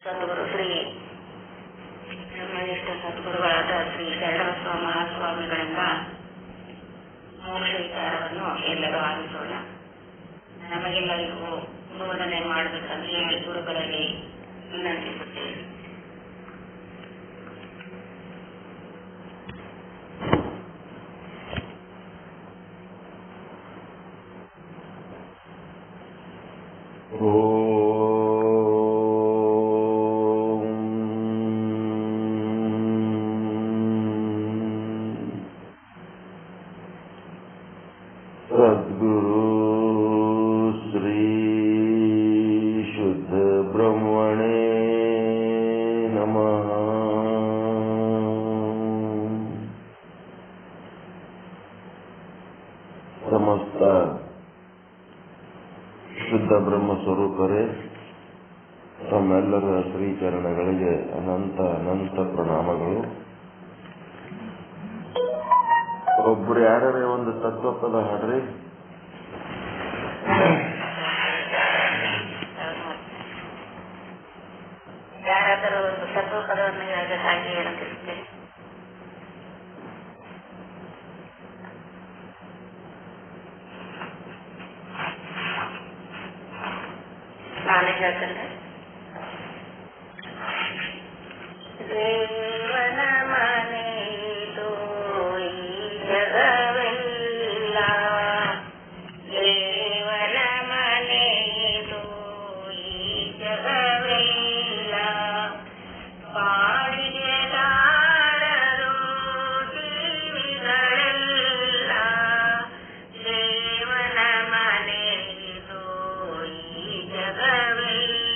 ಸದ್ಗುರು ಶ್ರೀ ಬ್ರಹ್ಮನಿಷ್ಠ ಸದ್ಗುರುಗಳಾದ ಶ್ರೀ ಶರಣಬಸವ ಮಹಾಸ್ವಾಮಿಗಳಿಂದ ಮೋಕ್ಷ ವಿಚಾರವನ್ನು ಎಲ್ಲರೂ ಆಲಿಸೋಣ. ನಮಗೆಲ್ಲರಿಗೂ ಬೋಧನೆ ಮಾಡಬೇಕಂತ ಹೇಳಿ ಗುರುಗಳಲ್ಲಿ ವಿನಂತಿಸುತ್ತೇವೆ. ಸದ್ಗುರು ಶ್ರೀ ಶುದ್ಧ ಬ್ರಹ್ಮಣೇ ನಮಃ. ಸಮಸ್ತ ಶುದ್ಧ ಬ್ರಹ್ಮ ಸ್ವರೂಪರೇ, ತಮ್ಮೆಲ್ಲರ ಶ್ರೀಚರಣಗಳಿಗೆ ಅನಂತ ಅನಂತ ಪ್ರಣಾಮಗಳು. ಒಬ್ರು ಯಾರೇ ಒಂದು ತತ್ವಪದ ಹಾಡ್ರಿ. ಯಾರಾದರೂ ಒಂದು ತತ್ವಪದವನ್ನು ಹೇಳಬೇಕಾಗಿ ಹೇಳುತ್ತಿರುತ್ತೇನೆ. ನಾನೇ ಹೇಳ್ತೇನೆ. ದೇವನ ಮನೆಯದು ಈ ಜಗವೆಲ್ಲ, ದೇವನ ಮನೆಯದು ಈ ಜಗವೆಲ್ಲ, ಬಾಡಿಗೆದಾರರು ಜೀವಿಗಳೆಲ್ಲ, ದೇವನ ಮನೆಯದು ಈ ಜಗವೆಲ್ಲ.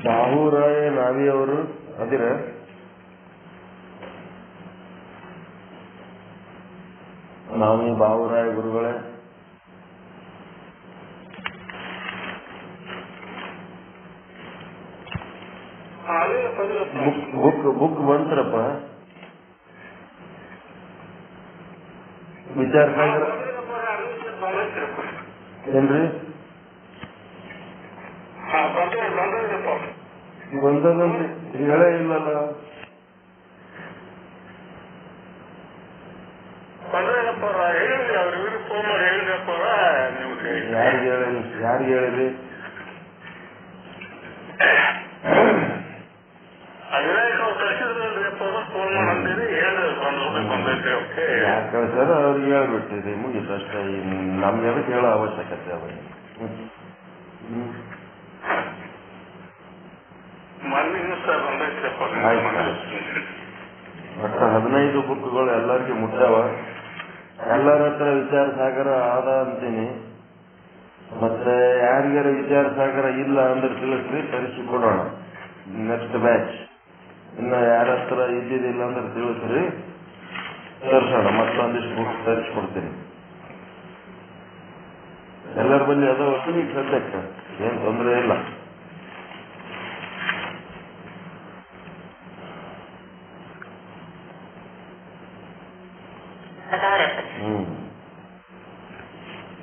ಬಾಹುರಾಯ ನಾವಿಯವರು ಅದಿರ ನಾವಿ ಬಾಹುರಾಯ ಗುರುಗಳೇ ಬುಕ್ ಬಂತ್ರಪ್ಪ ವಿಚಾರ ಸಾಗರ ಏನ್ರಿ ಬಂದದಂತೆ ಹೇಳೇ ಇಲ್ಲಲ್ಲ ಯಾರಿಗೆ ಹೇಳಿರಿ ಯಾಕೆ ಸರ್ ಅವ್ರಿಗೆ ಹೇಳ್ಬಿಟ್ಟಿರಿ ಮುಗೀತು ಅಷ್ಟೇ ನಮ್ಗೆ ಅದಕ್ಕೆ ಹೇಳೋ ಅವಶ್ಯಕತೆ ಅವ ಒಟ್ಟು 15 ಬುಕ್ಗಳು ಎಲ್ಲರಿಗೂ ಮುಟ್ಟಾವ. ಎಲ್ಲರ ಹತ್ರ ವಿಚಾರ ಸಾಗರ ಆದ ಅಂತೀನಿ. ಮತ್ತೆ ಯಾರಿಗಾರ ವಿಚಾರ ಸಾಗರ ಇಲ್ಲ ಅಂದ್ರೆ ತಿಳಿಸ್ರಿ, ತರಿಸಿಕೊಡೋಣ ನೆಕ್ಸ್ಟ್ ಬ್ಯಾಚ್. ಇನ್ನು ಯಾರ ಹತ್ರ ಇದ್ದಿದ್ದಿಲ್ಲ ಅಂದ್ರೆ ತಿಳಿಸ್ರಿ, ತರಿಸೋಣ. ಮತ್ತೊಂದಿಷ್ಟು ಬುಕ್ ತರಿಸ್ಕೊಡ್ತೀನಿ. ಎಲ್ಲರ ಬಳಿ ಅದ ಈಗ ಸದ್ಯಕ್ಕೆ ಏನ್ ತೊಂದರೆ ಇಲ್ಲ.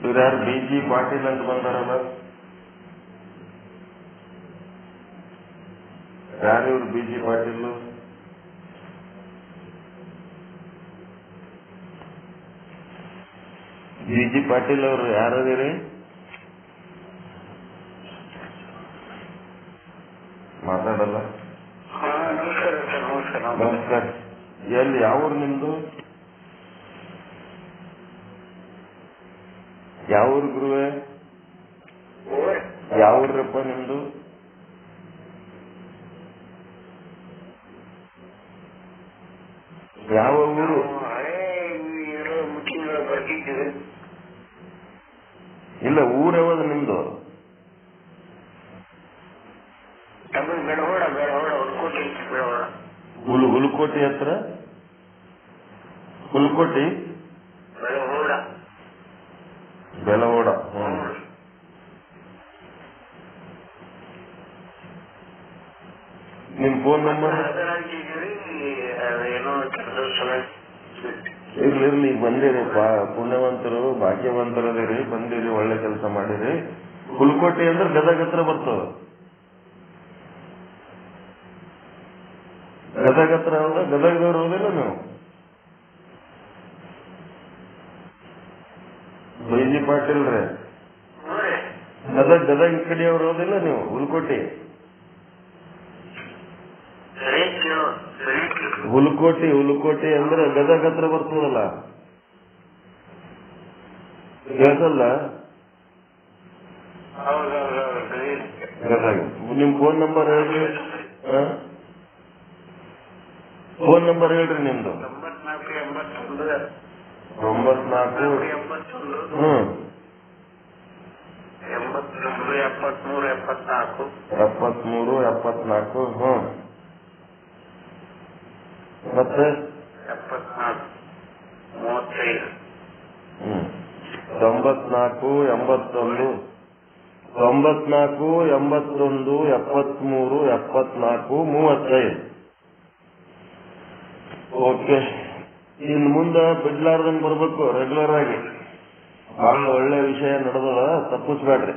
ಇವ್ರು ಯಾರು BG ಪಾಟೀಲ್ ಅಂತ ಬಂದಾರಲ್ಲ, ಯಾರು ಇವ್ರು BG ಪಾಟೀಲ್? BG ಪಾಟೀಲ್ ಅವರು ಯಾರದಿರಿ? ಮಾತಾಡಲ್ಲ. ನಮಸ್ಕಾರ. ಎಲ್ಲಿ ಯಾವೂರು ನಿಮ್ದು? ಯಾವೂರು ಗುರುವೇ? ಯಾವೂರಪ್ಪ ನಿಮ್ದು? ಯಾವ ಊರು? ಇಲ್ಲ, ಊರು ಯಾವುದು ನಿಮ್ದು? ಹುಲಕೋಟಿ ಹತ್ರ? ಹುಲಕೋಟಿ ಬೆಳಗೋಡ. ನಿಮ್ ಫೋನ್ ನಂಬರ್ ಇರ್ಲಿ. ಬಂದಿರಿ, ಪುಣ್ಯವಂತರು ಭಾಗ್ಯವಂತರದಿರಿ, ಬಂದಿರಿ, ಒಳ್ಳೆ ಕೆಲಸ ಮಾಡಿರಿ. ಹುಲಕೋಟಿ ಅಂದ್ರೆ ಗದಗ ಹತ್ರ ಬರ್ತದ. ಗದಗ ಹತ್ರ ಹೌದಾ? ಗದಗದವ್ರು ಹೋದಿಲ್ಲ ನೀವು? BG ಪಾಟೀಲ್ ರೇ, ಗದಗ ಈ ಕಡೆಯವ್ರು ಹೋದಿಲ್ಲ ನೀವು? ಹುಲಕೋಟಿ ಹುಲಕೋಟಿ ಅಂದ್ರೆ ಗದಗ ಹತ್ರ ಬರ್ತದಲ್ಲ, ಕೇಳ್ಸಲ್ಲ? ಗದಗ. ನಿಮ್ ಫೋನ್ ನಂಬರ್ ಹೇಳ್ರಿ. ಫೋನ್ ನಂಬರ್ ಹೇಳ್ರಿ ನಿಮ್ದು. 94 73 74 ಮತ್ತೆ 94 81 73 74 35. ಓಕೆ. ಇನ್ ಮುಂದೆ ಬಿಡ್ಲಾರ್ದಂಗ್ ಬರ್ಬೇಕು ರೆಗ್ಯುಲರ್ ಆಗಿ. ಬಹಳ ಒಳ್ಳೆ ವಿಷಯ ನಡೆದದ, ತಪ್ಪಿಸ್ಬೇಡ್ರಿ.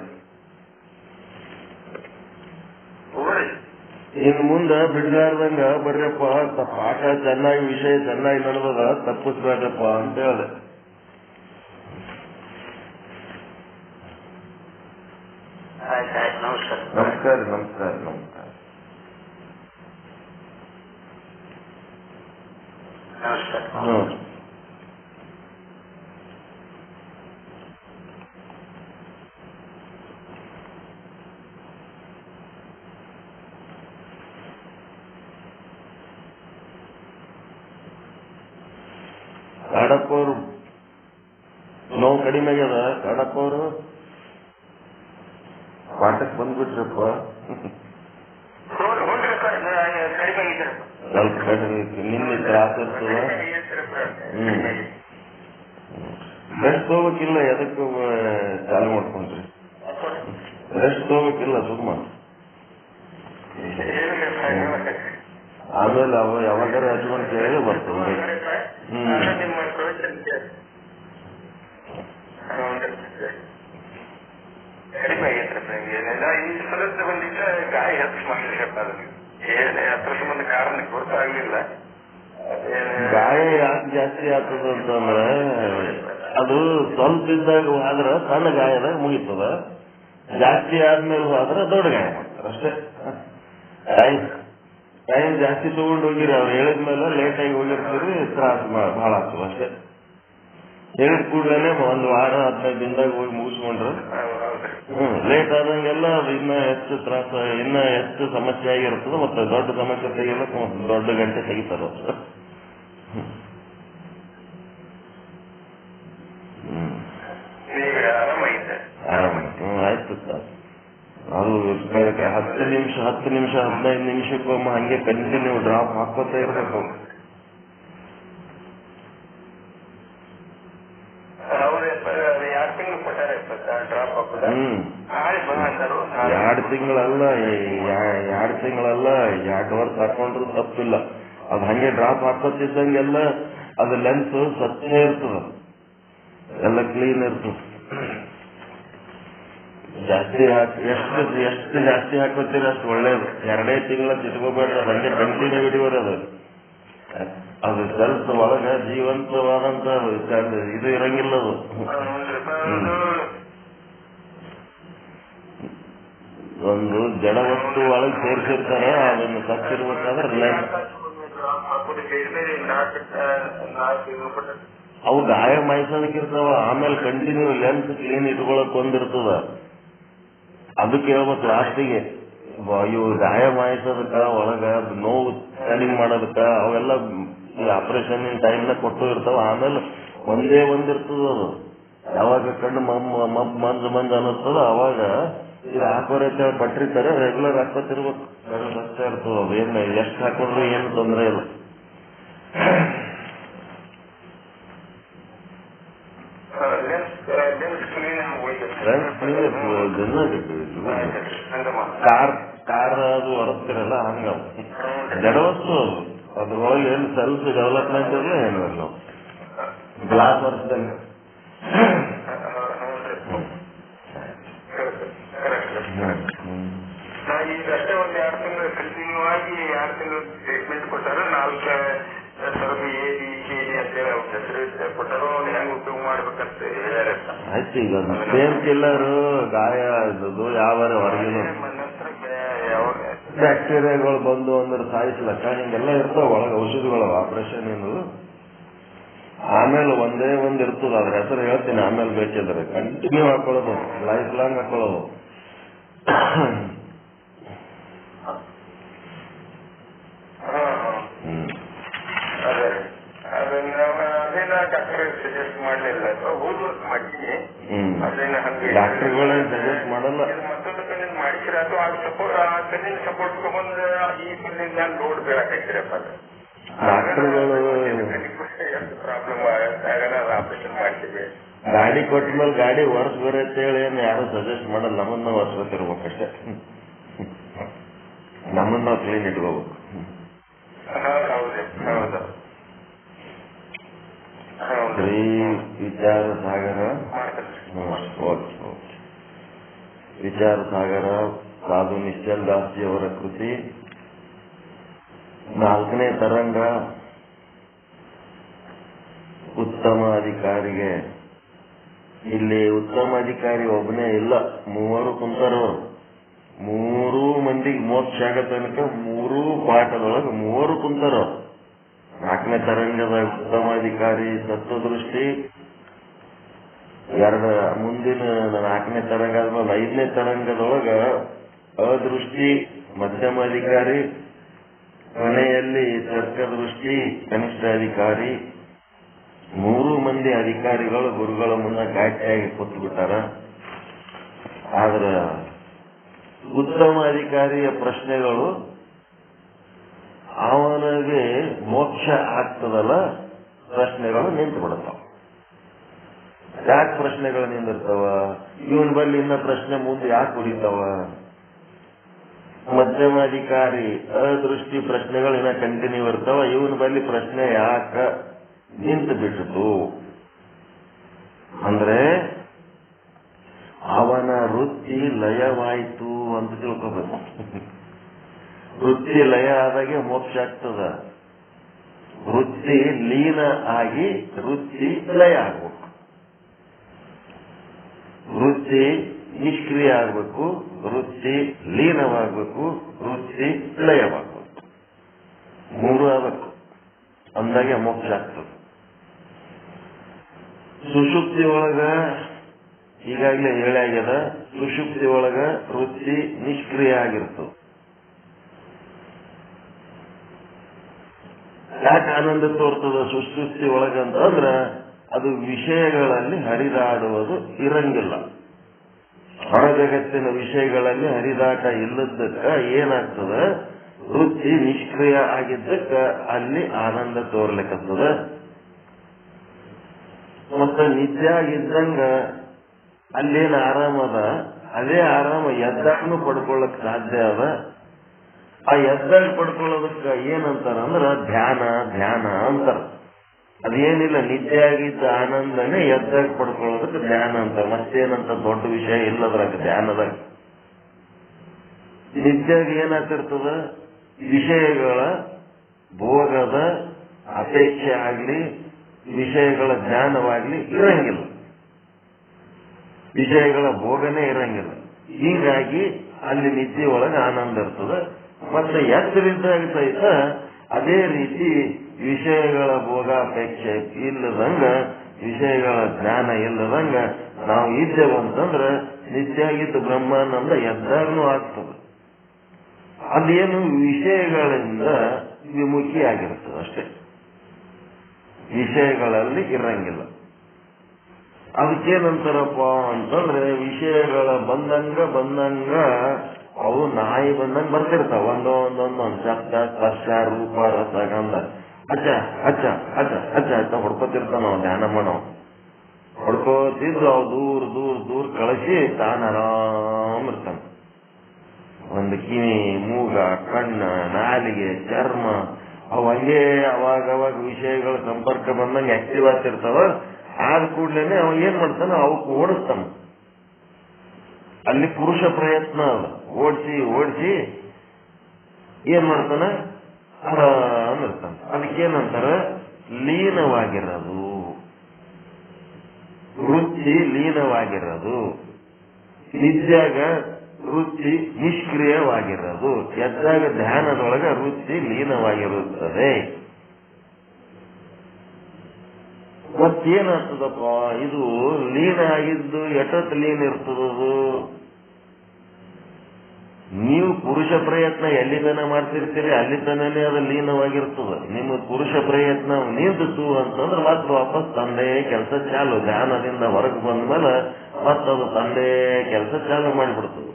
ಇನ್ ಮುಂದೆ ಬಿಡ್ಲಾರ್ದಂಗ ಬರ್ರಪ್ಪ, ಪಾಠ ಚೆನ್ನಾಗಿ, ವಿಷಯ ಚೆನ್ನಾಗಿ ನಡೆದದ, ತಪ್ಪಿಸ್ಬೇಡ್ರಪ್ಪ ಅಂತ ಹೇಳಿದೆ. ನಮಸ್ಕಾರ. ಖಡಕ್ಕೋರು ನೋವು ಕಡಿಮೆ ಆಗ್ಯದ. ಖಡಕ್ಕೋರು ಪಾಠಕ್ಕೆ ಬಂದ್ಬಿಟ್ರಪ್ಪ. ಸ್ವಲ್ಪ ಕಡಿಮೆ ನಿನ್ನೆ ತ್ರಾಸ ಇರ್ತದ. ರೆಸ್ಟ್ ತಗೋಬೇಕಿಲ್ಲ, ಎದಕ್ಕೆ ಚಾಲು ಮಾಡ್ಕೊಂಡ್ರಿ? ರೆಸ್ಟ್ ತಗೋಬೇಕಿಲ್ಲ ಸುಮ್ಮ. ಆಮೇಲೆ ಅವ ಯಾವಾಗಾರ ಹಚ್ಕೊಂಡು ಕೇಳಿ ಬರ್ತದೆ. ಕಡಿಮೆ ಆಗೈತ್ರಪ್ಪ. ಏನಿಲ್ಲ, ಈ ಸದಸ್ಯ ಬಂದಿದ್ದ ಗಾಯ ಹೆಚ್ಚು ಮಾಡ್ಲಿಕ್ಕೆ ಹತ್ರ ಸಂಬಂಧ ಕಾರಣಕ್ಕೆ ಗೊತ್ತಾಗ್ಲಿಲ್ಲ. ಗಾಯ ಯಾಕೆ ಜಾಸ್ತಿ ಆಗ್ತದ ಅಂತಂದ್ರೆ ಅದು ಸ್ವಲ್ಪ ಇದ್ದಾಗ ಆದ್ರ ಸಣ್ಣ ಗಾಯದಾಗ ಮುಗಿತದ. ಜಾಸ್ತಿ ಆದ್ಮೇಲೆ ಹೋದ್ರೆ ದೊಡ್ಡ ಗಾಯ ಮಾಡ್ತಾರೆ ಅಷ್ಟೇ. ಟೈಮ್ ಜಾಸ್ತಿ ತಗೊಂಡು ಹೋಗಿರಿ, ಅವ್ರು ಹೇಳಿದ್ಮೇಲೆ ಲೇಟ್ ಆಗಿ ಹೋಗಿರ್ತೀರಿ, ತ್ರಾಸ ಬಹಳ ಆಗ್ತದೆ ಅಷ್ಟೇ. ಹೇಳಿದ ಕೂಡಲೇ 1 ವಾರ 15 ದಿನದಾಗ ಹೋಗಿ ಮುಗಿಸ್ಕೊಂಡ್ರೆ ಲೇಟ್ ಆದಂಗೆಲ್ಲ ಅದು ಇನ್ನ ಹೆಚ್ಚು ತ್ರಾಸ, ಇನ್ನ ಹೆಚ್ಚು ಸಮಸ್ಯೆ ಆಗಿರ್ತದೆ. ಮತ್ತೆ ದೊಡ್ಡ ಸಮಸ್ಯೆ ತೆಗಿಯಲ್ಲ, ದೊಡ್ಡ ಗಂಟೆ ತೆಗಿತಾರ. ಆರಾಮ ಆಯ್ತು. ಅದು 10 ನಿಮಿಷ 15 ನಿಮಿಷಕ್ಕೊಮ್ಮೆ ಹಂಗೆ ಕಂಟಿನ್ಯೂ ಡ್ರಾಪ್ ಹಾಕೋತಾ ಇರ್ಬೇಕು. ಎರಡು ತಿಂಗಳಲ್ಲ 2 ವರ್ಷ ಹಾಕೊಂಡ್ರು ತಪ್ಪಿಲ್ಲ. ಅದು ಹಂಗೆ ಡ್ರಾಪ್ ಹಾಕೋತಿದ್ದಂಗೆಲ್ಲ ಅದು ಲೆನ್ಸ್ ಸ್ವಚ್ಛ ಇರ್ತದ, ಎಲ್ಲ ಕ್ಲೀನ್ ಇರ್ತದ. ಜಾಸ್ತಿ ಎಷ್ಟು ಜಾಸ್ತಿ ಹಾಕೋತೀರ ಅಷ್ಟು ಒಳ್ಳೇದು. 2 ತಿಂಗಳ ತಿಟ್ಕೋಬೇಡ್ರಿ, ಅದು ಹಂಗೆ ಕಂಟಿನ್ಯೂ ಹಿಡಿಯೋರು. ಅದು ಸ್ವಲ್ಪ ಒಳಗ ಜೀವಂತವಾದಂತ ಇದು ಇರಂಗಿಲ್ಲ. ಅದು ಒಂದು ಜಡ ವಸ್ತು ಒಳಗೆ ಸೇರಿಸಿರ್ತಾರ, ಅದನ್ನು ಸಚ್ಚಿರ್ಬೇಕಾದ್ರೆ ಅವು ಗಾಯ ಮಾಯಿಸೋದಕ್ಕಿರ್ತಾವ. ಆಮೇಲೆ ಕಂಟಿನ್ಯೂ ಲೆನ್ಸ್ ಕ್ಲೀನ್ ಇಟ್ಕೊಳಕ್ ಒಂದಿರ್ತದ. ಅದಕ್ಕೆ ಹೇಳ್ಬೇಕು ಲಾಸ್ಟಿಗೆ ಇವು ಗಾಯ ಮಾಯಿಸೋದಕ್ಕ ಒಳಗ ನೋವು ಕಡಿಮೆ ಮಾಡೋದಕ್ಕ ಅವೆಲ್ಲ ಆಪರೇಷನ್ ಟೈಮ್ನಾಗ ಕೊಟ್ಟು ಇರ್ತಾವ. ಆಮೇಲೆ ಒಂದಿರ್ತದ. ಅದು ಯಾವಾಗ ಕಣ್ಣು ಮಂಜ್ ಅನ್ನಿಸ್ತದ ಅವಾಗ ಇದು ಹಾಕೋರೈತೆ ಪಟ್ಟಿರ್ತಾರೆ, ರೆಗ್ಯುಲರ್ ಹಾಕೋತಿರ್ಬೇಕು. ಅಷ್ಟೇ ಇರ್ತದ. ಅದು ಏನು ಎಷ್ಟು ಹಾಕೊಂಡ್ರು ಏನು ತೊಂದರೆ ಇಲ್ಲ. ಕಾರ್ ಅದು ಹೊರಸ್ತಿರಲ್ಲ ಹಂಗ ಜಡವಸ್ತು. ಅದು ಅದ್ರೊಳಗೆ ಏನು ಸೆಲ್ಫ್ ಡೆವಲಪ್ಮೆಂಟ್ ಇರಲ್ಲ, ಏನು ಇಲ್ಲ. ಗ್ಲಾಸ್ ಹೊರಸ್ದಂಗೆ ಈಗಷ್ಟೇ ಒಂದು 2 ತಿಂಗಳು ಕಂಟಿನ್ಯೂ ಆಗಿ 2 ತಿಂಗಳು ಟ್ರೀಟ್ಮೆಂಟ್ ಕೊಟ್ಟಾರ. 4 ಅಂತ ಕೊಟ್ಟಾರೋ ಹೆಂಗ್ ಉಪಯೋಗ ಮಾಡ್ಬೇಕಂತ ಹೇಳ್ಯಾರ. ಆಯ್ತು. ಈಗ ಪೇನ್ ಕಿಲ್ಲರ್ ಗಾಯ ಇದ್ದದ್ದು ಯಾವ ಹೊರಗಿನ ಬ್ಯಾಕ್ಟೀರಿಯಾಗಳು ಬಂದು ಅಂದ್ರೆ ಸಾಯಿಸ್ಲಕ್ಕ ಹಿಂಗೆಲ್ಲ ಇರ್ತಾವ ಒಳಗೆ ಔಷಧಿಗಳು. ಆಪರೇಷನ್ ಏನು ಆಮೇಲೆ ಒಂದೇ ಇರ್ತದ. ಅದ್ರ ಹೆಸರು ಹೇಳ್ತೀನಿ ಆಮೇಲೆ ಬೇಕಿದ್ರೆ. ಕಂಟಿನ್ಯೂ ಹಾಕೊಳ್ಳೋದು, ಲೈಫ್ ಲಾಂಗ್ ಹಾಕೊಳ್ಳೋದು. ಡಾಕ್ಟರ್ ಸಜೆಸ್ಟ್ ಮಾಡಲಿಲ್ಲ, ಹೋದ ವರ್ಷ ಮಾಡಿದ್ದೀನಿ. ಡಾಕ್ಟರ್ಗಳೇ ಸಜೆಸ್ಟ್ ಮಾಡಲ್ಲ. ಮತ್ತೊಂದು ಕಣ್ಣಿನ ಮಾಡಿಸಿರ ಅಥವಾ ಆ ಕಣ್ಣಿನ ಸಪೋರ್ಟ್ ತಗೊಂಡ್ ಈ ಕಣ್ಣಿಂದ ಲೋಡ್ ಬೀಳಾಕೈತಿರಪ್ಪ. ಡಾಕ್ಟರ್ಗಳು ಎಷ್ಟು ಪ್ರಾಬ್ಲಮ್ ಆಗಲ್ಲ, ಆಪರೇಷನ್ ಮಾಡ್ತೀವಿ. ಗಾಡಿ ಕೊಟ್ಮೇಲೆ ಗಾಡಿ ವರ್ಷ ಬರುತ್ತೆ ಹೇಳಿ ಏನು ಯಾರು ಸಜೆಸ್ಟ್ ಮಾಡಲ್ಲ. ನಮ್ಮನ್ನ ವರ್ಷಬೇಕಿರ್ಬೇಕಷ್ಟೇ. ನಮ್ಮನ್ನ ನಾವು ಕ್ಲೀನ್ ಇಟ್ಕೋಬೇಕು. ಹೌದು. ಶ್ರೀ ವಿಚಾರ ಸಾಗರ ವಿಚಾರ ಸಾಗರ ಸಾಧು ನಿಶ್ಚಲ್ ದಾಸ್ಜಿ ಅವರ ಕೃತಿ. 4ನೇ ತರಂಗ ಉತ್ತಮ ಅಧಿಕಾರಿಗೆ. ಇಲ್ಲಿ ಉತ್ತಮ ಅಧಿಕಾರಿ ಒಬ್ಬನೇ ಇಲ್ಲ, 3 ಕುಂತರವರು. 3 ಮಂದಿಗೆ ಮೋಕ್ಷ ಆಗ ತನಕ 3 ಪಾಠದೊಳಗೆ 3 ಕುಂತರವರು. 4ನೇ ತರಂಗದ ಉತ್ತಮಾಧಿಕಾರಿ ತತ್ವದೃಷ್ಟಿ, ಮುಂದಿನ 4ನೇ ತರಂಗ ಆದ್ಮೇಲೆ 5ನೇ ತರಂಗದೊಳಗ ಅದೃಷ್ಟಿ ಮಧ್ಯಮಾಧಿಕಾರಿ, ಕೊನೆಯಲ್ಲಿ ತರ್ಕದೃಷ್ಟಿ ಕನಿಷ್ಠಾಧಿಕಾರಿ. ಮೂರು ಮಂದಿ ಅಧಿಕಾರಿಗಳು ಗುರುಗಳ ಮುಂದೆ ಘಾಟಿಯಾಗಿ ಕೂತು ಬಿಟ್ಟಾರ. ಆದ್ರೆ ಉತ್ತಮ ಅಧಿಕಾರಿಯ ಪ್ರಶ್ನೆಗಳು ಅವನಿಗೆ ಮೋಕ್ಷ ಆಗ್ತದಲ್ಲ ಪ್ರಶ್ನೆಗಳು ನಿಂತು ಬಿಡ್ತಾವ. ಯಾಕೆ ಪ್ರಶ್ನೆಗಳು ನಿಂದಿರ್ತಾವ? ಇವನ್ ಬಲ್ಲಿ ಇನ್ನ ಪ್ರಶ್ನೆ ಮುಂದೆ ಯಾಕೆ ಉಳಿತಾವ? ಮಧ್ಯಮಾಧಿಕಾರಿ ಅದೃಷ್ಟಿ ಪ್ರಶ್ನೆಗಳು ಇನ್ನ ಕಂಟಿನ್ಯೂ ಇರ್ತಾವ. ಇವನ್ ಬಲ್ಲಿ ಪ್ರಶ್ನೆ ಯಾಕ ನಿಂತು ಬಿಟ್ಟಿತು ಅಂದ್ರೆ ಅವನ ವೃತ್ತಿ ಲಯವಾಯಿತು ಅಂತ ತಿಳ್ಕೋಬೇಕು. ವೃತ್ತಿ ಲಯ ಆದಾಗೆ ಮೋಕ್ಷ ಆಗ್ತದ. ವೃತ್ತಿ ಲೀನ ಆಗಿ ವೃತ್ತಿ ಲಯ ಆಗ್ಬೇಕು. ವೃತ್ತಿ ನಿಷ್ಕ್ರಿಯ ಆಗ್ಬೇಕು, ವೃತ್ತಿ ಲೀನವಾಗಬೇಕು, ವೃತ್ತಿ ಲಯವಾಗಬೇಕು. ಮೂರು ಆಗಬೇಕು, ಅಂದಾಗೆ ಮೋಕ್ಷ ಆಗ್ತದೆ. ಸುಷುಪ್ತಿ ಒಳಗ ಈಗಾಗಲೇ ಹೇಳಾಗ್ಯದ, ಸುಷುಪ್ತಿ ಒಳಗ ವೃತ್ತಿ ನಿಷ್ಕ್ರಿಯ ಆಗಿರ್ತದೆ. ಯಾಕೆ ಆನಂದ ತೋರ್ತದ ಸುಷುಪ್ತಿ ಒಳಗಂತಂದ್ರ ಅದು ವಿಷಯಗಳಲ್ಲಿ ಹರಿದಾಡುವುದು ಇರಂಗಿಲ್ಲ. ಹೊರ ಜಗತ್ತಿನ ವಿಷಯಗಳಲ್ಲಿ ಹರಿದಾಟ ಇಲ್ಲದಕ್ಕ ಏನಾಗ್ತದ, ವೃತ್ತಿ ನಿಷ್ಕ್ರಿಯ ಆಗಿದ್ದಕ್ಕ ಅಲ್ಲಿ ಆನಂದ ತೋರ್ಲಿಕ್ಕತ್ತದ. ಮತ್ತ ನಿತ್ಯ ಇದ್ದಂಗ ಅಲ್ಲೇನು ಆರಾಮದ ಅದೇ ಆರಾಮ ಎದ್ದಾಗೂ ಪಡ್ಕೊಳ್ಳಕ್ ಸಾಧ್ಯ ಅದ. ಆ ಎದ್ದಾಗ ಪಡ್ಕೊಳ್ಳೋದಕ್ಕ ಏನಂತಾರಂದ್ರ ಧ್ಯಾನ ಧ್ಯಾನ ಅಂತಾರ. ಅದೇನಿಲ್ಲ, ನಿತ್ಯ ಆಗಿದ್ದ ಆನಂದನೇ ಎದ್ದಾಗ ಪಡ್ಕೊಳ್ಳೋದಕ್ಕೆ ಧ್ಯಾನ ಅಂತ. ಮತ್ತೇನಂತ ದೊಡ್ಡ ವಿಷಯ ಇಲ್ಲದ್ರಾಗ ಧ್ಯಾನದಾಗ. ನಿತ್ಯಾಗ ಏನಾಗ್ತಿರ್ತದ, ವಿಷಯಗಳ ಭೋಗದ ಅಪೇಕ್ಷೆ ಆಗ್ಲಿ ವಿಷಯಗಳ ಜ್ಞಾನವಾಗ್ಲಿ ಇರಂಗಿಲ್ಲ, ವಿಷಯಗಳ ಭೋಗನೇ ಇರಂಗಿಲ್ಲ. ಹೀಗಾಗಿ ಅಲ್ಲಿ ನಿದ್ದೆ ಒಳಗೆ ಆನಂದ ಇರ್ತದೆ. ಮತ್ತೆ ಎಚ್ಚರಿದ್ದಾಗ ಸಹಿತ ಅದೇ ರೀತಿ ವಿಷಯಗಳ ಭೋಗಾಪೇಕ್ಷೆ ಇಲ್ಲದಂಗ ವಿಷಯಗಳ ಜ್ಞಾನ ಇಲ್ಲದಂಗ ನಾವು ಇದ್ದೇವಂತಂದ್ರ ನಿತ್ಯ ಆಗಿದ್ದ ಬ್ರಹ್ಮಾನಂದ ಎದ್ದಾಗೂ ಆಗ್ತದೆ. ಅದೇನು ವಿಷಯಗಳಿಂದ ವಿಮುಖಿಯಾಗಿರ್ತದೆ ಅಷ್ಟೇ, ವಿಷಯಗಳಲ್ಲಿ ಇರಂಗಿಲ್ಲ. ಅದಕ್ಕೇನಂತಾರಪ್ಪ ಅಂತಂದ್ರೆ ವಿಷಯಗಳ ಬಂದಂಗ ಅವು ನಾಯಿ ಬಂದಂಗ ಬರ್ತಿರ್ತಾವ. ಒಂದೊಂದೊಂದೊಂದ್ ಶಬ್ದ ಸ್ಪರ್ಶ ರೂಪ ರಸ ಗಂಧ ಅಚ್ಚ ಅಚ್ಚ ಅಚ್ಚ ಅಚ್ಚ ಅಚ್ಚ ಹೊಡ್ಕೋತಿರ್ತಾನ. ನಾವು ಧ್ಯಾನ ಮಾಡೋ ಹೊಡ್ಕೋತಿದ್ದು ಅವು ದೂರ ದೂರ ದೂರ ಕಳಿಸಿ ತಾನು ಆರಾಮ್ ಇರ್ತಾನ. ಒಂದು ಕಿವಿ, ಮೂಗ, ಕಣ್ಣ, ನಾಲಿಗೆ, ಚರ್ಮ ಅವು ಹಂಗೆ ಅವಾಗವಾಗ ವಿಷಯಗಳ ಸಂಪರ್ಕ ಬಂದಂಗೆ ಆಕ್ಟಿವ್ ಆಗ್ತಿರ್ತಾವ. ಆದ ಕೂಡ್ಲೇನೆ ಅವ ಏನ್ ಮಾಡ್ತಾನ, ಅವಕ್ಕೆ ಓಡಿಸ್ತಾನ. ಅಲ್ಲಿ ಪುರುಷ ಪ್ರಯತ್ನ ಅದ. ಓಡಿಸಿ ಏನ್ ಮಾಡ್ತಾನ, ಆರಾಮ್ ಇರ್ತಾನ. ಅದಕ್ಕೇನಂತಾರ ಲೀನವಾಗಿರೋದು, ವೃತ್ತಿ ಲೀನವಾಗಿರೋದು. ನಿದ್ಯಾಗ ವೃತ್ತಿ ನಿಷ್ಕ್ರಿಯವಾಗಿರೋದು, ಎದ್ದಾಗ ಧ್ಯಾನದೊಳಗ ವೃತ್ತಿ ಲೀನವಾಗಿರುತ್ತದೆ. ಮತ್ತೇನಾಗ್ತದಪ್ಪ, ಇದು ಲೀನ ಆಗಿದ್ದು ಎಷ್ಟೊತ್ತು ಲೀನ ಇರ್ತದದು? ನೀವು ಪುರುಷ ಪ್ರಯತ್ನ ಎಲ್ಲಿ ತನ ಮಾಡ್ತಿರ್ತೀರಿ ಅಲ್ಲಿ ತನನೇ ಅದು ಲೀನವಾಗಿರ್ತದ. ನಿಮ್ಮ ಪುರುಷ ಪ್ರಯತ್ನ ನಿಂತು ಅಂತಂದ್ರೆ ಮತ್ತೆ ವಾಪಸ್ ತಂದೆ ಕೆಲಸ ಚಾಲು. ಧ್ಯಾನದಿಂದ ಹೊರಗೆ ಬಂದ ಮೇಲೆ ಮತ್ತದು ತಂದೆ ಕೆಲಸ ಚಾಲು ಮಾಡಿಬಿಡ್ತದೆ.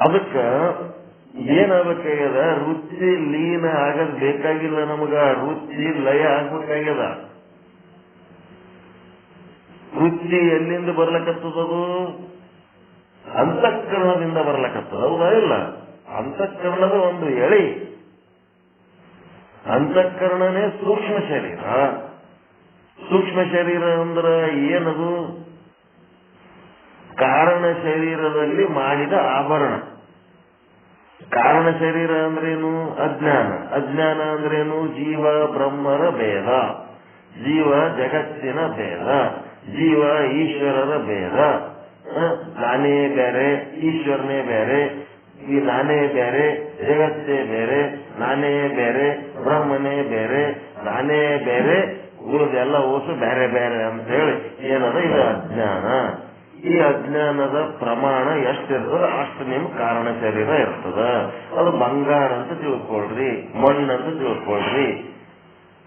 ಅದಕ್ಕ ಏನಾಗಬೇಕಾಗ್ಯದ, ವೃತ್ತಿ ಲೀನ ಆಗದ್ ಬೇಕಾಗಿಲ್ಲ ನಮಗ, ವೃತ್ತಿ ಲಯ ಆಗ್ಬೇಕಾಗ್ಯದ. ವೃತ್ತಿ ಎಲ್ಲಿಂದ ಬರ್ಲಕತ್ತದದು? ಅಂತಃಕರಣದಿಂದ ಬರ್ಲಕತ್ತದ. ಹೌದಾ ಇಲ್ಲ? ಅಂತಃಕರಣದ ಒಂದು ಎಳೆ. ಅಂತಃಕರಣನೇ ಸೂಕ್ಷ್ಮ ಶರೀರ. ಸೂಕ್ಷ್ಮ ಶರೀರ ಅಂದ್ರೆ ಏನದು? ಕಾರಣ ಶರೀರದಲ್ಲಿ ಮಾಡಿದ ಆಭರಣ. ಕಾರಣ ಶರೀರ ಅಂದ್ರೇನು? ಅಜ್ಞಾನ. ಅಜ್ಞಾನ ಅಂದ್ರೇನು? ಜೀವ ಬ್ರಹ್ಮರ ಭೇದ, ಜೀವ ಜಗತ್ತಿನ ಭೇದ, ಜೀವ ಈಶ್ವರರ ಭೇದ. ನಾನೇ ಬೇರೆ, ಈಶ್ವರನೇ ಬೇರೆ, ಈ ನಾನೇ ಬೇರೆ, ಜಗತ್ತೇ ಬೇರೆ, ನಾನೇ ಬೇರೆ, ಬ್ರಹ್ಮನೇ ಬೇರೆ, ನಾನೇ ಬೇರೆ, ಉಳಿದೆಲ್ಲ ಓಸು ಬೇರೆ ಬೇರೆ ಅಂತ ಹೇಳಿ ಏನದ, ಇದು ಅಜ್ಞಾನ. ಈ ಅಜ್ಞಾನದ ಪ್ರಮಾಣ ಎಷ್ಟಿರ್ತದ ಅಷ್ಟು ನಿಮ್ ಕಾರಣ ಶರೀರ ಇರ್ತದ. ಅದು ಬಂಗಾರ ಅಂತ ತಿಳ್ಕೊಳ್ರಿ, ಮಣ್ಣು ಅಂತ ತಿಳ್ಕೊಳ್ರಿ.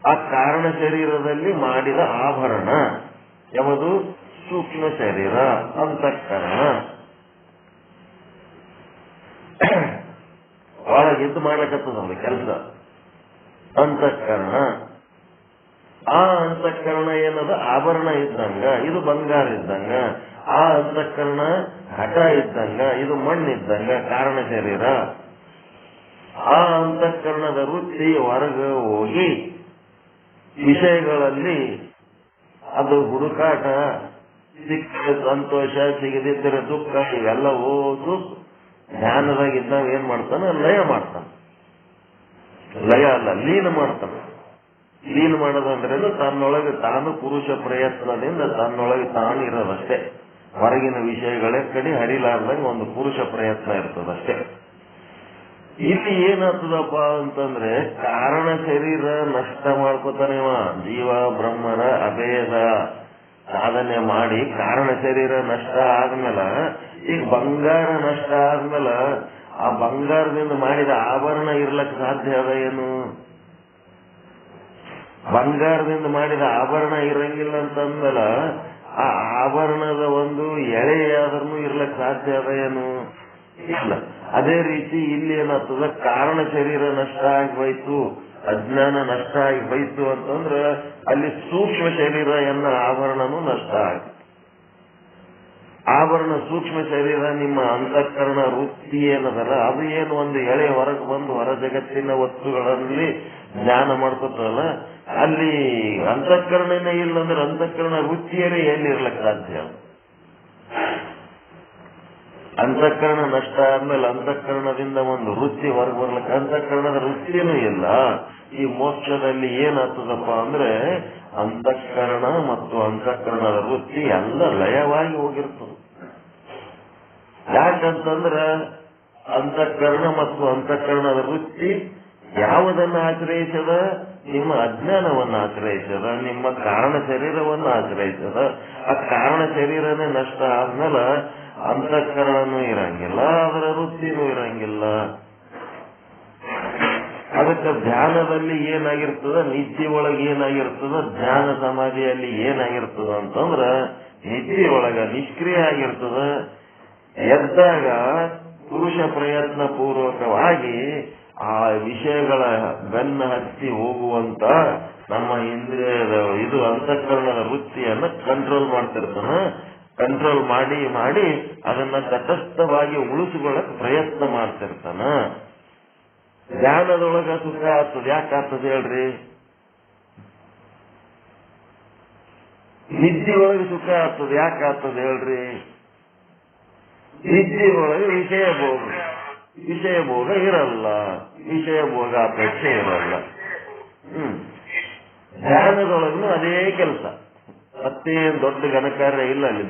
ಆ ಕಾರಣ ಶರೀರದಲ್ಲಿ ಮಾಡಿದ ಆಭರಣ ಯಾವುದು? ಸೂಕ್ಷ್ಮ ಶರೀರ, ಅಂತಃಕರಣ. ಒಳಗಿದ್ದು ಮಾಡಕತ್ತದ ಕೆಲಸ ಅಂತಃಕರಣ. ಆ ಅಂತಃಕರಣ ಏನದ? ಆಭರಣ ಇದ್ದಂಗ, ಇದು ಬಂಗಾರ ಇದ್ದಂಗ. ಆ ಅಂತಃಕರಣ ಘಟ ಇದ್ದಂಗ, ಇದು ಮಣ್ಣಿದ್ದಂಗ, ಕಾರಣ ಶರೀರ. ಆ ಅಂತಃಕರಣದ ವೃತ್ತಿ ಹೊರಗ ಹೋಗಿ ವಿಷಯಗಳಲ್ಲಿ ಅದು ಹುಡುಕಾಟ, ಸಿಕ್ಕ ಸಂತೋಷ, ಸಿಗದಿದ್ದರೆ ದುಃಖ, ಇವೆಲ್ಲ ಓದು ಜ್ಞಾನದಾಗಿದ್ದಾಗ ಏನ್ ಮಾಡ್ತಾನ? ಲಯ ಮಾಡ್ತಾನ. ಲಯ ಅಲ್ಲ, ಲೀನ ಮಾಡ್ತಾನ. ಲೀನ ಮಾಡೋದಂದ್ರೆ ತನ್ನೊಳಗೆ ತಾನು ಪುರುಷ ಪ್ರಯತ್ನದಿಂದ ತನ್ನೊಳಗೆ ತಾನು ಇರೋದಷ್ಟೇ. ಹೊರಗಿನ ವಿಷಯಗಳೇ ಕಡೆ ಹರಿಲಾರ್ದಂಗೆ ಒಂದು ಪುರುಷ ಪ್ರಯತ್ನ ಇರ್ತದಷ್ಟೇ. ಇಲ್ಲಿ ಏನಾಗ್ತದಪ್ಪ ಅಂತಂದ್ರೆ ಕಾರಣ ಶರೀರ ನಷ್ಟ ಮಾಡ್ಕೋತಾನೆವ. ಜೀವ ಬ್ರಹ್ಮರ ಅಭೇದ ಸಾಧನೆ ಮಾಡಿ ಕಾರಣ ಶರೀರ ನಷ್ಟ ಆದ್ಮೇಲೆ, ಈಗ ಬಂಗಾರ ನಷ್ಟ ಆದ್ಮೇಲೆ ಆ ಬಂಗಾರದಿಂದ ಮಾಡಿದ ಆಭರಣ ಇರ್ಲಕ್ ಸಾಧ್ಯ ಅದ ಏನು? ಬಂಗಾರದಿಂದ ಮಾಡಿದ ಆಭರಣ ಇರಂಗಿಲ್ಲ ಅಂತಂದ್ಮೇಲೆ ಆ ಆಭರಣದ ಒಂದು ಎಳೆಯಾದ್ರೂ ಇರ್ಲಕ್ ಸಾಧ್ಯ ಅದ ಏನು? ಇಲ್ಲ. ಅದೇ ರೀತಿ ಇಲ್ಲಿ ಏನಾಗ್ತದ? ಕಾರಣ ಶರೀರ ನಷ್ಟ ಆಗಿ ಹೋಯ್ತು, ಅಜ್ಞಾನ ನಷ್ಟ ಆಗಿ ಹೋಯ್ತು ಅಂತಂದ್ರ ಅಲ್ಲಿ ಸೂಕ್ಷ್ಮ ಶರೀರ ಎನ್ನ ಆಭರಣನೂ ನಷ್ಟ ಆಗಿ. ಆಭರಣ ಸೂಕ್ಷ್ಮ ಶರೀರ ನಿಮ್ಮ ಅಂತಃಕರಣ ವೃತ್ತಿ ಏನದಲ್ಲ, ಅದು ಏನು ಒಂದು ಎಳೆ ಹೊರಗೆ ಬಂದು ಹೊರ ಜಗತ್ತಿನ ವಸ್ತುಗಳಲ್ಲಿ ಜ್ಞಾನ ಮಾಡ್ಕೊತಲ್ಲ, ಅಲ್ಲಿ ಅಂತಃಕರಣನೇ ಇಲ್ಲ ಅಂದ್ರೆ ಅಂತಃಕರಣ ವೃತ್ತಿಯೇ ಎಲ್ಲಿರ್ಲಕ್ ಸಾಧ್ಯ? ಅಂತಃಕರಣ ನಷ್ಟ ಆದ್ಮೇಲೆ ಅಂತಃಕರಣದಿಂದ ಒಂದು ವೃತ್ತಿ ಹೊರಗೆ ಬರ್ಲಿಕ್ಕೆ ಅಂತಃಕರಣದ ವೃತ್ತಿಯೂ ಇಲ್ಲ. ಈ ಮೋಕ್ಷದಲ್ಲಿ ಏನಾಗ್ತದಪ್ಪ ಅಂದ್ರೆ ಅಂತಃಕರಣ ಮತ್ತು ಅಂತಃಕರಣದ ವೃತ್ತಿ ಎಲ್ಲ ಲಯವಾಗಿ ಹೋಗಿರ್ತದೆ. ಯಾಕಂತಂದ್ರ ಅಂತಃಕರಣ ಮತ್ತು ಅಂತಃಕರಣದ ವೃತ್ತಿ ಯಾವುದನ್ನ ಆಶ್ರಯಿಸದ? ನಿಮ್ಮ ಅಜ್ಞಾನವನ್ನ ಆಶ್ರಯಿಸದ, ನಿಮ್ಮ ಕಾರಣ ಶರೀರವನ್ನ ಆಶ್ರಯಿಸದ. ಆ ಕಾರಣ ಶರೀರನೇ ನಷ್ಟ ಆದ್ಮೇಲೆ ಅಂತಃಕರಣನೂ ಇರಂಗಿಲ್ಲ, ಅದರ ವೃತ್ತಿನೂ ಇರಂಗಿಲ್ಲ. ಅದಕ್ಕೆ ಧ್ಯಾನದಲ್ಲಿ ಏನಾಗಿರ್ತದ? ನಿದ್ದೆ ಒಳಗೆ ಏನಾಗಿರ್ತದ? ಧ್ಯಾನ ಸಮಾಧಿಯಲ್ಲಿ ಏನಾಗಿರ್ತದ ಅಂತಂದ್ರ ನಿದ್ದೆ ಒಳಗ ನಿಷ್ಕ್ರಿಯ ಆಗಿರ್ತದ. ಎದ್ದಾಗ ಪುರುಷ ಪ್ರಯತ್ನ ಪೂರ್ವಕವಾಗಿ ಆ ವಿಷಯಗಳ ಬೆನ್ನ ಹತ್ತಿ ಹೋಗುವಂತ ನಮ್ಮ ಇಂದ್ರಿಯದ ಇದು ಅಂತಃಕರಣದ ವೃತ್ತಿಯನ್ನ ಕಂಟ್ರೋಲ್ ಮಾಡ್ತಿರ್ತಾನ. ಕಂಟ್ರೋಲ್ ಮಾಡಿ ಮಾಡಿ ಅದನ್ನ ತಟಸ್ಥವಾಗಿ ಉಳಿಸಿಕೊಳ್ಳಕ್ ಪ್ರಯತ್ನ ಮಾಡ್ತಿರ್ತಾನ. ಧ್ಯಾನದೊಳಗ ಸುಖ ಆಗ್ತದೆ. ಯಾಕಾಗ್ತದೆ ಹೇಳ್ರಿ? ನಿದ್ದೆ ಒಳಗೆ ಸುಖ ಆಗ್ತದೆ. ಯಾಕಾಗ್ತದೆ ಹೇಳ್ರಿ? ನಿದ್ದೆ ಒಳಗೆ ವಿಷಯ ಭೋಗ ಇರಲ್ಲ, ವಿಷಯ ಭೋಗ ಅಪೇಕ್ಷೆ ಇರಲ್ಲ. ಧ್ಯಾನದೊಳಗೂ ಅದೇ ಕೆಲಸ, ಮತ್ತೇನ್ ದೊಡ್ಡ ಘನಕಾರ್ಯ ಇಲ್ಲ. ಅಲ್ಲಿ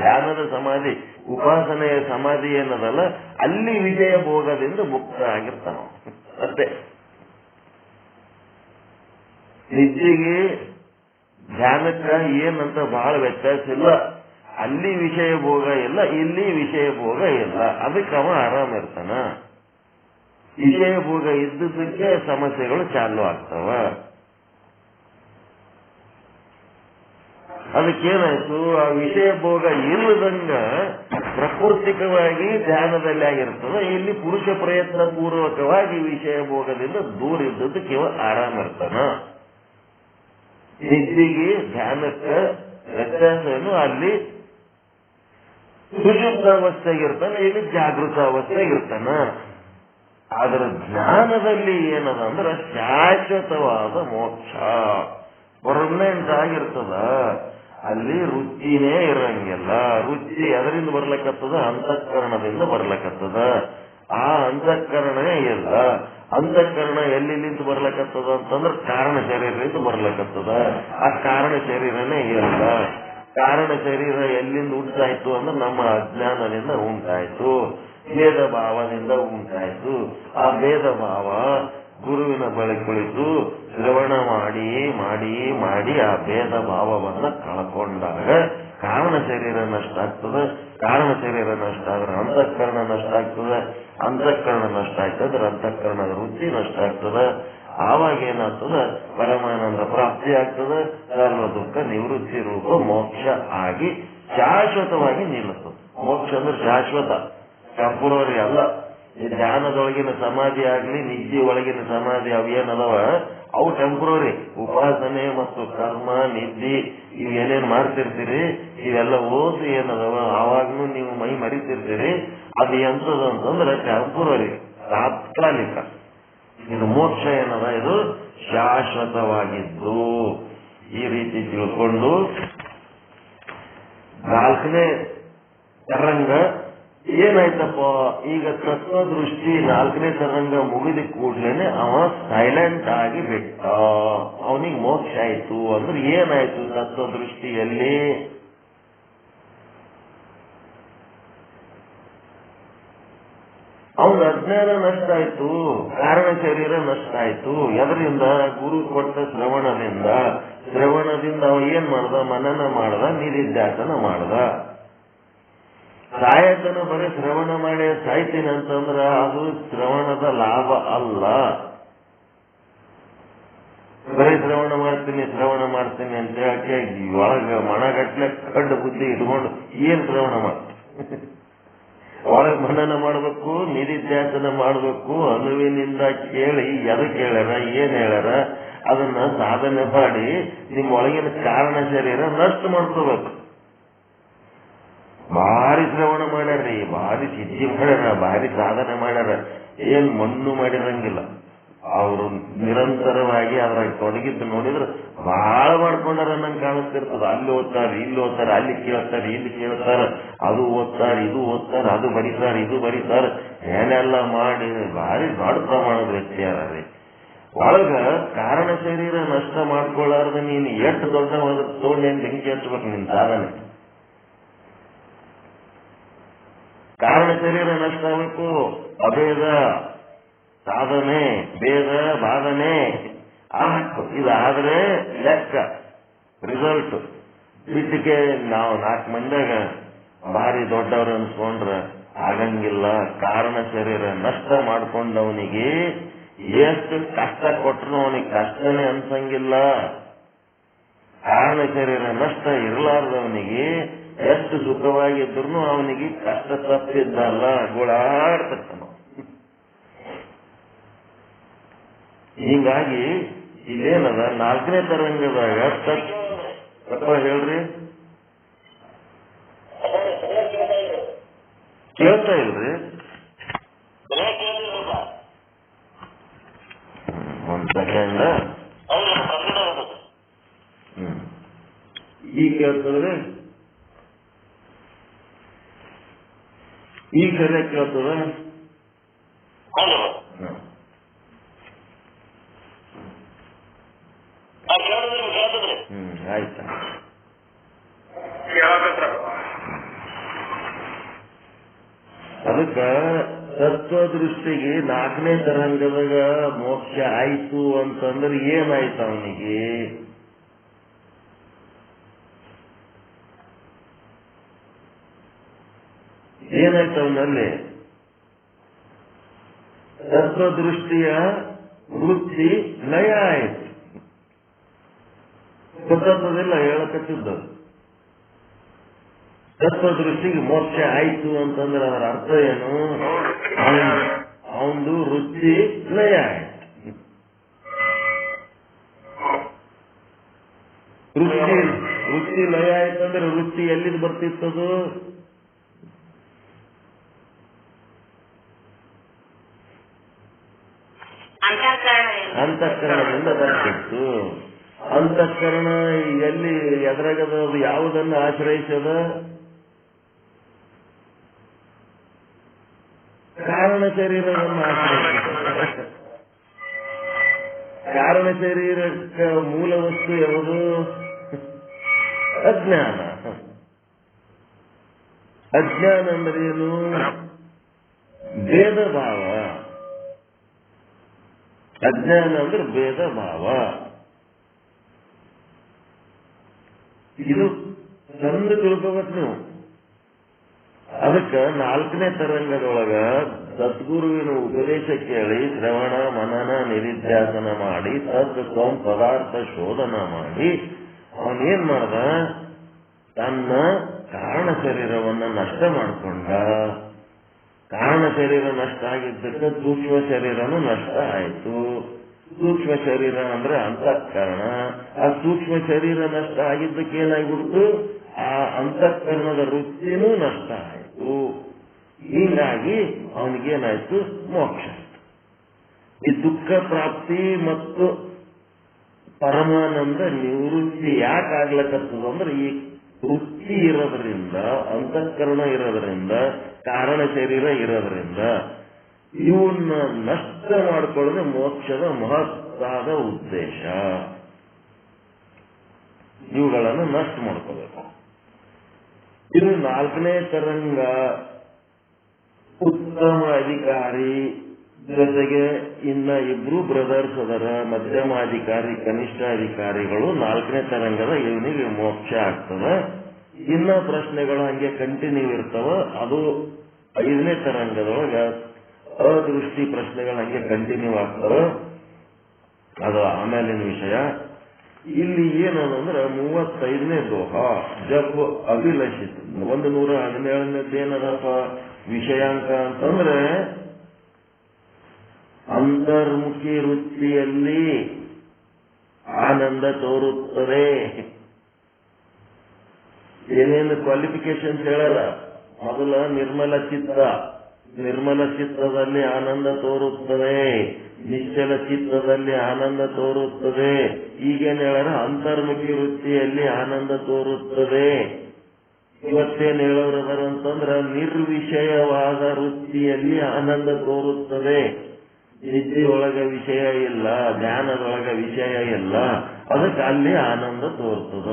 ಧ್ಯಾನದ ಸಮಾಧಿ, ಉಪಾಸನೆಯ ಸಮಾಧಿ ಏನದಲ್ಲ, ಅಲ್ಲಿ ವಿಷಯ ಭೋಗದಿಂದ ಮುಕ್ತ ಆಗಿರ್ತಾನ ಅಷ್ಟೇ. ನಿದ್ದೆಗೆ ಧ್ಯಾನಕ್ಕ ಏನಂತ ಬಹಳ ವ್ಯತ್ಯಾಸ ಇಲ್ಲ. ಅಲ್ಲಿ ವಿಷಯ ಭೋಗ ಇಲ್ಲ, ಇಲ್ಲಿ ವಿಷಯ ಭೋಗ ಇಲ್ಲ. ಅದಕ್ಕೆ ಅವ ಆರಾಮ ಇರ್ತಾನ. ವಿಷಯ ಭೋಗ ಇದ್ದದಕ್ಕೆ ಸಮಸ್ಯೆಗಳು ಚಾಲು ಆಗ್ತಾವ. ಅದಕ್ಕೇನಾಯ್ತು? ಆ ವಿಷಯ ಭೋಗ ಇಲ್ಲದಂಗ ಪ್ರಕೃತಿಕವಾಗಿ ಧ್ಯಾನದಲ್ಲಿ ಆಗಿರ್ತದೆ. ಇಲ್ಲಿ ಪುರುಷ ಪ್ರಯತ್ನ ಪೂರ್ವಕವಾಗಿ ವಿಷಯ ಭೋಗದಿಂದ ದೂರ ಇದ್ದದಕ್ಕೆ ಇವ ಆರಾಮ ಇರ್ತಾನ. ನಿದ್ದೆಗೆ ಧ್ಯಾನಕ್ಕೆ ವ್ಯತ್ಯಾಸ ಏನು? ಅಲ್ಲಿ ಸುಷುಪ್ತ ಅವಸ್ಥೆಗಿರ್ತಾನೆ, ಇಲ್ಲಿ ಜಾಗೃತ ಅವಸ್ಥೆಗಿರ್ತಾನ. ಆದ್ರೆ ಜ್ಞಾನದಲ್ಲಿ ಏನದ ಅಂದ್ರೆ ಶಾಶ್ವತವಾದ ಮೋಕ್ಷ ಪರ್ಮನೆಂಟ್ ಆಗಿರ್ತದ. ಅಲ್ಲಿ ವೃತ್ತಿನೇ ಇರಂಗಿಲ್ಲ. ವೃತ್ತಿ ಅದರಿಂದ ಬರ್ಲಕ್ಕತ್ತದ? ಅಂತಃಕರಣದಿಂದ ಬರ್ಲಕ್ಕತ್ತದ. ಆ ಅಂತಃಕರಣನೇ ಇಲ್ಲ. ಅಂತಃಕರಣ ಎಲ್ಲಿ ನಿಂತು ಬರ್ಲಕ್ಕತ್ತದ ಅಂತಂದ್ರೆ ಕಾರಣ ಶರೀರದಿಂದ ಬರ್ಲಕ್ಕತ್ತದ. ಆ ಕಾರಣ ಶರೀರನೇ ಇಲ್ಲ. ಕಾರಣ ಶರೀರ ಎಲ್ಲಿಂದ ಉಂಟಾಯ್ತು ಅಂದ್ರೆ ನಮ್ಮ ಅಜ್ಞಾನದಿಂದ ಉಂಟಾಯ್ತು, ಭೇದ ಭಾವದಿಂದ ಉಂಟಾಯ್ತು. ಆ ಭೇದ ಭಾವ ಗುರುವಿನ ಬಳಿ ಕುಳಿತು ಶ್ರವಣ ಮಾಡಿ ಮಾಡಿ ಮಾಡಿ ಆ ಭೇದ ಭಾವವನ್ನ ಕಳ್ಕೊಂಡಾಗ ಕಾರಣ ಶರೀರ ನಷ್ಟ ಆಗ್ತದೆ. ಕಾರಣ ಶರೀರ ನಷ್ಟ ಆದ್ರೆ ಅಂತಃಕರಣ ನಷ್ಟ ಆಗ್ತದೆ. ಅಂತಃಕರಣ ನಷ್ಟ ಆಗ್ತದ್ರೆ ಅಂತಃಕರಣದ ವೃತ್ತಿ ನಷ್ಟ ಆಗ್ತದೆ. ಆವಾಗ ಏನಾಗ್ತದ ಪರಮಾನಂದ ಪ್ರಾಪ್ತಿ ಆಗ್ತದ, ಸರ್ವ ದುಃಖ ನಿವೃತ್ತಿ ರೂಪ ಮೋಕ್ಷ ಆಗಿ ಶಾಶ್ವತವಾಗಿ ನಿಲ್ಲುತ್ತದೆ. ಮೋಕ್ಷ ಅಂದ್ರೆ ಶಾಶ್ವತ, ಟೆಂಪರರಿ ಅಲ್ಲ. ಈ ಧ್ಯಾನದೊಳಗಿನ ಸಮಾಧಿ ಆಗ್ಲಿ, ನಿದ್ದೆ ಒಳಗಿನ ಸಮಾಧಿ ಅವೇನದವ ಅವು ಟೆಂಪರರಿ. ಉಪಾಸನೆ ಮತ್ತು ಕರ್ಮ, ನಿದ್ದೆ ಇವೇನೇನ್ ಮಾಡ್ತಿರ್ತೀರಿ ಇವೆಲ್ಲ ಓದಿ ಏನದವ ಆವಾಗ್ಲೂ ನೀವು ಮೈ ಮರಿತಿರ್ತೀರಿ. ಅದು ಎಂತದ ಅಂತಂದ್ರೆ ಟೆಂಪರರಿ, ತಾತ್ಕಾಲಿಕ. ಇದು ಮೋಕ್ಷ ಏನದ, ಇದು ಶಾಶ್ವತವಾಗಿದ್ದು. ಈ ರೀತಿ ತಿಳ್ಕೊಂಡು 4ನೇ ತರಂಗ ಏನಾಯ್ತಪ್ಪ, ಈಗ ತತ್ವದೃಷ್ಟಿ 4ನೇ ತರಂಗ ಮುಗಿದ ಕೂಡ್ಲೇನೆ ಅವ ಸೈಲೆಂಟ್ ಆಗಿ ಬಿಟ್ಟ. ಅವನಿಗೆ ಮೋಕ್ಷ ಆಯ್ತು ಅಂದ್ರೆ ಏನಾಯ್ತು ತತ್ವದೃಷ್ಟಿಯಲ್ಲಿ? ಅವನ ಅಜ್ಞಾನ ನಷ್ಟ ಆಯ್ತು, ಕಾರಣ ಶರೀರ ನಷ್ಟ ಆಯ್ತು. ಎದರಿಂದ? ಗುರು ಕೊಟ್ಟ ಶ್ರವಣದಿಂದ. ಅವ ಏನ್ ಮಾಡ್ದ? ಮನನ ಮಾಡ್ದ, ನಿಧಿಧ್ಯಾಸನ ಮಾಡ್ದ. ಸಾಯತನ ಬರೀ ಶ್ರವಣ ಮಾಡಿ ಸಾಯ್ತೀನಿ ಅಂತಂದ್ರ ಅದು ಶ್ರವಣದ ಲಾಭ ಅಲ್ಲ. ಬರೀ ಶ್ರವಣ ಮಾಡ್ತೀನಿ ಅಂತ ಹೇಳಕ್ಕೆ ಒಳಗ ಮಣಗಟ್ಲೆ ಕಡ್ಡು ಬುದ್ಧಿ ಇಟ್ಕೊಂಡು ಏನ್ ಶ್ರವಣ ಮಾಡ್ತೀನಿ? ಒಳಗೆ ಮನನ ಮಾಡಬೇಕು, ನಿಧಿಧ್ಯಾಸನ ಮಾಡಬೇಕು, ಅನುವಿನಿಂದ ಕೇಳಿ ಎದಕ್ಕೆ ಹೇಳ್ಯಾರ, ಏನ್ ಹೇಳ್ಯಾರ ಅದನ್ನ ಸಾಧನೆ ಮಾಡಿ ನಿಮ್ಮ ಒಳಗಿನ ಕಾರಣ ಶರೀರ ನಷ್ಟ ಮಾಡ್ಕೋಬೇಕು. ಭಾರಿ ಶ್ರವಣ ಮಾಡ್ಯಾರ್ರಿ, ಭಾರಿ ಸಿದ್ಧಿ ಮಾಡ್ಯಾರ, ಭಾರಿ ಸಾಧನೆ ಮಾಡ್ಯಾರ, ಏನ್ ಮಣ್ಣು ಮಾಡಿರಂಗಿಲ್ಲ. ಅವರು ನಿರಂತರವಾಗಿ ಅದ್ರಾಗ ತೊಡಗಿದ್ದು ನೋಡಿದ್ರೆ ಬಹಳ ಮಾಡ್ಕೊಂಡಾರ ನಂಗೆ ಕಾಣಿಸ್ತಿರ್ತದ. ಅಲ್ಲಿ ಓದ್ತಾರೆ, ಇಲ್ಲಿ ಓದ್ತಾರೆ, ಅಲ್ಲಿ ಕೇಳ್ತಾರೆ, ಇಲ್ಲಿ ಕೇಳ್ತಾರೆ, ಅದು ಓದ್ತಾರೆ, ಇದು ಓದ್ತಾರೆ, ಅದು ಬರೀತಾರೆ, ಇದು ಬರೀತಾರೆ, ಏನೆಲ್ಲ ಮಾಡಿ ಭಾರಿ ದೊಡ್ಡ ಪ್ರಮಾಣದ ವ್ಯಕ್ತಿ ಯಾರೀ. ಒಳಗ ಕಾರಣ ಶರೀರ ನಷ್ಟ ಮಾಡ್ಕೊಳ್ಳಾರ್ದ ನೀನು ಎಷ್ಟು ದೊಡ್ಡ ತೋಣೆ ಅಂತ ಹೆಂಗೆ ಹಚ್ಬೇಕು ನಿನ್ ಸಾಧನೆ? ಕಾರಣ ಶರೀರ ನಷ್ಟ ಆಗಬೇಕು, ಅಭೇದ ಸಾಧನೆ, ಭೇದ ಬಾಧನೆ ಇದಾದ್ರೆ ಲೆಕ್ಕ ರಿಸಲ್ಟ್. ಬಿಟ್ಟಿಗೆ ನಾವು 4 ಮಂದಿಯಾಗ ಭಾರಿ ದೊಡ್ಡವ್ರು ಅನ್ಸ್ಕೊಂಡ್ರ ಆಗಂಗಿಲ್ಲ. ಕಾರಣ ಶರೀರ ನಷ್ಟ ಮಾಡ್ಕೊಂಡವನಿಗೆ ಎಷ್ಟು ಕಷ್ಟ ಕೊಟ್ಟರು ಅವನಿಗೆ ಕಷ್ಟನೇ ಅನ್ಸಂಗಿಲ್ಲ. ಕಾರಣ ಶರೀರ ನಷ್ಟ ಇರಲಾರ್ದವನಿಗೆ ಎಷ್ಟು ಸುಖವಾಗಿದ್ರು ಅವನಿಗೆ ಕಷ್ಟ ತಪ್ಪಿದ್ದಲ್ಲ, ಗೋಳಾಡ್ತಿರ್ತಾನ. ಹೀಗಾಗಿ ಇದೇನದ 4ನೇ ತರಂಗದಾಗ ತತ್ವ ಹೇಳ್ರಿ, ಕೇಳ್ತಾ ಇಲ್ರಿ? ಒಂದ್ ಸೆಕೆಂಡ್. ಈಗ ಕೇಳ್ತದ್ರಿ? ಈಗ ಸರಿಯಾಗಿ ಕೇಳ್ತದ? ಆಯ್ತಾ? ಅದಕ್ಕ ತತ್ವದೃಷ್ಟಿಗೆ 4ನೇ ತರಂಗದಾಗ ಮೋಕ್ಷ ಆಯ್ತು ಅಂತಂದ್ರೆ ಏನಾಯ್ತು ಅವನಿಗೆ? ಏನಾಯ್ತು ಅವನಲ್ಲಿ? ತತ್ವದೃಷ್ಟಿಯ ವೃತ್ತಿ ಲಯ ಆಯ್ತು. ಗೊತ್ತಾಗ್ತದಿಲ್ಲ ಹೇಳಕತ್ತಿದ್ದ. ತತ್ವದೃಷ್ಟಿಗೆ ಮೋಕ್ಷ ಆಯ್ತು ಅಂತಂದ್ರೆ ಅದರ ಅರ್ಥ ಏನು? ಅವನದು ವೃತ್ತಿ ಲಯ ಆಯ್ತು. ವೃತ್ತಿ ಲಯ ಆಯ್ತಂದ್ರೆ ವೃತ್ತಿ ಎಲ್ಲಿದ್ ಬರ್ತಿತ್ತದು? ಅಂತಃಕರಣದಿಂದ ಬರ್ತಿತ್ತು. ಅಂತಃಕರಣ ಎಲ್ಲಿ ಎದುರಾಗದ? ಅದು ಯಾವುದನ್ನು ಆಶ್ರಯಿಸದ? ಕಾರಣ ಶರೀರವನ್ನು ಆಶ್ರಯಿಸದ. ಕಾರಣ ಶರೀರಕ್ಕೆ ಮೂಲ ವಸ್ತು ಯಾವುದು? ಅಜ್ಞಾನ. ಅಜ್ಞಾನ ಅಂದ್ರೆ ಏನು? ಭೇದ ಭಾವ. ಅಜ್ಞಾನ ಅಂದ್ರೆ ಭೇದ ಭಾವ. ಇದು ಚಂದ ತಿಳ್ಕೋಬೇಕು ನೀವು. ಅದಕ್ಕೆ 4ನೇ ತರಂಗದೊಳಗ ಸದ್ಗುರುವಿನ ಉಪದೇಶ ಕೇಳಿ ಶ್ರವಣ ಮನನ ನಿಧಿಧ್ಯಾಸನ ಮಾಡಿ ತತ್ವ ಪದಾರ್ಥ ಶೋಧನ ಮಾಡಿ ಅವನೇನ್ ಮಾಡ್ದ, ತನ್ನ ಕಾರಣ ಶರೀರವನ್ನ ನಷ್ಟ ಮಾಡಿಕೊಂಡ. ಕಾರಣ ಶರೀರ ನಷ್ಟ ಆಗಿದ್ದಕ್ಕೆ ಸೂಕ್ಷ್ಮ ಶರೀರನು ನಷ್ಟ ಆಯಿತು. ಸೂಕ್ಷ್ಮ ಶರೀರ ಅಂದ್ರೆ ಅಂತಃಕರಣ. ಆ ಸೂಕ್ಷ್ಮ ಶರೀರ ನಷ್ಟ ಆಗಿದ್ದಕ್ಕೆ ಏನಾಗ್ಬಿಡ್ತು, ಆ ಅಂತಃಕರಣದ ವೃತ್ತಿನೂ ನಷ್ಟ ಆಯಿತು. ಹೀಗಾಗಿ ಅವನಿಗೇನಾಯ್ತು, ಮೋಕ್ಷ. ಈ ದುಃಖ ಪ್ರಾಪ್ತಿ ಮತ್ತು ಪರಮಾನಂದ ನಿವೃತ್ತಿ ಯಾಕಾಗ್ಲಕತ್ತದ ಅಂದ್ರೆ ಈ ವೃತ್ತಿ ಇರೋದ್ರಿಂದ, ಅಂತಃಕರಣ ಇರೋದ್ರಿಂದ, ಕಾರಣ ಶರೀರ ಇರೋದ್ರಿಂದ ಇವನ್ನ ನಷ್ಟ ಮಾಡಿಕೊಳ್ಳೋದು ಮೋಕ್ಷದ ಮಹತ್ತಾದ ಉದ್ದೇಶ. ಇವುಗಳನ್ನು ನಷ್ಟ ಮಾಡ್ಕೋಬೇಕು. ಇದು 4ನೇ ತರಂಗ. ಉತ್ತಮ ಅಧಿಕಾರಿ ಜೊತೆಗೆ ಇನ್ನ ಇಬ್ರು ಬ್ರದರ್ಸ್ ಅದರ, ಮಧ್ಯಮಾಧಿಕಾರಿ ಕನಿಷ್ಠ ಅಧಿಕಾರಿಗಳು. 4ನೇ ತರಂಗದ ಇವನಿಗೆ ಮೋಕ್ಷ ಆಗ್ತದೆ. ಇನ್ನ ಪ್ರಶ್ನೆಗಳು ಹಂಗೆ ಕಂಟಿನ್ಯೂ ಇರ್ತಾವ. ಅದು 5ನೇ ತರಂಗದೊಳಗ ಅದೃಷ್ಟಿ ಪ್ರಶ್ನೆಗಳು ಹಂಗೆ ಕಂಟಿನ್ಯೂ ಆಗ್ತವೆ. ಅದು ಆಮೇಲಿನ ವಿಷಯ. ಇಲ್ಲಿ ಏನಂದ್ರೆ 35ನೇ ದೋಹ ಜಬ್ ಅಭಿಲಷಿತ 117ನೇದೇನದಪ್ಪ ವಿಷಯಾಂಕ ಅಂತಂದ್ರೆ, ಅಂತರ್ಮುಖಿ ವೃತ್ತಿಯಲ್ಲಿ ಆನಂದ ತೋರುತ್ತದೆ. ಏನೇನು ಕ್ವಾಲಿಫಿಕೇಶನ್ಸ್ ಹೇಳಲ್ಲ. ಮೊದಲ ನಿರ್ಮಲ ಚಿತ್ತ, ನಿರ್ಮಲ ಚಿತ್ತದಲ್ಲಿ ಆನಂದ ತೋರುತ್ತದೆ. ನಿಶ್ಚಲ ಚಿತ್ತದಲ್ಲಿ ಆನಂದ ತೋರುತ್ತದೆ. ಈಗೇನು ಹೇಳಾರ, ಅಂತರ್ಮುಖಿ ವೃತ್ತಿಯಲ್ಲಿ ಆನಂದ ತೋರುತ್ತದೆ. ಇವತ್ತೇನು ಹೇಳೋರದಾರ ಅಂತಂದ್ರ ನಿರ್ವಿಷಯವಾದ ವೃತ್ತಿಯಲ್ಲಿ ಆನಂದ ತೋರುತ್ತದೆ. ನಿದ್ದೆಯೊಳಗ ವಿಷಯ ಇಲ್ಲ, ಧ್ಯಾನದೊಳಗ ವಿಷಯ ಇಲ್ಲ, ಅದಕ್ಕೆ ಅಲ್ಲಿ ಆನಂದ ತೋರ್ತದ.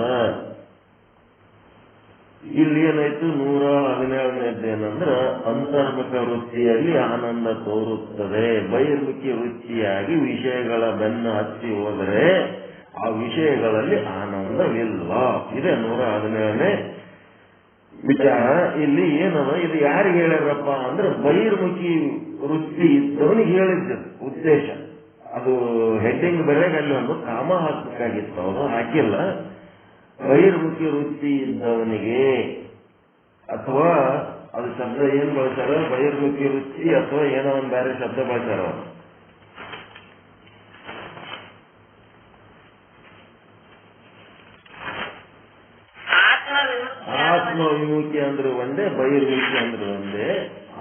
ಇಲ್ಲಿ ಏನಾಯ್ತು, 117ನೇದೇನಂದ್ರ ಅಂತರ್ಮುಖ ವೃತ್ತಿಯಲ್ಲಿ ಆನಂದ ತೋರುತ್ತದೆ. ಬಹಿರ್ಮುಖಿ ವೃತ್ತಿಯಾಗಿ ವಿಷಯಗಳ ಬೆನ್ನು ಹತ್ತಿ ಹೋದರೆ ಆ ವಿಷಯಗಳಲ್ಲಿ ಆನಂದವಿಲ್ಲ. ಇದೇ 117ನೇ ವಿಚಾರ. ಇಲ್ಲಿ ಏನದ, ಇದು ಯಾರಿಗೆ ಹೇಳ್ಯಾರಪ್ಪ ಅಂದ್ರೆ ಬಹಿರ್ಮುಖಿ ವೃತ್ತಿ ಇದ್ದವನಿಗೆ ಹೇಳಿದ್ದ ಉದ್ದೇಶ. ಅದು ಹೆಡ್ಡಿಂಗ್ ಬರೆಯಾಗ ಅಲ್ಲಿ ಒಂದು ಕಾಮ ಹಾಕಬೇಕಾಗಿತ್ತು, ಅವರು ಹಾಕಿಲ್ಲ. ಬಹಿರ್ಮುಖಿ ವೃತ್ತಿ ಇದ್ದವನಿಗೆ, ಅಥವಾ ಅದು ಶಬ್ದ ಏನ್ ಬಳಸ್ಯಾರ, ಬಹಿರ್ಮುಖಿ ವೃತ್ತಿ ಅಥವಾ ಏನೋ ಒಂದು ಬೇರೆ ಶಬ್ದ ಬಳಸ್ಯಾರ. ಆತ್ಮ ವಿಮುಖಿ ಅಂದ್ರೆ ಒಂದೇ, ಬಹಿರ್ಮುಖಿ ಅಂದ್ರೆ ಒಂದೇ.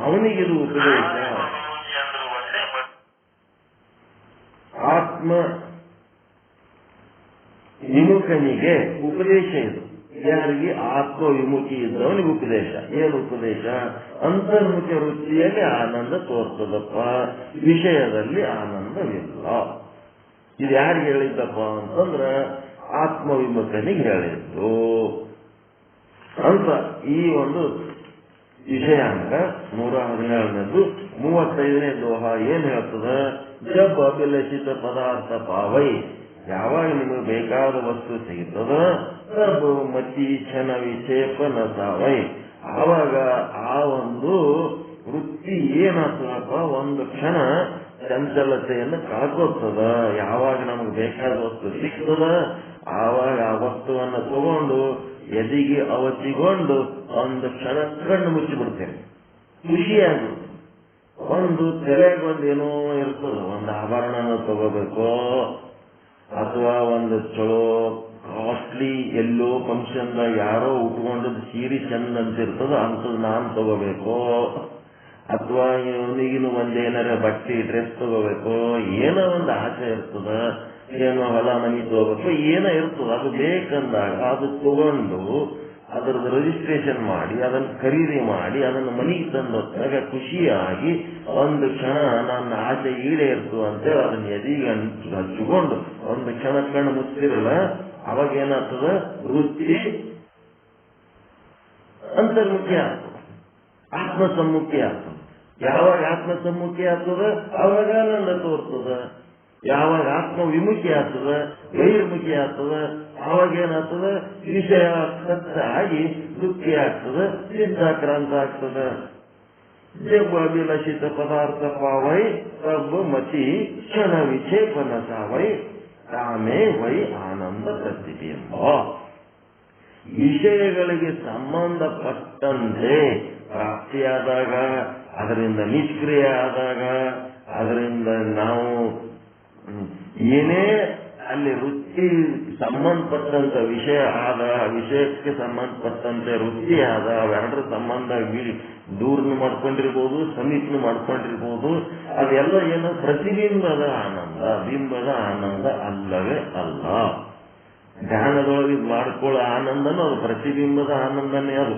ಅವನಿಗಿದು ಉಪದೇಶ. ಆತ್ಮ ವಿಮುಖನಿಗೆ ಉಪದೇಶ ಇದು. ಯಾರಿಗೆ? ಆತ್ಮ ವಿಮುಖಿ ಇದ್ದವನಿಗೆ ಉಪದೇಶ. ಏನು ಉಪದೇಶ? ಅಂತರ್ಮುಖ ವೃತ್ತಿಯಲ್ಲಿ ಆನಂದ ತೋರ್ತದಪ್ಪ, ವಿಷಯದಲ್ಲಿ ಆನಂದವಿಲ್ಲ. ಇದು ಯಾರಿಗೆ ಹೇಳಿದ್ದಪ್ಪ ಅಂತಂದ್ರ ಆತ್ಮವಿಮುಖನಿಗೆ ಹೇಳಿದ್ದು ಅಂತ. ಈ ಒಂದು ವಿಷಯಾಂಗ 117ನೇದು. 35ನೇ ದೋಹ ಏನ್ ಹೇಳ್ತದ, ಜಬ್ ಅಭಿಲಷಿತ ಪದಾರ್ಥ ಪಾವೈ, ಯಾವಾಗ ನಿಮಗೆ ಬೇಕಾದ ವಸ್ತು ಸಿಗುತ್ತದ, ತಬ್ ಮತಿ ಕ್ಷಣ ವಿಕ್ಷೇಪನ ಸಾವೈ, ಆವಾಗ ಆ ಒಂದು ವೃತ್ತಿ ಏನಾಗ್ತದಪ್ಪ, ಒಂದು ಕ್ಷಣ ಚಂಚಲತೆಯನ್ನು ಕಳ್ಕೋತದ. ಯಾವಾಗ ನಮಗೆ ಬೇಕಾದ ವಸ್ತು ಸಿಗ್ತದ ಆವಾಗ ಆ ವಸ್ತುವನ್ನು ತಗೊಂಡು ಎದಿಗೆ ಅವಚಿಕೊಂಡು ಒಂದು ಕ್ಷಣ ಕಣ್ಣು ಮುಚ್ಚಿಬಿಡ್ತೇನೆ. ಖುಷಿಯಾಗಿ ಒಂದು ತೆರೆಗೆ ಒಂದೇನೋ ಇರ್ತದ, ಒಂದು ಆಭರಣನ ತಗೋಬೇಕು, ಅಥವಾ ಒಂದು ಚಲೋ ಕಾಸ್ಟ್ಲಿ ಎಲ್ಲೋ ಫಂಕ್ಷನ್ದಾಗ ಯಾರೋ ಉಟ್ಕೊಂಡದ್ದು ಸೀರೆ ಚಂದ ಅಂತಿರ್ತದ, ಅಂಥದ್ದು ನಾನು ತಗೋಬೇಕು, ಅಥವಾ ಇವನಿಗಿನ ಒಂದೇನಾರ ಬಟ್ಟೆ ಡ್ರೆಸ್ ತಗೋಬೇಕು, ಏನೋ ಒಂದು ಆಸೆ ಇರ್ತದ, ಏನೋ ಹೊಲ ಮನಿ ತಗೋಬೇಕು, ಏನೋ ಇರ್ತದ. ಅದು ಬೇಕಂದಾಗ ಅದು ತಗೊಂಡು ಅದರದ್ದು ರಿಜಿಸ್ಟ್ರೇಷನ್ ಮಾಡಿ ಅದನ್ನು ಖರೀದಿ ಮಾಡಿ ಅದನ್ನು ಮನೆಗೆ ತಂದಾಗ ಖುಷಿಯಾಗಿ ಒಂದು ಕ್ಷಣ ನನ್ನ ಆಸೆ ಈಡೇರ್ತು ಅಂತೇಳಿ ಅದನ್ನ ಎದಿಗೆ ಹಚ್ಚಿಕೊಂಡು ಒಂದು ಕ್ಷಣ ಕಣ್ಣು ಮುಚ್ಚಿರಲ್ಲ, ಅವಾಗ ಏನಾಗ್ತದ, ವೃತ್ತಿ ಅಂತರ್ಮುಖಿ ಆಗ್ತದೆ, ಆತ್ಮಸಮ್ಮುಖಿ ಆಗ್ತದೆ. ಯಾವಾಗ ಆತ್ಮಸಮ್ಮುಖಿ ಆಗ್ತದ ಅವಾಗ ಆನಂದ ತೋರ್ತದ. ಯಾವಾಗ ಆತ್ಮ ವಿಮುಖಿ ಆಗ್ತದ, ಬಹಿರ್ಮುಖಿ ಆಗ್ತದ, ಆವಾಗ ಏನಾಗ್ತದ, ವಿಷಯ ಆಗಿ ದುಃಖಿ ಆಗ್ತದ, ಚಿಂತಾಕ್ರಾಂತ ಆಗ್ತದ. जब अभिलषित पदार्थ पावೈ तब मति क्षण विक्षेपन सावೈ ತಾಮೇ ವೈ ಆನಂದ ಪ್ರತಿಬಿಂಬ. ವಿಷಯಗಳಿಗೆ ಸಂಬಂಧಪಟ್ಟಂತೆ ಪ್ರಾಪ್ತಿಯಾದಾಗ, ಅದರಿಂದ ನಿಷ್ಕ್ರಿಯ ಆದಾಗ, ಅದರಿಂದ ನಾವು ಏನೇ ಅಲ್ಲಿ ವೃತ್ತಿ ಸಂಬಂಧಪಟ್ಟಂತ ವಿಷಯ ಆದ, ವಿಷಯಕ್ಕೆ ಸಂಬಂಧಪಟ್ಟಂತೆ ವೃತ್ತಿ ಆದ, ಅವೆರಡರ ಸಂಬಂಧ ದೂರನು ಮಾಡ್ಕೊಂಡಿರ್ಬೋದು, ಸಮೀಪನು ಮಾಡ್ಕೊಂಡಿರ್ಬೋದು. ಅದೆಲ್ಲ ಏನೋ ಪ್ರತಿಬಿಂಬದ ಆನಂದ, ಬಿಂಬದ ಆನಂದ ಅಲ್ಲವೇ ಅಲ್ಲ. ಧ್ಯಾನದೊಳಗೆ ಮಾಡ್ಕೊಳ್ಳೋ ಆನಂದನೂ ಅದು ಪ್ರತಿಬಿಂಬದ ಆನಂದನೇ ಅದು.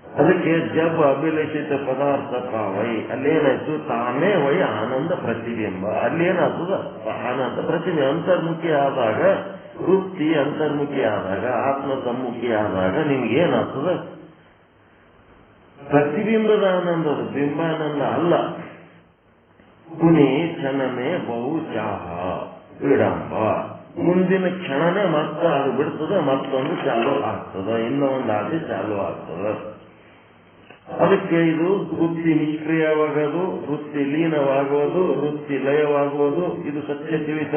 ಅದಕ್ಕೆ ಜಬ್ ಅಭಿಲಷಿತ ಪದಾರ್ಥ ಪಾವೈ, ಅಲ್ಲೇನಾಯ್ತು, ತಾನೇ ವೈ ಆನಂದ ಪ್ರತಿಬಿಂಬ. ಅಲ್ಲೇನಾಗ್ತದ ಆನಂದ ಪ್ರತಿಬಿಂಬ. ಅಂತರ್ಮುಖಿ ಆದಾಗ, ವೃತ್ತಿ ಅಂತರ್ಮುಖಿ ಆದಾಗ, ಆತ್ಮ ಸಮ್ಮುಖಿ ಆದಾಗ ನಿಮ್ಗೇನಾಗ್ತದ ಪ್ರತಿಬಿಂಬದ ಆನಂದ, ಅದು ಬಿಂಬಾನಂದ ಅಲ್ಲ. ಪುನಿ ಕ್ಷಣನೇ ಬಹು ಚಾಹ ವಿಡಂಬ. ಮುಂದಿನ ಕ್ಷಣನೇ ಮತ್ತೆ ಅದು ಬಿಡ್ತದ, ಮತ್ತೊಂದು ಚಾಲು ಆಗ್ತದ, ಇನ್ನೊಂದು ಆದಿ ಚಾಲು ಆಗ್ತದ. ಅದಕ್ಕೆ ಇದು ವೃತ್ತಿ ನಿಷ್ಕ್ರಿಯವಾಗೋದು, ವೃತ್ತಿ ಲೀನವಾಗುವುದು, ವೃತ್ತಿ ಲಯವಾಗುವುದು, ಇದು ಸತ್ಯ ತಿಳಿತ.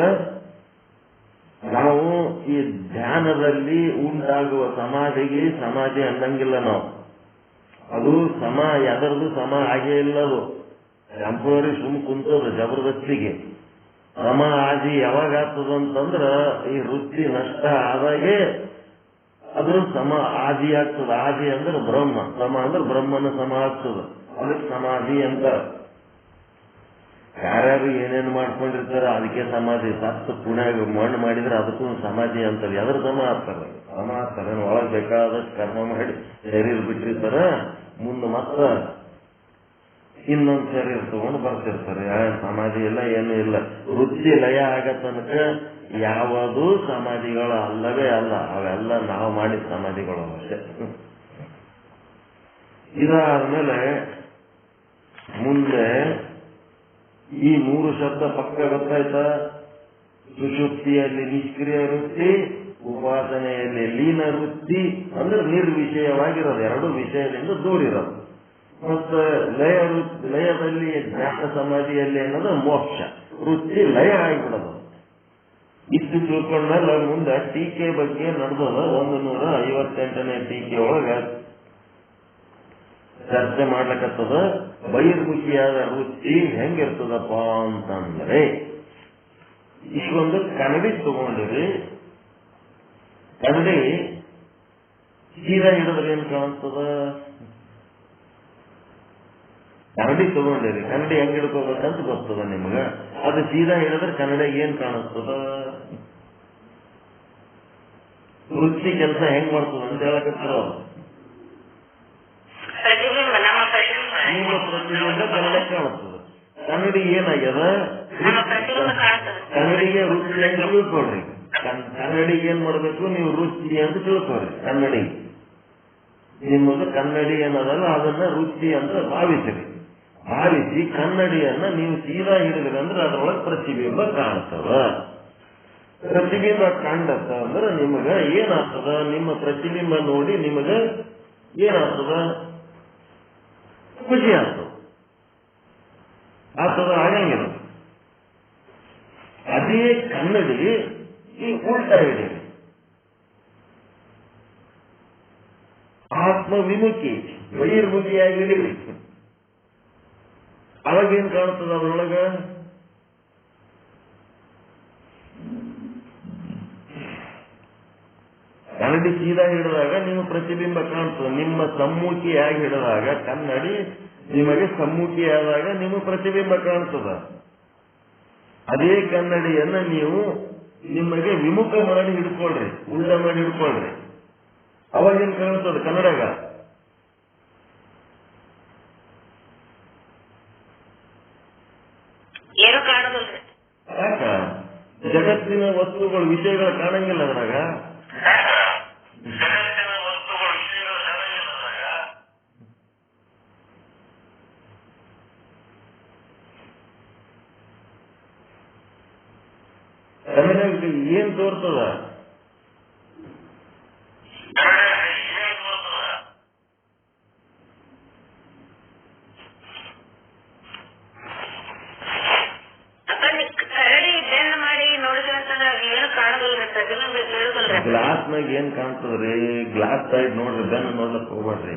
ನಾವು ಈ ಧ್ಯಾನದಲ್ಲಿ ಉಂಟಾಗುವ ಸಮಾಧಿಗೆ ಸಮಾಧಿ ಅನ್ನಂಗಿಲ್ಲ ನಾವು. ಅದು ಸಮ ಎದರದು ಸಮ ಆಗೇ ಇಲ್ಲ. ಅದು ಟೆಂಪರರಿ ಸುಮ್ ಕುಂತದ ಜಬರ್ದಸ್ತಿಗೆ. ಸಮ ಆದಿ ಯಾವಾಗ ಆಗ್ತದಂತಂದ್ರ ಈ ವೃತ್ತಿ ನಷ್ಟ ಆದಾಗೆ ಅದು ಸಮ ಆದಿ ಆಗ್ತದ. ಆದಿ ಅಂದ್ರೆ ಬ್ರಹ್ಮ, ಸಮ ಅಂದ್ರೆ ಬ್ರಹ್ಮನ ಸಮ ಆಗ್ತದ. ಅದಕ್ಕೆ ಸಮಾಧಿ ಅಂತ. ಯಾರ್ಯಾರು ಏನೇನು ಮಾಡ್ಕೊಂಡಿರ್ತಾರ ಅದಕ್ಕೆ ಸಮಾಧಿ. ಸತ್ತು ಪುಣ್ಯಾಗ ಮಣ್ಣು ಮಾಡಿದ್ರೆ ಅದಕ್ಕೂ ಸಮಾಧಿ ಅಂತಾರೆ. ಎದ್ರ ಸಮ ಆಗ್ತಾರೆ? ಸಮ ಆಗ್ತಾರೆ. ಒಳಗೆ ಬೇಕಾದಷ್ಟು ಕರ್ಮ ಮಾಡಿ ಶರೀರ ಬಿಟ್ಟಿರ್ತಾರ, ಮುಂದೆ ಮತ್ತ ಇನ್ನೊಂದು ಶರೀರ ತಗೊಂಡು ಬರ್ತಿರ್ತಾರೆ. ಸಮಾಧಿ ಇಲ್ಲ, ಏನೂ ಇಲ್ಲ. ವೃತ್ತಿ ಲಯ ಆಗ ತನಕ ಯಾವುದು ಸಮಾಧಿಗಳು ಅಲ್ಲವೇ ಅಲ್ಲ. ಅವೆಲ್ಲ ನಾವು ಮಾಡಿದ ಸಮಾಧಿಗಳು ಅಷ್ಟೇ. ಇದಾದ್ಮೇಲೆ ಮುಂದೆ ಈ 3 ಶಬ್ದ ಪಕ್ಕ ಗೊತ್ತಾಯ್ತಾ? ಸುಷುಪ್ತಿಯಲ್ಲಿ ನಿಷ್ಕ್ರಿಯ ವೃತ್ತಿ, ಉಪಾಸನೆಯಲ್ಲಿ ಲೀನ ವೃತ್ತಿ ಅಂದ್ರೆ ನಿರ್ವಿಷಯವಾಗಿರೋದು, ಎರಡು ವಿಷಯದಿಂದ ದೂರಿರೋದು. ಮತ್ತು ಲಯದಲ್ಲಿ ಜ್ಞಾನ ಸಮಾಧಿಯಲ್ಲಿ ಅನ್ನೋದು ಮೋಕ್ಷ. ವೃತ್ತಿ ಲಯ ಆಗಿಬಿಡೋದು. ಇಷ್ಟು ತಿಳ್ಕೊಂಡ್ಮೇಲೆ ಮುಂದೆ ಟೀಕೆ ಬಗ್ಗೆ ನಡೆದದ. 158ನೇ ಟೀಕೆ ಒಳಗ ಚರ್ಚೆ ಮಾಡ್ಲಕತ್ತದ. ಬಹಿರ್ಮುಖಿಯಾದ ವೃತ್ತಿ ಹೆಂಗಿರ್ತದಪ್ಪ ಅಂತಂದ್ರೆ, ಇಷ್ಟೊಂದು ಕನ್ನಡಿ ತಗೊಂಡಿರಿ. ಕನ್ನಡಿ ಸೀದಾ ಹಿಡಿದ್ರೆ ಏನ್ ಕಾಣಿಸ್ತದ? ಕನ್ನಡಿ ತಗೊಂಡಿರಿ, ಕನ್ನಡಿ ಹೆಂಗ್ ಹಿಡ್ಕೋಬೇಕಂತ ಗೊತ್ತದ ನಿಮ್ಗ. ಅದು ಸೀದಾ ಹಿಡಿದ್ರೆ ಕನ್ನಡ ಏನ್ ಕಾಣಿಸ್ತದ? ವೃತ್ತಿ ಕೆಲಸ ಹೆಂಗ್ ಮಾಡ್ತದ ಅಂತ ಹೇಳಕತ್ತಾರ. ನಿಮ್ಮ ಪ್ರತಿಬಿಂಬ ಕನ್ನಡ ಕಾಣಿಸ್ತದ. ಕನ್ನಡಿ ಏನಾಗ್ಯದ? ಕನ್ನಡಿಗೆ ವೃತ್ತಿ ಅಂತ ತಿಳ್ಕೊಳ್ರಿ. ಕನ್ನಡಿಗೆ ಏನ್ ಮಾಡ್ಬೇಕು? ನೀವು ವೃತ್ತಿ ಅಂತ ತಿಳ್ಕೊಳ್ರಿ. ಕನ್ನಡಿ ನಿಮ್ಮದು ಕನ್ನಡಿ ಏನದಲ್ಲ ಅದನ್ನ ವೃತ್ತಿ ಅಂತ ಭಾವಿಸಿರಿ. ಭಾವಿಸಿ ಕನ್ನಡಿಯನ್ನ ನೀವು ಸೀದಾ ಹಿಡಿದ್ರಿ ಅಂದ್ರೆ ಅದರೊಳಗೆ ಪ್ರತಿಬಿಂಬ ಕಾಣ್ತದ. ಪ್ರತಿಬಿಂಬ ಕಾಣತ್ತ ಅಂದ್ರೆ ನಿಮಗ ಏನಾಗ್ತದ? ನಿಮ್ಮ ಪ್ರತಿಬಿಂಬ ನೋಡಿ ನಿಮಗ ಏನಾಗ್ತದ? ಖುಷಿ ಆಗ್ತದ. ಆಗಂಗಿಲ್ಲ. ಅದೇ ಕನ್ನಡಿ ಈ ಉಲ್ಟಾ ಹಿಡಿರಿ. ಆತ್ಮವಿಮುಖಿ ಬಹಿರ್ಮುಖಿಯಾಗಿ ಹಿಡಿರಿ. ಅವಾಗೇನ್ ಕಾಣ್ತದ? ಅದರೊಳಗ ಕನ್ನಡಿ ಸೀದಾ ಹಿಡಿದಾಗ ನಿಮ್ಮ ಪ್ರತಿಬಿಂಬ ಕಾಣ್ತದೆ. ನಿಮ್ಮ ಸಮ್ಮುಖಿಯಾಗಿ ಹಿಡಿದಾಗ ಕನ್ನಡಿ ನಿಮಗೆ ಸಮ್ಮುಖಿಯಾದಾಗ ನಿಮ್ಮ ಪ್ರತಿಬಿಂಬ ಕಾಣ್ತದ. ಅದೇ ಕನ್ನಡಿಯನ್ನ ನೀವು ನಿಮಗೆ ವಿಮುಖ ಮಾಡಿ ಹಿಡ್ಕೊಳ್ರಿ, ಉಲ್ಟ ಮಾಡಿ ಹಿಡ್ಕೊಳ್ರಿ. ಅವಾಗೇನ್ ಕಾಣ್ತದ? ಕನ್ನಡಗ ಯಾಕ? ಜಗತ್ತಿನ ವಸ್ತುಗಳು ವಿಷಯಗಳು ಕಾಣಂಗಿಲ್ಲ ಅದ್ರಾಗ. ಕನ್ನಡ ಏನ್ ತೋರ್ತದ? ಗ್ಲಾಸ್ನಾಗ ಏನ್ ಕಾಣ್ತದ್ರಿ? ಗ್ಲಾಸ್ ಸೈಡ್ ನೋಡ್ರಿ, ಬೆನ್ ನೋಡ್ಲಕ್ ಹೋಗ್ಬೇಡ್ರಿ.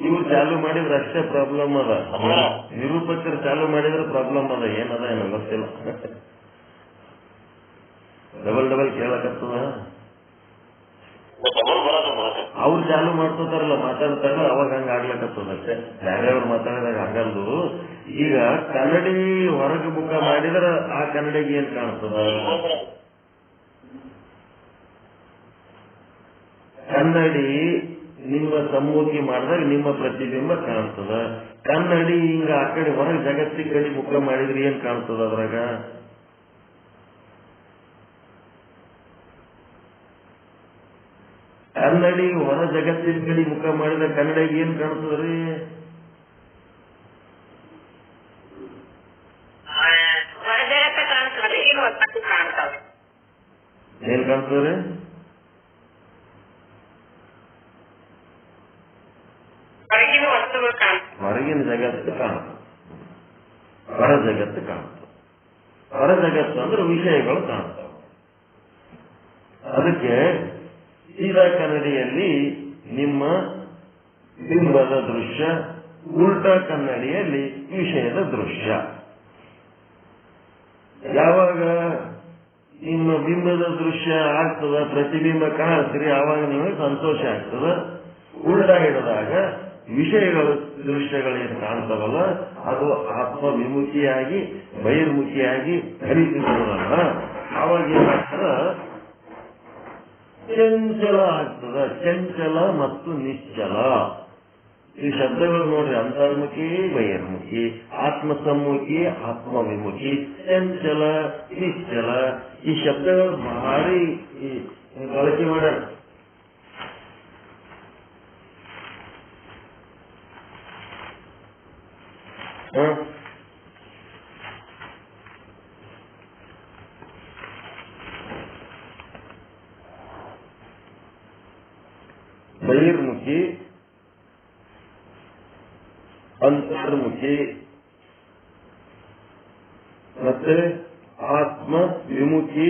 ಇವ್ರು ಚಾಲು ಮಾಡಿದ್ರೆ ಅಷ್ಟೇ ಪ್ರಾಬ್ಲಮ್ ಅದ. ನಿರೂಪಕರು ಚಾಲು ಮಾಡಿದ್ರೆ ಪ್ರಾಬ್ಲಮ್ ಅದ. ಏನದ ಏನೋ ಗೊತ್ತಿಲ್ಲ. ಡಬಲ್ ಕೇಳಕತ್ತದ. ಅವ್ರು ಚಾಲು ಮಾಡ್ತಾರಲ್ಲ, ಮಾತಾಡ್ತಾರಲ್ಲ, ಅವಾಗ ಹಂಗ ಆಗ್ಲಕತ್ತದಷ್ಟೇ. ಬೇರೆಯವ್ರು ಮಾತಾಡಿದಾಗ ಹಂಗಲ್ದು. ಈಗ ಕನ್ನಡಿ ಹೊರಗೆ ಮುಖ ಮಾಡಿದ್ರ ಆ ಕನ್ನಡಿಗೆ ಏನ್ ಕಾಣ್ತದ? ಕನ್ನಡಿ ನಿಮ್ಮ ಸಮ್ಮುಖಿ ಮಾಡಿದಾಗ ನಿಮ್ಮ ಪ್ರತಿಬಿಂಬ ಕಾಣ್ತದ. ಕನ್ನಡಿ ಹಿಂಗ ಆ ಕಡೆ ಹೊರಗೆ ಜಗತ್ತಿನ ಕಡೆ ಮುಖ ಮಾಡಿದ್ರೆ ಏನ್ ಕಾಣ್ತದ ಅದ್ರಾಗ? ಕನ್ನಡಿ ಹೊರ ಜಗತ್ತಿನ ಕಡೆ ಮುಖ ಮಾಡಿದ ಕನ್ನಡಿಗೆ ಏನ್ ಕಾಣ್ತದ್ರಿ? ಏನ್ ಕಾಣ್ತದ್ರಿ? ಹೊರಗಿನ ಜಗತ್ತು ಕಾಣ್ತದೆ, ಹೊರ ಜಗತ್ತು ಕಾಣ್ತದೆ. ಹೊರ ಜಗತ್ತು ಅಂದ್ರೆ ವಿಷಯಗಳು ಕಾಣ್ತವೆ. ಅದಕ್ಕೆ ಸೀದಾ ಕನ್ನಡಿಯಲ್ಲಿ ನಿಮ್ಮ ಬಿಂಬದ ದೃಶ್ಯ, ಉಲ್ಟಾ ಕನ್ನಡಿಯಲ್ಲಿ ವಿಷಯದ ದೃಶ್ಯ. ಯಾವಾಗ ನಿಮ್ಮ ಬಿಂಬದ ದೃಶ್ಯ ಆಗ್ತದ, ಪ್ರತಿಬಿಂಬ ಕಾಣ್ತೀರಿ, ಆವಾಗ ನಿಮಗೆ ಸಂತೋಷ ಆಗ್ತದ. ಉಲ್ಟಾ ಹಿಡಿದಾಗ ವಿಷಯಗಳು, ದೃಶ್ಯಗಳೇನು ಕಾಣ್ತಾವಲ್ಲ, ಅದು ಆತ್ಮವಿಮುಖಿಯಾಗಿ ಬಹಿರ್ಮುಖಿಯಾಗಿ ಹರಿತಿರೋದಲ್ಲ, ಆವಾಗ ಏನಾಗ್ತದ? ಚಂಚಲ ಆಗ್ತದ. ಚಂಚಲ ಮತ್ತು ನಿಶ್ಚಲ ಈ ಶಬ್ದಗಳು ನೋಡ್ರಿ. ಅಂತರ್ಮುಖಿ, ಬಹಿರ್ಮುಖಿ, ಆತ್ಮಸಮ್ಮುಖಿ, ಆತ್ಮವಿಮುಖಿ, ಚಂಚಲ, ನಿಶ್ಚಲ. ಈ ಶಬ್ದಗಳು ಭಾರಿ ಬಳಕೆ ಮಾಡ್ಯಾರ. ಬಹಿರ್ಮುಖಿ, ಅಂತರ್ಮುಖಿ ಮತ್ತೆ ಆತ್ಮ ವಿಮುಖಿ,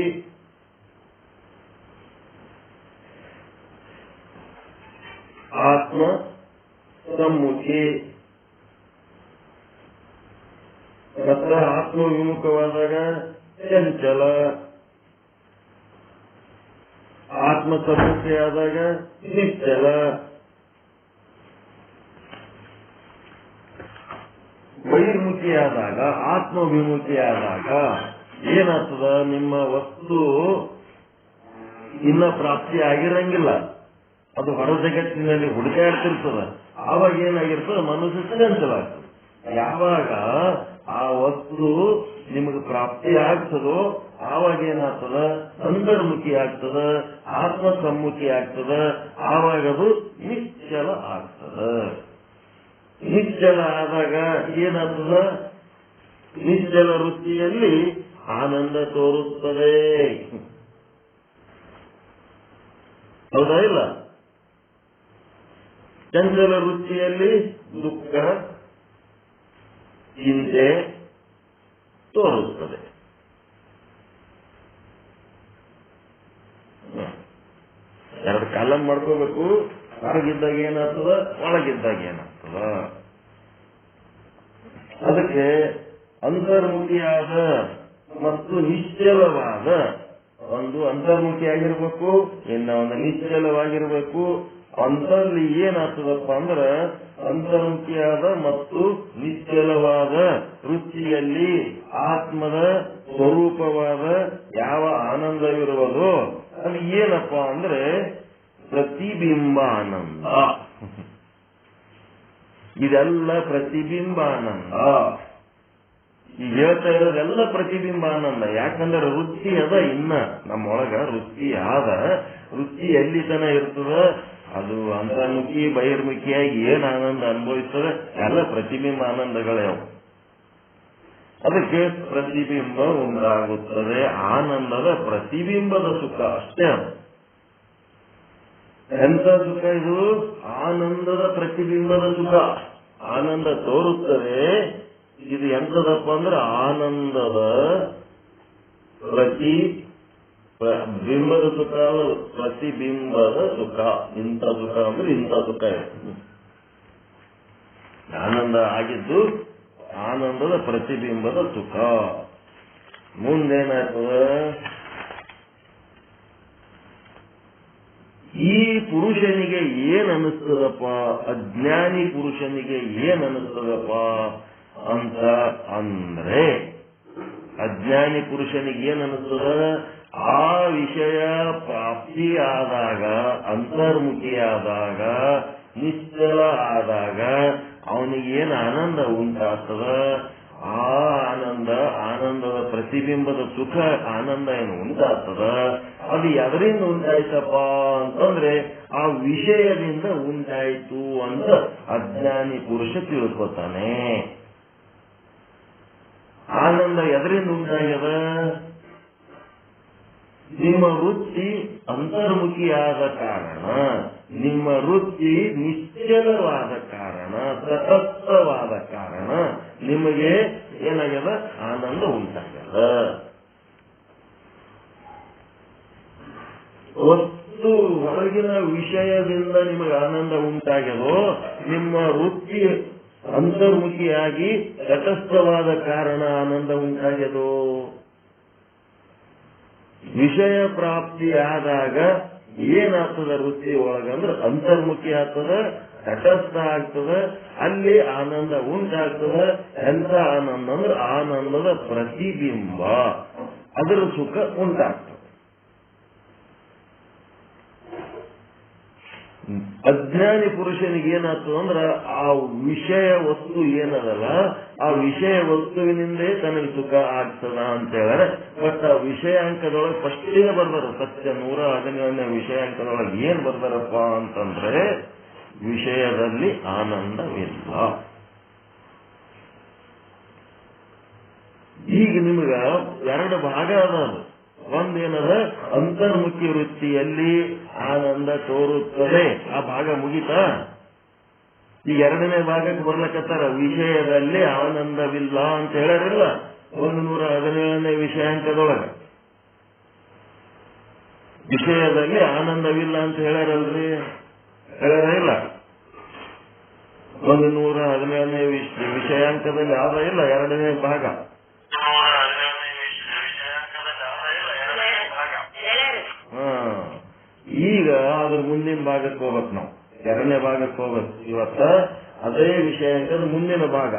ಆತ್ಮ ಸಮ್ಮುಖಿ. ಮತ್ತೆ ಆತ್ಮವಿಮುಖವಾದಾಗ ಚಂಚಲ, ಆತ್ಮ ಸಮ್ಮುಖಿಯಾದಾಗ ನಿಶ್ಚಲ. ಬಹಿರ್ಮುಖಿಯಾದಾಗ, ಆತ್ಮವಿಮುಖಿಯಾದಾಗ ಏನಾಗ್ತದ? ನಿಮ್ಮ ವಸ್ತು ಇನ್ನ ಪ್ರಾಪ್ತಿ ಆಗಿರಂಗಿಲ್ಲ, ಅದು ಹೊರ ಜಗತ್ತಿನಲ್ಲಿ ಹುಡುಕಾಡ್ತಿರ್ತದ. ಆವಾಗ ಏನಾಗಿರ್ತದ? ಮನಸ್ಸು ಚಂಚಲ ಆಗ್ತದೆ. ಯಾವಾಗ ಆ ವಸ್ತು ನಿಮಗೆ ಪ್ರಾಪ್ತಿ ಆಗ್ತದೋ ಆವಾಗ ಏನಾಗ್ತದ? ಅಂತರ್ಮುಖಿ ಆಗ್ತದ, ಆತ್ಮ ಸಮ್ಮುಖಿ ಆಗ್ತದ. ಆವಾಗ ಅದು ನಿಶ್ಚಲ ಆಗ್ತದ. ನಿಶ್ಚಲ ಆದಾಗ ಏನಾಗ್ತದ? ನಿಶ್ಚಲ ವೃತ್ತಿಯಲ್ಲಿ ಆನಂದ ತೋರುತ್ತದೆ. ಹೌದಾ ಇಲ್ಲ? ಚಂಚಲ ವೃತ್ತಿಯಲ್ಲಿ ದುಃಖ, ಚಿಂತೆ ತೋರುತ್ತದೆ. ಎರಡು ಕಾಲಂ ಮಾಡ್ಕೋಬೇಕು. ಹೊರಗಿದ್ದಾಗ ಏನಾಗ್ತದ, ಒಳಗಿದ್ದಾಗ ಏನಾಗ್ತದ. ಅದಕ್ಕೆ ಅಂತರ್ಮುಖಿಯಾದ ಮತ್ತು ನಿಶ್ಚಲವಾದ, ಒಂದು ಅಂತರ್ಮುಖಿಯಾಗಿರ್ಬೇಕು, ಇನ್ನ ಒಂದು ನಿಶ್ಚಲವಾಗಿರ್ಬೇಕು. ಅಂತಲ್ಲಿ ಏನಾಗ್ತದಪ್ಪ ಅಂದ್ರೆ ಅಂತರ್ಮುಖಿಯಾದ ಮತ್ತು ನಿಶ್ಚಲವಾದ ವೃತ್ತಿಯಲ್ಲಿ ಆತ್ಮದ ಸ್ವರೂಪವಾದ ಯಾವ ಆನಂದವಿರುವುದೋ ಅದು ಏನಪ್ಪ ಅಂದ್ರೆ ಪ್ರತಿಬಿಂಬಾನಂದ. ಇದೆಲ್ಲ ಪ್ರತಿಬಿಂಬಾನಂದ. ಈಗ ಹೇಳ್ತಾ ಇರೋದೆಲ್ಲ ಪ್ರತಿಬಿಂಬಾನಂದ. ಯಾಕಂದ್ರೆ ವೃತ್ತಿ ಅದ, ಇನ್ನ ನಮ್ಮೊಳಗ ವೃತ್ತಿ ಆದ. ವೃತ್ತಿ ಎಲ್ಲಿ ತನ ಇರ್ತದ ಅದು ಅಂತರ್ಮುಖಿ ಬಹಿರ್ಮುಖಿಯಾಗಿ ಏನ್ ಆನಂದ ಅನುಭವಿಸ್ತದೆ ಎಲ್ಲ ಪ್ರತಿಬಿಂಬ ಆನಂದಗಳೇ ಅವು. ಅದಕ್ಕೆ ಪ್ರತಿಬಿಂಬ ಉಂಟಾಗುತ್ತದೆ. ಆನಂದದ ಪ್ರತಿಬಿಂಬದ ಸುಖ ಅಷ್ಟೇ ಅದು. ಎಂತ ಸುಖ ಇದು? ಆನಂದದ ಪ್ರತಿಬಿಂಬದ ಸುಖ. ಆನಂದ ತೋರುತ್ತದೆ. ಇದು ಎಂತದಪ್ಪ ಅಂದ್ರೆ ಆನಂದದ ಬಿಂಬದ ಸುಖ, ಪ್ರತಿಬಿಂಬದ ಸುಖ. ಇಂಥ ಸುಖ ಅಂದ್ರೆ ಇಂಥ ಸುಖ ಇರ್ತದೆ. ಆನಂದ ಆಗಿದ್ದು ಆನಂದದ ಪ್ರತಿಬಿಂಬದ ಸುಖ. ಮುಂದೇನಾಗ್ತದೆ? ಈ ಪುರುಷನಿಗೆ ಏನ್ ಅನಿಸ್ತದಪ್ಪ, ಅಜ್ಞಾನಿ ಪುರುಷನಿಗೆ ಏನ್ ಅನಿಸ್ತದಪ್ಪ ಅಂತ ಅಂದ್ರೆ, ಅಜ್ಞಾನಿ ಪುರುಷನಿಗೆ ಏನ್ ಅನಿಸ್ತದ? ಆ ವಿಷಯ ಪ್ರಾಪ್ತಿ ಆದಾಗ, ಅಂತರ್ಮುಖಿಯಾದಾಗ, ನಿಶ್ಚಲ ಆದಾಗ ಅವನಿಗೇನು ಆನಂದ ಉಂಟಾಗ್ತದ, ಆ ಆನಂದದ ಪ್ರತಿಬಿಂಬದ ಸುಖ ಆನಂದ ಏನು ಉಂಟಾಗ್ತದ, ಅದು ಎದರಿಂದ ಉಂಟಾಯ್ತಪ್ಪ ಅಂತಂದ್ರೆ ಆ ವಿಷಯದಿಂದ ಉಂಟಾಯ್ತು ಅಂತ ಅಜ್ಞಾನಿ ಪುರುಷ ತಿಳ್ಕೊತಾನೆ. ಆನಂದ ಎದರಿಂದ ಉಂಟಾಗ್ಯದ? ನಿಮ್ಮ ವೃತ್ತಿ ಅಂತರ್ಮುಖಿಯಾದ ಕಾರಣ, ನಿಮ್ಮ ವೃತ್ತಿ ನಿಶ್ಚಲವಾದ ಕಾರಣ, ತಟಸ್ಥವಾದ ಕಾರಣ ನಿಮಗೆ ಏನಾಗ್ಯದ? ಆನಂದ ಉಂಟಾಗ್ಯದ. ವಸ್ತು ಹೊರಗಿನ ವಿಷಯದಿಂದ ನಿಮಗೆ ಆನಂದ ಉಂಟಾಗ್ಯದೋ, ನಿಮ್ಮ ವೃತ್ತಿ ಅಂತರ್ಮುಖಿಯಾಗಿ ತಟಸ್ಥವಾದ ಕಾರಣ ಆನಂದ ಉಂಟಾಗ್ಯದೋ? ವಿಷಯ ಪ್ರಾಪ್ತಿ ಆದಾಗ ಏನಾಗ್ತದ ವೃತ್ತಿ ಒಳಗಂದ್ರೆ ಅಂತರ್ಮುಖಿ ಆಗ್ತದ, ತಟಸ್ಥ ಆಗ್ತದ, ಅಲ್ಲಿ ಆನಂದ ಉಂಟಾಗ್ತದ. ಎಂತ ಆನಂದ ಅಂದ್ರೆ ಆನಂದದ ಪ್ರತಿಬಿಂಬ, ಅದರ ಸುಖ ಉಂಟಾಗ್ತದೆ. ಅಜ್ಞಾನಿ ಪುರುಷನಿಗೆ ಏನಾಗ್ತದ ಅಂದ್ರ ಆ ವಿಷಯ ವಸ್ತು ಏನದಲ್ಲ, ಆ ವಿಷಯ ವಸ್ತುವಿನಿಂದೇ ತನಗೆ ಸುಖ ಆಗ್ತದ ಅಂತ ಹೇಳಿದ್ರೆ, ಬಟ್ ಆ ವಿಷಯಾಂಕದೊಳಗೆ ಫಸ್ಟಿಗೆ ಬರ್ದಾರ, ಸತ್ಯ 117ನೇ ವಿಷಯಾಂಕದೊಳಗೆ ಏನ್ ಬರ್ದಾರಪ್ಪ ಅಂತಂದ್ರೆ, ವಿಷಯದಲ್ಲಿ ಆನಂದವಿಲ್ಲ. ಈಗ ನಿಮಗ ಎರಡು ಭಾಗ ಅದಾವ. ಒಂದೇನದ? ಅಂತರ್ಮುಖಿ ವೃತ್ತಿಯಲ್ಲಿ ಆನಂದ ತೋರುತ್ತದೆ, ಆ ಭಾಗ ಮುಗಿತಾ? ಈ ಎರಡನೇ ಭಾಗಕ್ಕೆ ಬರ್ಲಕತ್ತಾರ, ವಿಷಯದಲ್ಲಿ ಆನಂದವಿಲ್ಲ ಅಂತ ಹೇಳರಿಲ್ಲ 117ನೇ ವಿಷಯಾಂಕದೊಳಗ. ವಿಷಯದಲ್ಲಿ ಆನಂದವಿಲ್ಲ ಅಂತ ಹೇಳಾರಲ್ರಿ? ಹೇಳರಿಲ್ಲ. 117ನೇ ವಿಷಯಾಂಕದಲ್ಲಿ ಯಾವ್ದ ಇಲ್ಲ, ಎರಡನೇ ಭಾಗ. ಈಗ ಅದ್ರ ಮುಂದಿನ ಭಾಗಕ್ಕೆ ಹೋಗ್ಬೇಕು ನಾವು, ಎರಡನೇ ಭಾಗಕ್ಕೆ ಹೋಗ್ಬೇಕು. ಇವತ್ತ ಅದೇ ವಿಷಯಾಂಕದ ಮುಂದಿನ ಭಾಗ.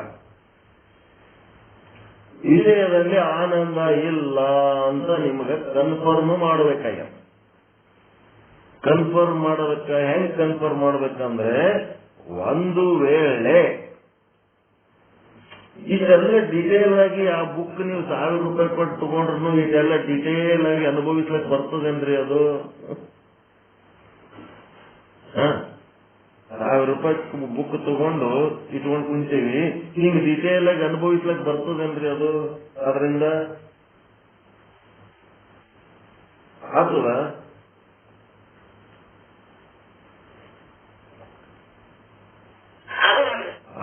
ವಿಷಯದಲ್ಲಿ ಆನಂದ ಇಲ್ಲ ಅಂತ ನಿಮ್ಗೆ ಕನ್ಫರ್ಮ್ ಮಾಡ್ಬೇಕಾಗ್ಯ. ಕನ್ಫರ್ಮ್ ಮಾಡೋದಕ್ಕ ಹೆಂಗ್ ಕನ್ಫರ್ಮ್ ಮಾಡ್ಬೇಕಂದ್ರೆ, ಒಂದು ವೇಳೆ ಇದೆಲ್ಲ ಡಿಟೇಲ್ ಆಗಿ ಆ ಬುಕ್ ನೀವು 1000 ರೂಪಾಯಿ ಕೊಟ್ಟು ತಗೊಂಡ್ರು ಇದೆಲ್ಲ ಡಿಟೇಲ್ ಆಗಿ ಅನುಭವಿಸ್ಲಿಕ್ಕೆ ಬರ್ತದೇನ್ರಿ? ಅದು 1000 ರೂಪಾಯಿ ಬುಕ್ ತಗೊಂಡು ಇಟ್ಕೊಂಡು ಕುಂತೀವಿ, ಹಿಂಗ್ ಡಿಟೇಲ್ ಆಗಿ ಅನುಭವಿಸ್ಲಿಕ್ಕೆ ಬರ್ತದೇನ್ರಿ ಅದು? ಅದರಿಂದ ಆಗ್ತದ?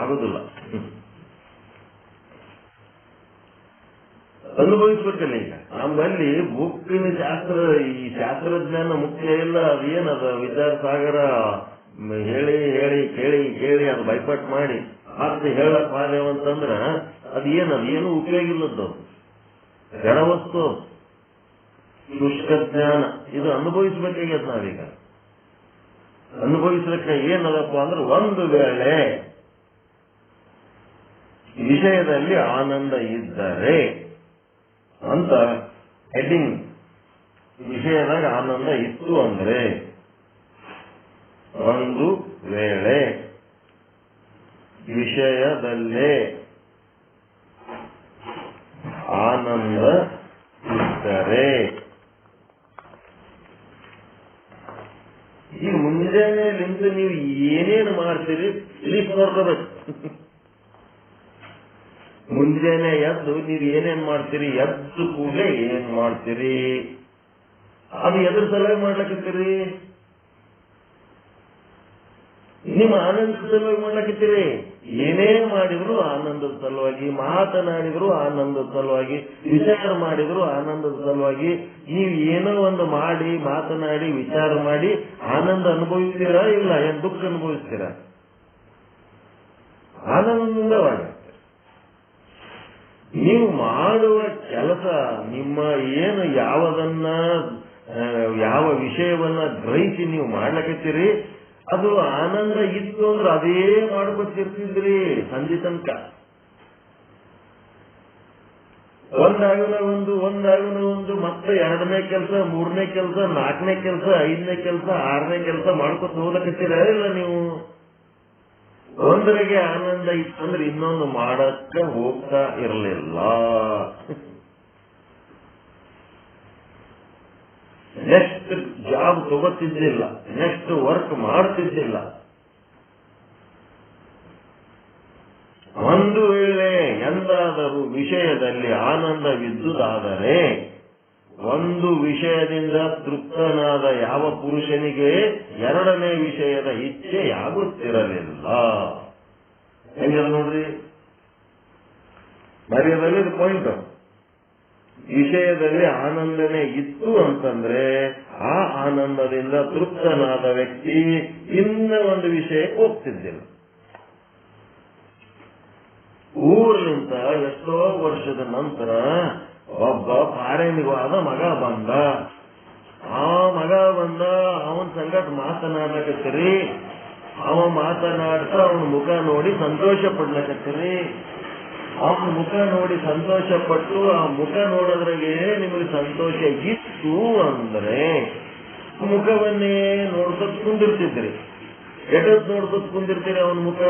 ಆಗುದಿಲ್ಲ. ಅನುಭವಿಸ್ಬೇಕಲ್ಲ. ಈಗ ನಮ್ಮಲ್ಲಿ ಬುಕ್ಕಿನ ಈ ಶಾಸ್ತ್ರಜ್ಞಾನ ಮುಖ್ಯ ಇಲ್ಲ. ಅದೇನದ ವಿಚಾರ ಸಾಗರ ಹೇಳಿ ಹೇಳಿ ಕೇಳಿ ಕೇಳಿ ಅದು ಬೈಪಾಟ್ ಮಾಡಿ ಮತ್ತೆ ಹೇಳಕ್ ಅಂತಂದ್ರ ಅದೇನು ಉಪಯೋಗ ಇಲ್ಲದ್ದು. ಜಡವಸ್ತು ಶುಷ್ಕ ಜ್ಞಾನ ಇದು ಅನುಭವಿಸ್ಬೇಕಾಗ್ಯದ. ನಾವೀಗ ಅನುಭವಿಸ್ಲಿಕ್ಕೆ ಏನದಪ್ಪ ಅಂದ್ರೆ, ಒಂದು ವೇಳೆ ವಿಷಯದಲ್ಲಿ ಆನಂದ ಇದ್ದರೆ ಅಂತ ಹೆಡ್ಡಿಂಗ್, ವಿಷಯದಾಗ ಆನಂದ ಇತ್ತು ಅಂದ್ರೆ, ಒಂದು ವೇಳೆ ವಿಷಯದಲ್ಲೇ ಆನಂದ ಇದ್ದರೆ, ಈಗ ಮುಂಜಾನೆ ನಿಂತು ನೀವು ಏನೇನು ಮಾಡ್ತೀರಿ ಸ್ಲೀಪ್ ನೋಡ್ಕೋಬೇಕು. ಮುಂಜಾನೆ ಎದ್ದು ನೀವು ಏನೇನ್ ಮಾಡ್ತೀರಿ, ಎದ್ದು ಕೂಡಲೇ ಏನ್ ಮಾಡ್ತೀರಿ, ಅದು ಎದ್ರ ಸಲಹೆ ಮಾಡ್ಲಕತ್ತೀರಿ? ನಿಮ್ಮ ಆನಂದದ ಸಲುವಾಗಿ ಮಾಡ್ಲಕತ್ತೀರಿ. ಏನೇ ಮಾಡಿದ್ರು ಆನಂದದ ಸಲುವಾಗಿ, ಮಾತನಾಡಿದ್ರು ಆನಂದದ ಸಲುವಾಗಿ, ವಿಚಾರ ಮಾಡಿದ್ರು ಆನಂದದ ಸಲುವಾಗಿ. ನೀವು ಏನೋ ಒಂದು ಮಾಡಿ, ಮಾತನಾಡಿ, ವಿಚಾರ ಮಾಡಿ ಆನಂದ ಅನುಭವಿಸ್ತೀರಾ? ಇಲ್ಲ, ಏನ್ ದುಃಖ ಅನುಭವಿಸ್ತೀರಾ? ಆನಂದವಾಗುತ್ತೆ. ನೀವು ಮಾಡುವ ಕೆಲಸ, ನಿಮ್ಮ ಏನು ಯಾವ ವಿಷಯವನ್ನ ಗ್ರಹಿಸಿ ನೀವು ಮಾಡ್ಲಕತ್ತೀರಿ, ಅದು ಆನಂದ ಇತ್ತು ಅಂದ್ರೆ ಅದೇ ಮಾಡ್ಕೊತಿರ್ತಿದ್ರಿ ಸಂಜೆ ತನಕ. ಒಂದಾಗನ ಒಂದು ಮತ್ತೆ 2ನೇ ಕೆಲಸ, 3ನೇ ಕೆಲಸ, 4ನೇ ಕೆಲಸ, 5ನೇ ಕೆಲಸ, 6ನೇ ಕೆಲಸ ಮಾಡ್ಕೊತ ಹೋಗ್ಲಕತ್ತೀರ ಇಲ್ಲ? ನೀವು ಒಂದರಿಗೆ ಆನಂದ ಇತ್ತಂದ್ರೆ ಇನ್ನೊಂದು ಮಾಡಕ್ಕೆ ಹೋಗ್ತಾ ಇರಲಿಲ್ಲ. ನೆಕ್ಸ್ಟ್ ಜಾಬ್ ತಗೋತಿದ್ದಿಲ್ಲ, ನೆಕ್ಸ್ಟ್ ವರ್ಕ್ ಮಾಡ್ತಿದ್ದಿಲ್ಲ. ಒಂದು ವೇಳೆ ಎಂದಾದರೂ ವಿಷಯದಲ್ಲಿ ಆನಂದವಿದ್ದುದಾದರೆ, ಒಂದು ವಿಷಯದಿಂದ ತೃಪ್ತನಾದ ಯಾವ ಪುರುಷನಿಗೆ 2ನೇ ವಿಷಯದ ಇಚ್ಛೆಯಾಗುತ್ತಿರಲಿಲ್ಲ. ಹೆಂಗ ನೋಡ್ರಿ, ಮರ್ಯಾದಲ್ಲಿ ಇದು ಪಾಯಿಂಟ್. ವಿಷಯದಲ್ಲಿ ಆನಂದನೇ ಇತ್ತು ಅಂತಂದ್ರೆ ಆ ಆನಂದದಿಂದ ತೃಪ್ತನಾದ ವ್ಯಕ್ತಿ ಇನ್ನ ಒಂದು ವಿಷಯಕ್ಕೆ ಹೋಗ್ತಿದ್ದಿಲ್ಲ. ಊರಿನಿಂದ ಎಷ್ಟೋ ವರ್ಷದ ನಂತರ ಒಬ್ಬ ಫಾರಿನ್ನಿಗಾದ ಮಗ ಬಂದ. ಅವನ ಸಂಗಟ ಮಾತನಾಡ್ಲಕತ್ತೀರಿ. ಅವ ಮಾತನಾಡ್ತಾ ಅವನ ಮುಖ ನೋಡಿ ಸಂತೋಷ ಪಡ್ಲಕತ್ತೀರಿ. ಅವನ ಮುಖ ನೋಡಿ ಸಂತೋಷ ಪಟ್ಟು ಆ ಮುಖ ನೋಡೋದ್ರಾಗೆ ನಿಮಗೆ ಸಂತೋಷ ಇತ್ತು ಅಂದ್ರೆ ಮುಖವನ್ನೇ ನೋಡ್ಕೊತ್ ಕುಂದಿರ್ತಿದ್ರಿ. ಎಷ್ಟೊತ್ತು ನೋಡ್ಕೊತ್ ಕುಂದಿರ್ತೀರಿ? ಅವನ ಮುಖ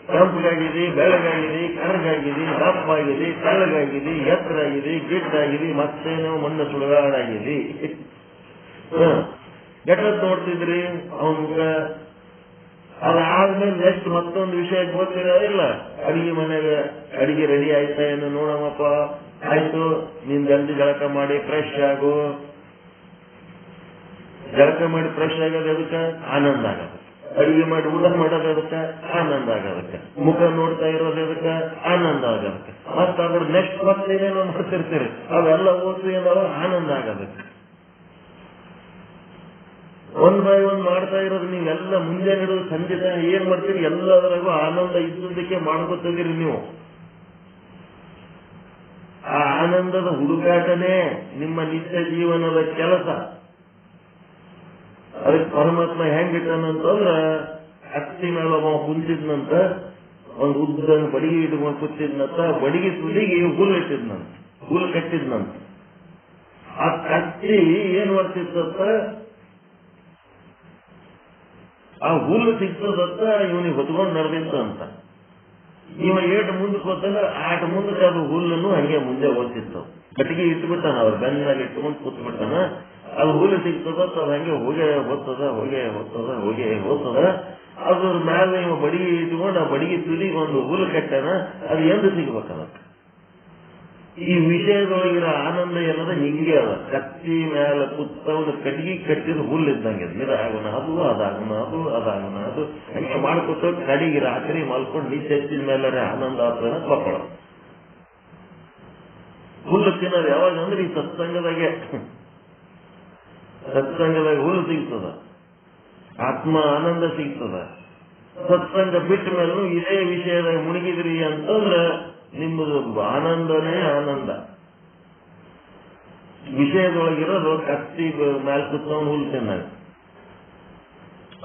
ಕೆಂಪಗಾಗಿದೆ, ಬೆಳಗಾಗಿದೆ, ಕರಗಾಗಿದೆ, ದಪ್ಪಾಗಿದೆ, ತೆಳ್ಳಗಾಗಿದೆ, ಎತ್ತರಾಗಿದೆ, ಗಿಡ್ಡಾಗಿದೆ, ಮತ್ತೇನೋ ಮಣ್ಣು ಸುಡುಗಾಡಾಗಿದೆ. ಎಷ್ಟೊತ್ತು ನೋಡ್ತಿದ್ರಿ ಅವನ ಮುಖ? ಅದಾದ್ಮೇಲೆ ನೆಕ್ಸ್ಟ್ ಮತ್ತೊಂದು ವಿಷಯಕ್ಕೆ ಗೊತ್ತಿರೋ ಇಲ್ಲ. ಅಡಿಗೆ ಮನೆಗೆ ಅಡಿಗೆ ರೆಡಿ ಆಯ್ತಾ ಏನು ನೋಡಮ್ಮಪ್ಪ, ಆಯ್ತು, ನೀನ್ ಜಲ್ದಿ ಜಳಕ ಮಾಡಿ ಫ್ರೆಶ್ ಆಗು. ಜಳಕ ಮಾಡಿ ಫ್ರೆಶ್ ಆಗೋದು ಅದಕ್ಕೆ ಆನಂದ ಆಗೋದು. ಅಡಿಗೆ ಮಾಡಿ ಊಟ ಮಾಡೋದು ಅದಕ್ಕೆ ಆನಂದ ಆಗೋದಕ್ಕೆ. ಮುಖ ನೋಡ್ತಾ ಇರೋದು ಅದಕ್ಕೆ ಆನಂದ ಆಗೋದಕ್ಕೆ. ಮತ್ತ ಅದ್ರ ನೆಕ್ಸ್ಟ್ ಮತ್ತೇನೇನೋ ಮಾಡ್ತಿರ್ತೀರಿ, ಅವೆಲ್ಲ ಓದ್ತು ಏನೋ ಆನಂದ ಆಗೋದಕ್ಕೆ. ಒಂದ್ ಬೈ ಒಂದ್ ಮಾಡ್ತಾ ಇರೋದು ನೀವೆಲ್ಲ ಮುಂಜಾನೆ ಸಂಜೆ ಏನ್ ಮಾಡ್ತೀರಿ? ಎಲ್ಲದರಾಗೂ ಆನಂದ ಇದ್ದಕ್ಕೆ ಮಾಡ್ಕೊತಿದ್ದೀರಿ ನೀವು. ಆ ಆನಂದದ ಹುಡುಗಾಟನೇ ನಿಮ್ಮ ನಿತ್ಯ ಜೀವನದ ಕೆಲಸ. ಅದಕ್ಕೆ ಪರಮಾತ್ಮ ಹೆಂಗಿಟ್ಟನಂತಂದ್ರ, ಹತ್ತಿ ಮೇಲೆ ಒಬ್ಬ ಕುಂತಿದ್ನಂತ, ಒಂದು ಉದ್ದ ಬಡಿಗೆ ಇಟ್ಕೊಂಡು ಕೂತಿದ್ನಂತ, ಬಡಿಗೆ ತುದಿಗೆ ಹುಲ್ಲು ಇಟ್ಟಿದ್ನಂತ, ಹುಲ್ಲು ಕಟ್ಟಿದ್ನಂತ. ಆ ಕತ್ತಿ ಏನ್ ಮಾಡ್ತಿತ್ತಂತ, ಆ ಹುಲ್ಲು ಸಿಗ್ತದತ್ತ ಇವನಿಗೆ ಹೊತ್ಕೊಂಡು ನಡೆದಿತ್ತು ಅಂತ. ಇವ ಏಟು ಮುಂದಕ್ಕೆ ಹೋತಂದ್ರೆ ಆಟ ಮುಂದಕ್ಕೆ ಅದು ಹುಲ್ಲನ್ನು ಹಂಗೆ ಮುಂದೆ ಓದ್ತಿತ್ತು. ಕಟ್ಟಿಗೆ ಇಟ್ಬಿಟ್ಟಾನ, ಅವ್ರ ಬೆನ್ನಾಗಿ ಇಟ್ಕೊಂಡು ಕೂತ್ಬಿಟ್ಟಾನ. ಅದು ಹುಲ್ಲು ಸಿಗ್ತದತ್ತ ಅದು ಹಂಗೆ ಹೋಗೇ ಹೋಗ್ತದ. ಅದ್ರ ಮ್ಯಾಲೆ ಇವ ಬಡಿಗೆ ಇಟ್ಕೊಂಡು ಆ ಬಡಿಗೆ ತುದಿಗೆ ಒಂದು ಹುಲ್ಲು ಕಟ್ಟಾನ. ಅದು ಎಂದು ಸಿಗ್ಬೇಕದ. ಈ ವಿಷಯದೊಳಗಿರೋ ಆನಂದ ಏನದ ಹಿಂಗೆ ಅದ. ಕತ್ತಿ ಮೇಲೆ ಕುತ್ತವನು ಕಟ್ಟಿಗೆ ಕಟ್ಟಿದ ಹುಲ್ಲು ಇದ್ದಂಗೆ ಇದಾಗೋಣ ಅದು, ಅದಾಗೋಣ ಅದು ಹಂಗೆ ಮಾಡ್ಕೊತ ಕಡಿಗೆ ರಾತ್ರಿ ಮಲ್ಕೊಂಡು ನಿಚ್ಚೆತ್ತಿನ ಮೇಲೆ ಆನಂದ ಆಗ್ತದ ಮಕ್ಕಳು. ಹುಲ್ಲು ತಿನ್ನೋದು ಯಾವಾಗ ಅಂದ್ರೆ ಈ ಸತ್ಸಂಗದಾಗ ಹುಲ್ಲು ಸಿಗ್ತದ, ಆತ್ಮ ಆನಂದ ಸಿಗ್ತದ. ಸತ್ಸಂಗ ಬಿಟ್ಟ ಮೇಲೂ ಇದೇ ವಿಷಯದಾಗ ಮುಳುಗಿದ್ರಿ ಅಂತಂದ್ರ ನಿಮ್ಮದು ಆನಂದನೇ ಆನಂದ. ವಿಷಯದೊಳಗಿರೋದು ಕತ್ತಿ ಮೇಲೆ ಕುತ್ತವನು ಹುಲ್ಲು ತಿನ್ನಾಗ.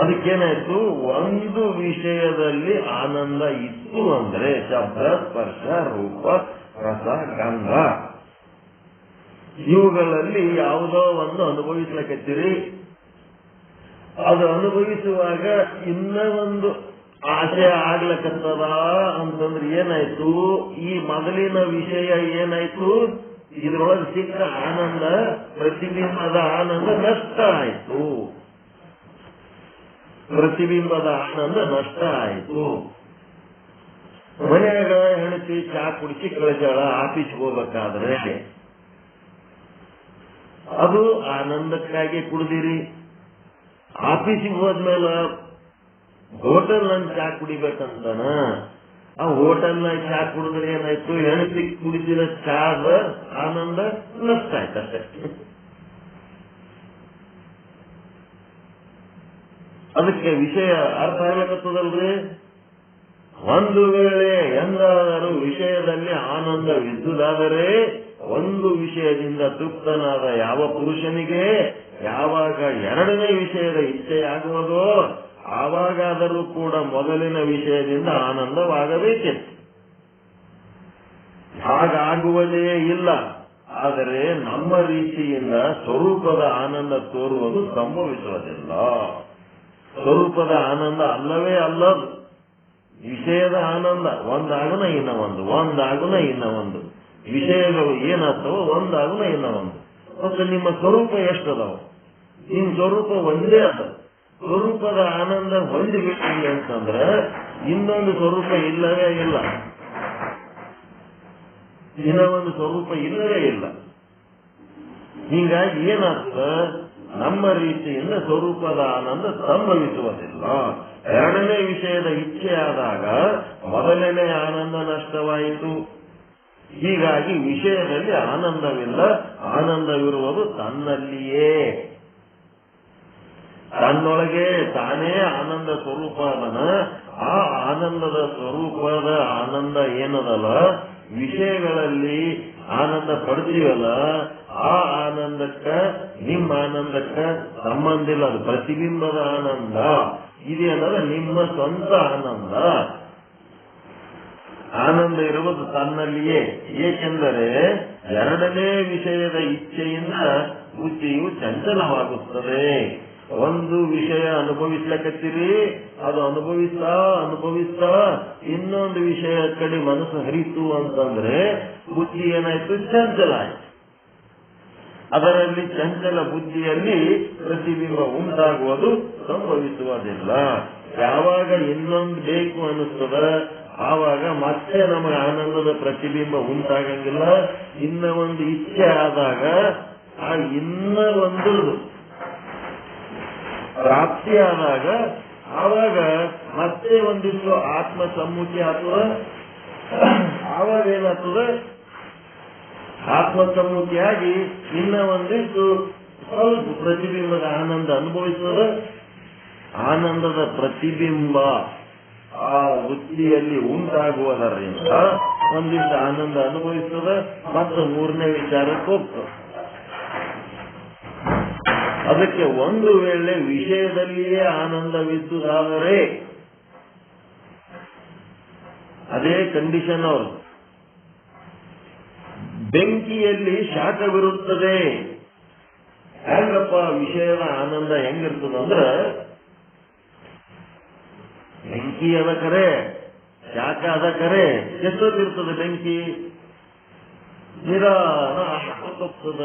ಅದಕ್ಕೇನಾಯ್ತು, ಒಂದು ವಿಷಯದಲ್ಲಿ ಆನಂದ ಇತ್ತು ಅಂದ್ರೆ ಶಬ್ದ, ಸ್ಪರ್ಶ, ರೂಪ, ರಸ, ಗಂಧ ಇವುಗಳಲ್ಲಿ ಯಾವುದೋ ಒಂದು ಅನುಭವಿಸ್ಲಕತ್ತೀರಿ. ಅದು ಅನುಭವಿಸುವಾಗ ಇನ್ನ ಒಂದು ಆಸೆ ಆಗ್ಲಕತ್ತದ ಅಂತಂದ್ರೆ ಏನಾಯ್ತು, ಈ ಮೊದಲಿನ ವಿಷಯ ಏನಾಯ್ತು, ಇದ್ರೊಳಗೆ ಸಿಕ್ಕ ಆನಂದ, ಪ್ರತಿಬಿಂಬದ ಆನಂದ ನಷ್ಟ ಆಯ್ತು. ಮನೆಯಾಗ ಹೆಂಡತಿ ಚಾ ಕುಡಿಸಿ ಕಳಿಸ್ಯಾಳ, ಆಫೀಸ್ಗೆ ಹೋಗ್ಬೇಕಾದ್ರೆ ಅದು ಆನಂದಕ್ಕಾಗಿ ಕುಡ್ದಿರಿ. ಆಫೀಸಿಗೆ ಹೋದ್ಮೇಲೆ ಹೋಟೆಲ್ನಾಗ ಚಾ ಕುಡಿಬೇಕಂತಾನ. ಆ ಹೋಟೆಲ್ನಾಗ ಚಾ ಕುಡಿದ್ರೆ ಏನಾಯ್ತು, ಹೆಣತಿ ಕುಡಿದಿರೋ ಚಾದ ಆನಂದ ನಷ್ಟ ಆಯ್ತು ಅಷ್ಟೇ. ಅದಕ್ಕೆ ವಿಷಯ ಅರ್ಥ ಆಗ್ಲಕತ್ತದಲ್ರಿ. ಒಂದು ವೇಳೆ ಎಂದಾದರೂ ವಿಷಯದಲ್ಲಿ ಆನಂದವಿದ್ದುದಾದರೆ ಒಂದು ವಿಷಯದಿಂದ ತೃಪ್ತನಾದ ಯಾವ ಪುರುಷನಿಗೆ ಯಾವಾಗ ಎರಡನೇ ವಿಷಯದ ಇಚ್ಛೆಯಾಗುವುದೋ ಆವಾಗಾದರೂ ಕೂಡ ಮೊದಲಿನ ವಿಷಯದಿಂದ ಆನಂದವಾಗಬೇಕಿತ್ತು. ಹಾಗಾಗುವುದೇ ಇಲ್ಲ. ಆದರೆ ನಮ್ಮ ರೀತಿಯಿಂದ ಸ್ವರೂಪದ ಆನಂದ ತೋರುವುದು ಸಂಭವಿಸುವುದಿಲ್ಲ. ಸ್ವರೂಪದ ಆನಂದ ಅಲ್ಲವೇ ಅಲ್ಲದು. ವಿಷಯದ ಆನಂದ ಒಂದಾಗುನ ಇನ್ನ ಒಂದು, ಒಂದಾಗುನ ಇನ್ನ ಒಂದು. ವಿಷಯಗಳು ಏನಾಗ್ತವೋ ಒಂದಾಗುನ ಇನ್ನ ಒಂದು. ಮತ್ತೆ ನಿಮ್ಮ ಸ್ವರೂಪ ಎಷ್ಟದಾವ? ನಿಮ್ಮ ಸ್ವರೂಪ ಒಂದೇ ಅದ. ಸ್ವರೂಪದ ಆನಂದ ಹೊಂದಿಬಿಟ್ಟಿಲ್ಲ ಅಂತಂದ್ರೆ ಇನ್ನೊಂದು ಸ್ವರೂಪ ಇಲ್ಲವೇ ಇಲ್ಲ. ಇನ್ನ ಒಂದು ಸ್ವರೂಪ ಇಲ್ಲವೇ ಇಲ್ಲ. ಹೀಗಾಗಿ ಏನಾಗ್ತದ, ನಮ್ಮ ರೀತಿಯಿಂದ ಸ್ವರೂಪದ ಆನಂದ ಸಂಭವಿಸುವುದಿಲ್ಲ. ಎರಡನೇ ವಿಷಯದ ಇಚ್ಛೆ ಆದಾಗ ಮೊದಲನೇ ಆನಂದ ನಷ್ಟವಾಯಿತು. ಹೀಗಾಗಿ ವಿಷಯದಲ್ಲಿ ಆನಂದವಿಲ್ಲ. ಆನಂದವಿರುವುದು ತನ್ನಲ್ಲಿಯೇ, ತನ್ನೊಳಗೆ ತಾನೇ ಆನಂದ ಸ್ವರೂಪ ಅದನ. ಆ ಆನಂದದ ಸ್ವರೂಪದ ಆನಂದ ಏನದಲ್ಲ, ವಿಷಯಗಳಲ್ಲಿ ಆನಂದ ಪಡ್ತೀವಲ್ಲ, ಆ ಆನಂದಕ್ಕ ನಿಮ್ಮ ಆನಂದಕ್ಕ ಸಂಬಂಧ ಇಲ್ಲ. ಅದು ಪ್ರತಿಬಿಂಬದ ಆನಂದ. ಇದೇನಂದ್ರೆ ನಿಮ್ಮ ಸ್ವಂತ ಆನಂದ. ಆನಂದ ಇರುವುದು ತನ್ನಲ್ಲಿಯೇ. ಏಕೆಂದರೆ ಎರಡನೇ ವಿಷಯದ ಇಚ್ಛೆಯಿಂದ ಬುದ್ಧಿಯು ಚಂಚಲವಾಗುತ್ತದೆ. ಒಂದು ವಿಷಯ ಅನುಭವಿಸ್ಲಕತ್ತೀರಿ, ಅದು ಅನುಭವಿಸ್ತಾ ಇನ್ನೊಂದು ವಿಷಯ ಕಡೆ ಮನಸ್ಸು ಹರಿತು ಅಂತಂದ್ರೆ ಬುದ್ಧಿ ಏನಾಯ್ತು, ಚಂಚಲ ಆಯ್ತು. ಅದರಲ್ಲಿ ಚಂಚಲ ಬುದ್ಧಿಯಲ್ಲಿ ಪ್ರತಿಬಿಂಬ ಉಂಟಾಗುವುದು ಸಂಭವಿಸುವುದಿಲ್ಲ. ಯಾವಾಗ ಇನ್ನೊಂದು ಬೇಕು ಅನ್ನಿಸ್ತದ ಆವಾಗ ಮತ್ತೆ ನಮಗೆ ಆನಂದದ ಪ್ರತಿಬಿಂಬ ಉಂಟಾಗಂಗಿಲ್ಲ. ಇನ್ನ ಒಂದು ಇಚ್ಛೆ ಆದಾಗ ಆ ಇನ್ನ ಒಂದು ಪ್ರಾಪ್ತಿ ಆದಾಗ ಆವಾಗ ಮತ್ತೆ ಒಂದಿಷ್ಟು ಆತ್ಮ ಸಮ್ಮುಖಿ ಆಗ್ತದ. ಆವಾಗ ಏನಾಗ್ತದ, ಆತ್ಮ ಸಮ್ಮುಖಿಯಾಗಿ ಇನ್ನ ಒಂದಿಷ್ಟು ಸ್ವಲ್ಪ ಪ್ರತಿಬಿಂಬದ ಆನಂದ ಅನುಭವಿಸ್ತದ. ಆನಂದದ ಪ್ರತಿಬಿಂಬ ಆ ಬುದ್ಧಿಯಲ್ಲಿ ಉಂಟಾಗುವುದರಿಂದ ಒಂದಿಷ್ಟು ಆನಂದ ಅನುಭವಿಸ್ತದ. ಮತ್ತು ಮೂರನೇ ವಿಚಾರಕ್ಕೆ ಹೋಗ್ತದೆ. ಅದಕ್ಕೆ ಒಂದು ವೇಳೆ ವಿಷಯದಲ್ಲಿಯೇ ಆನಂದವಿದ್ದುದಾದರೆ ಅದೇ ಕಂಡೀಷನ್ ಅವರು. ಬೆಂಕಿಯಲ್ಲಿ ಶಾಖವಿರುತ್ತದೆ. ಹೆಂಗಪ್ಪ ವಿಷಯದ ಆನಂದ ಹೆಂಗಿರ್ತದಂದ್ರ, ಬೆಂಕಿ ಅದ ಕರೆ, ಶಾಖ ಅದ ಕರೆ, ಎಷ್ಟೊತ್ತಿರ್ತದೆ ಬೆಂಕಿ? ಹೋಗ್ತದ.